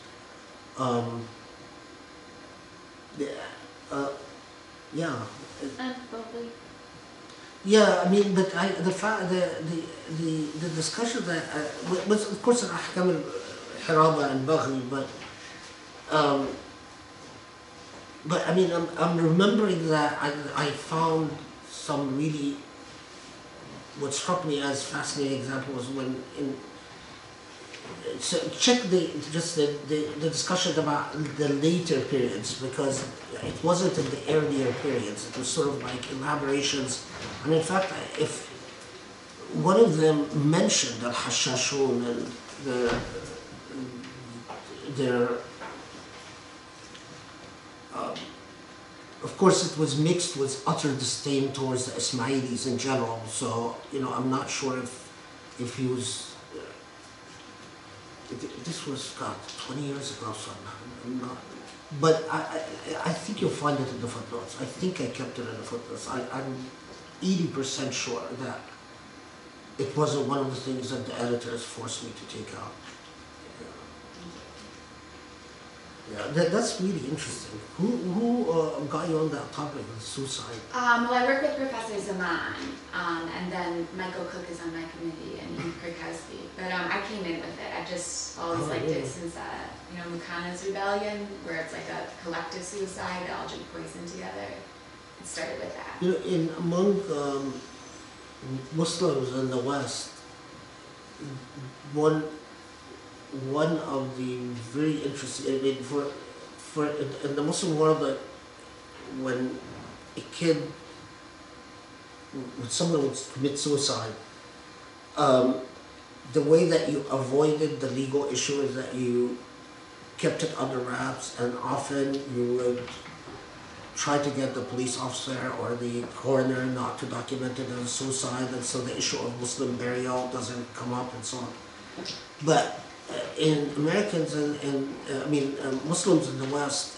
Yeah, I mean, but the fact, the discussion that, was of course an ahkam al-hiraba and baghi, um, but I mean, I'm remembering that I found some really, what struck me as fascinating example was when so check the discussion about the later periods, because it wasn't in the earlier periods, it was sort of like elaborations. And in fact, if one of them mentioned al-Hashashun and their of course it was mixed with utter disdain towards the Ismailis in general, so I'm not sure if he was this was, God, 20 years ago, so I'm not, but I think you'll find it in the footnotes. I think I kept it in the footnotes. I'm 80% sure that it wasn't one of the things that the editors forced me to take out. Yeah, that's really interesting. Who got you on that topic of suicide? Well, I work with Professor Zaman, and then Michael Cook is on my committee, and Ian Kurkowski. But I came in with it. I've just always liked it since, Mukana's rebellion, where it's like a collective suicide, they all drink poison together. It started with that. Among Muslims in the West, one of the very interesting, I mean, for in the Muslim world, that when someone would commit suicide, the way that you avoided the legal issue is that you kept it under wraps, and often you would try to get the police officer or the coroner not to document it as suicide, and so the issue of Muslim burial doesn't come up and so on. But in Americans and Muslims in the West,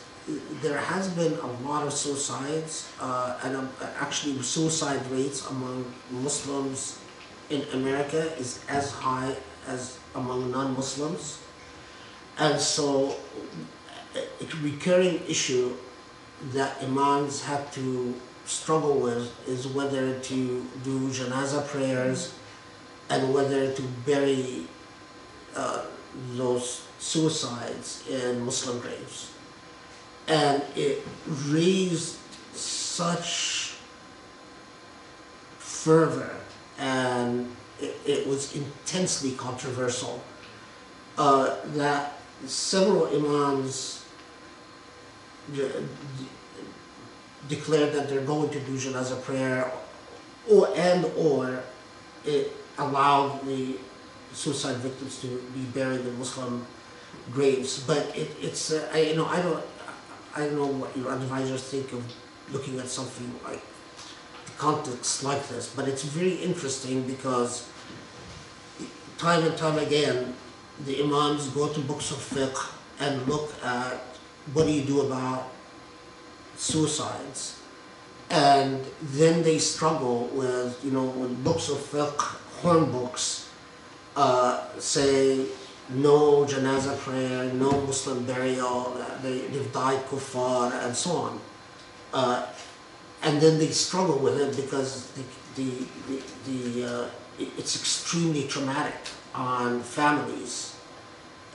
there has been a lot of suicides, and actually suicide rates among Muslims in America is as high as among non-Muslims. And so a recurring issue that imams have to struggle with is whether to do janazah prayers and whether to bury those suicides in Muslim graves. And it raised such fervor, and it was intensely controversial, that several imams declared that they're going to do janazah prayer, or it allowed the suicide victims to be buried in Muslim graves. But I don't know what your advisors think of looking at something like context like this, but it's very interesting because time and time again the imams go to books of fiqh and look at what do you do about suicides, and then they struggle with, when books of fiqh, horn books, say no janazah prayer, no Muslim burial, they've died kuffar, and so on. And then they struggle with it because it's extremely traumatic on families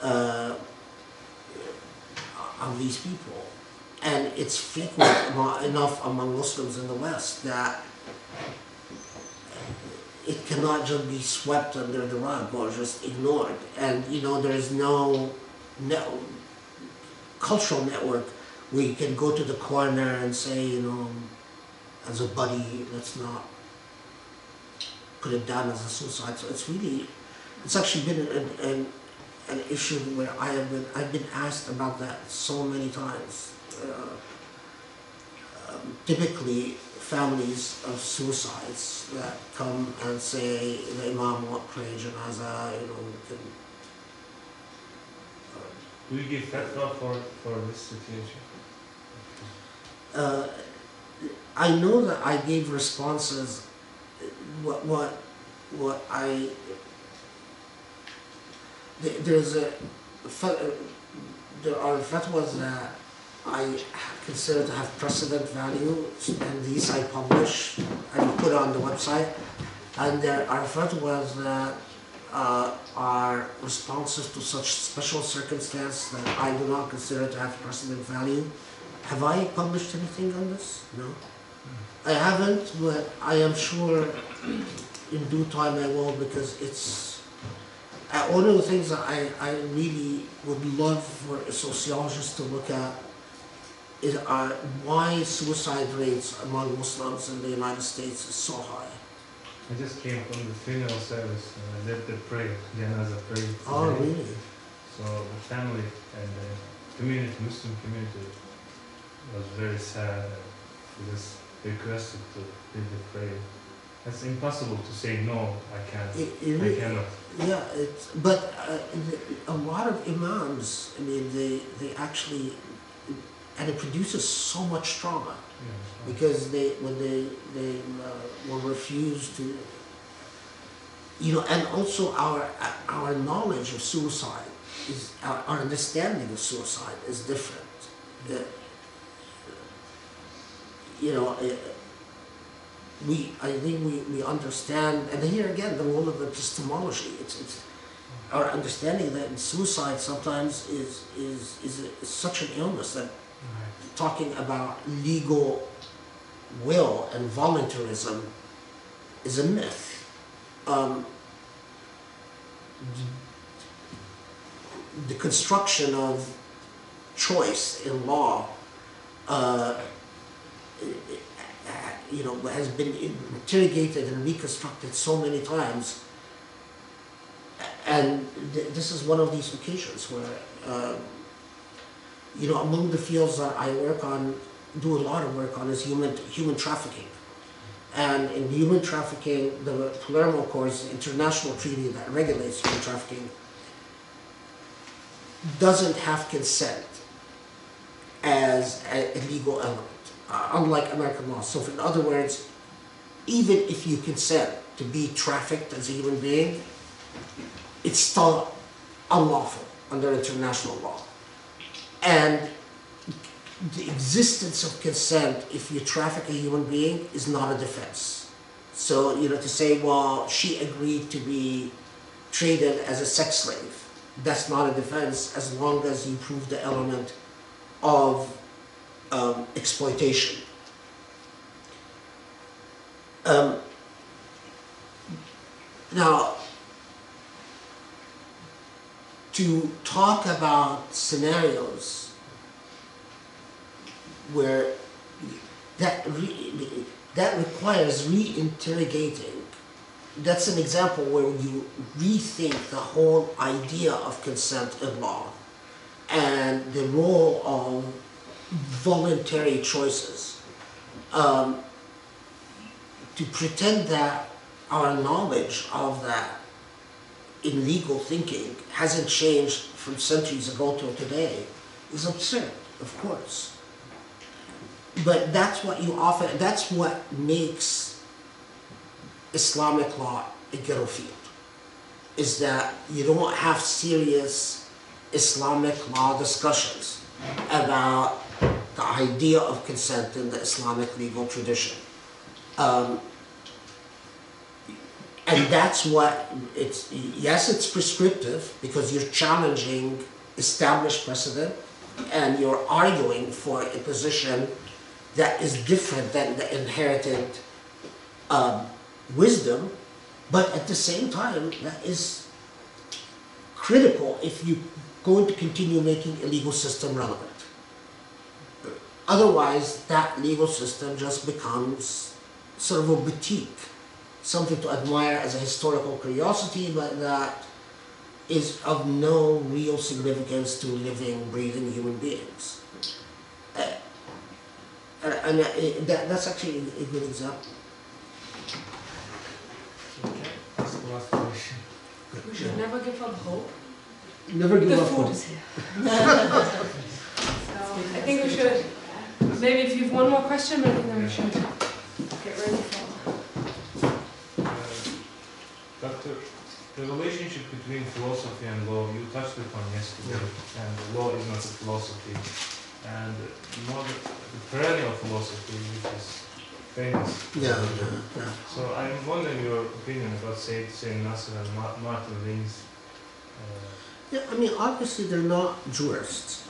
of these people. And it's frequent enough among Muslims in the West that it cannot just be swept under the rug or just ignored. And there is no cultural network where you can go to the corner and say, as a buddy, let's not put it down as a suicide. So it's actually been an issue where I've been asked about that so many times. Typically, families of suicides that come and say the imam won't pray janazah, Do you give fatwa for this situation? I know that I gave responses. There are fatwas that I consider to have precedent value, and these I publish and put on the website. And there are fatwas that are responsive to such special circumstance that I do not consider to have precedent value. Have I published anything on this? No. I haven't, but I am sure in due time I will, because it's one of the things that I really would love for a sociologist to look at is why suicide rates among Muslims in the United States is so high. I just came from the funeral service and I led the prayer, Janaza prayer. Oh, today. really? So the family and the community, Muslim community, was very sad and we just requested to lead the prayer. It's impossible to say no, I can't, I cannot. Yeah, but a lot of imams, I mean, they actually, and it produces so much trauma. Yeah, Because when they will refuse to, and also our knowledge of suicide is, our understanding of suicide is different. I think we understand, and here again the role of epistemology. It's our understanding that suicide sometimes is such an illness that talking about legal will and voluntarism is a myth. The construction of choice in law, has been interrogated and reconstructed so many times, and this is one of these occasions where, among the fields that I do a lot of work on is human trafficking. And in human trafficking, the Palermo Accords, the international treaty that regulates human trafficking, doesn't have consent as a legal element, unlike American law. So in other words, even if you consent to be trafficked as a human being, it's still unlawful under international law. And the existence of consent, if you traffic a human being, is not a defense. So, to say, well, she agreed to be traded as a sex slave, that's not a defense as long as you prove the element of exploitation. Now, to talk about scenarios where that requires reinterrogating. That's an example where you rethink the whole idea of consent in law and the role of voluntary choices. To pretend that our knowledge of that in legal thinking hasn't changed from centuries ago till today is absurd, of course. But that's what makes Islamic law a ghetto field, is that you don't have serious Islamic law discussions about the idea of consent in the Islamic legal tradition. And that's what it's prescriptive because you're challenging established precedent and you're arguing for a position that is different than the inherited wisdom, but at the same time, that is critical if you're going to continue making a legal system relevant. Otherwise, that legal system just becomes sort of a boutique, something to admire as a historical curiosity, but that is of no real significance to living, breathing human beings. And that's actually a good example. Okay, that's the last question. We should never give up hope. Never give The up food hope. is here. So I think we should, maybe if you have one more question, maybe then we should get ready for. Doctor, the relationship between philosophy and law, you touched upon yesterday, and law is not a philosophy. and more the perennial philosophy, which is famous. Yeah. So I'm wondering your opinion about Saint Nasr and Martin Luther's. Yeah, I mean, obviously they're not jurists,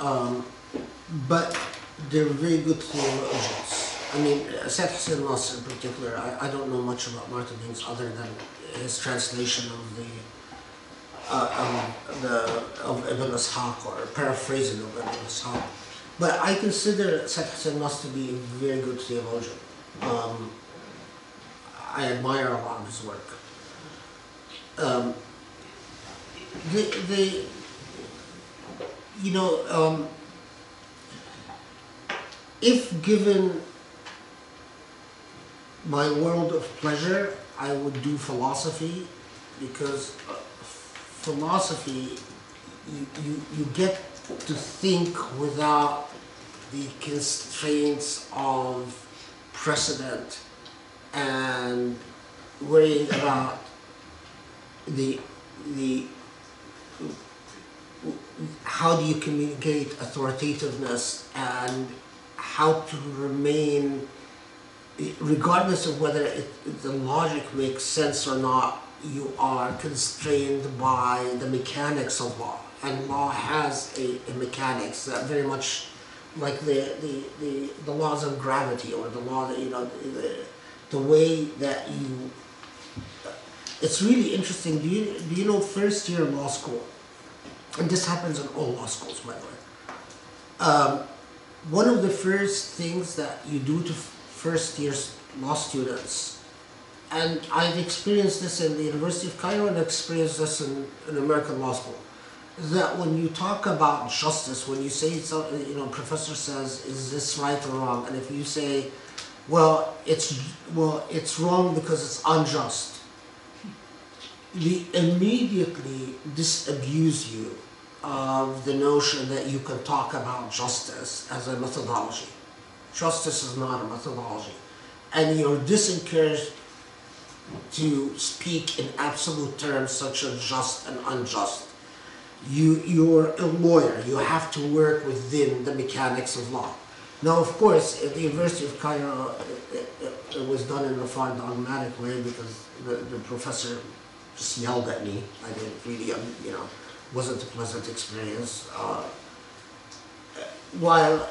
but they're very good theologians. I mean, Saint Nasr in particular, I don't know much about Martin Luther other than his translation of of Ibn Ishaq, or paraphrasing of Ibn Ishaq. But I consider Saint Nasr to be a very good theologian. I admire a lot of his work. If given my world of pleasure, I would do philosophy, because philosophy, you get to think without the constraints of precedent and worrying about the how do you communicate authoritativeness and how to remain, regardless of whether the logic makes sense or not, you are constrained by the mechanics of law. And law has a mechanics that very much like the laws of gravity, or the law that, the way that you, it's really interesting. Do you know first year law school? And this happens in all law schools, by the way. One of the first things that you do to first year law students, and I've experienced this in the University of Cairo and experienced this in American law school, that when you talk about justice, when you say, professor says, is this right or wrong? And if you say, well, it's wrong because it's unjust, they immediately disabuse you of the notion that you can talk about justice as a methodology. Justice is not a methodology. And you're disencouraged to speak in absolute terms such as just and unjust. You're a lawyer. You have to work within the mechanics of law. Now, of course, at the University of Cairo, it was done in a far dogmatic way, because the professor just yelled at me. I didn't really, wasn't a pleasant experience. While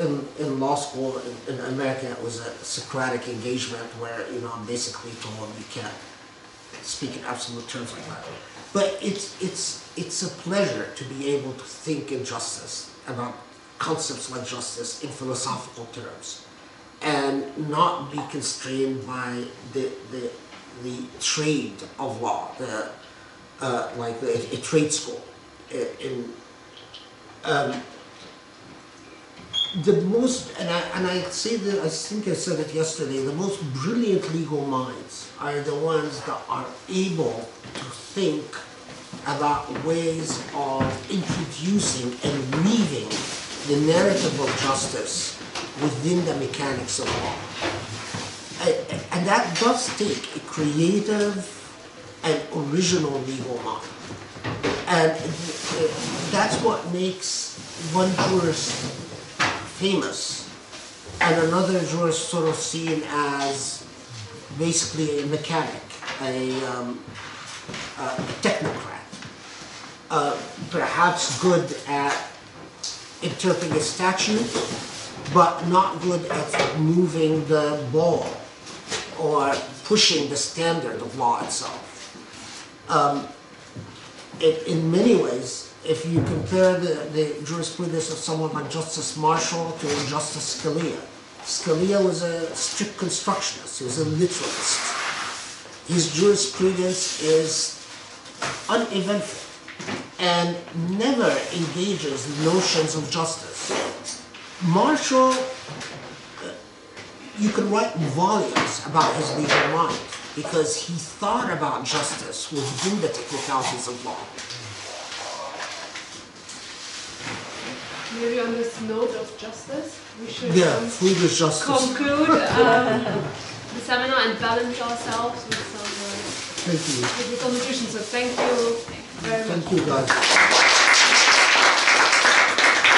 in law school in America, it was a Socratic engagement where, I'm basically told you can't speak in absolute terms like that. But it's a pleasure to be able to think in justice, about concepts like justice in philosophical terms, and not be constrained by the trade of law, like a trade school. The most, and I say that, I think I said it yesterday, the most brilliant legal minds are the ones that are able to think about ways of introducing and weaving the narrative of justice within the mechanics of law. And that does take a creative and original legal mind. And that's what makes one jurist famous and another jurist sort of seen as basically a mechanic, a technocrat. Perhaps good at interpreting a statute, but not good at moving the ball or pushing the standard of law itself. In many ways, if you compare the jurisprudence of someone like Justice Marshall to Justice Scalia, Scalia was a strict constructionist, he was a literalist. His jurisprudence is uneventful and never engages notions of justice. Marshall, you can write volumes about his legal mind because he thought about justice within the technicalities of law. Maybe on this note of justice, we should conclude the seminar and balance ourselves with some conclusion. So thank you very much. Thank you, guys.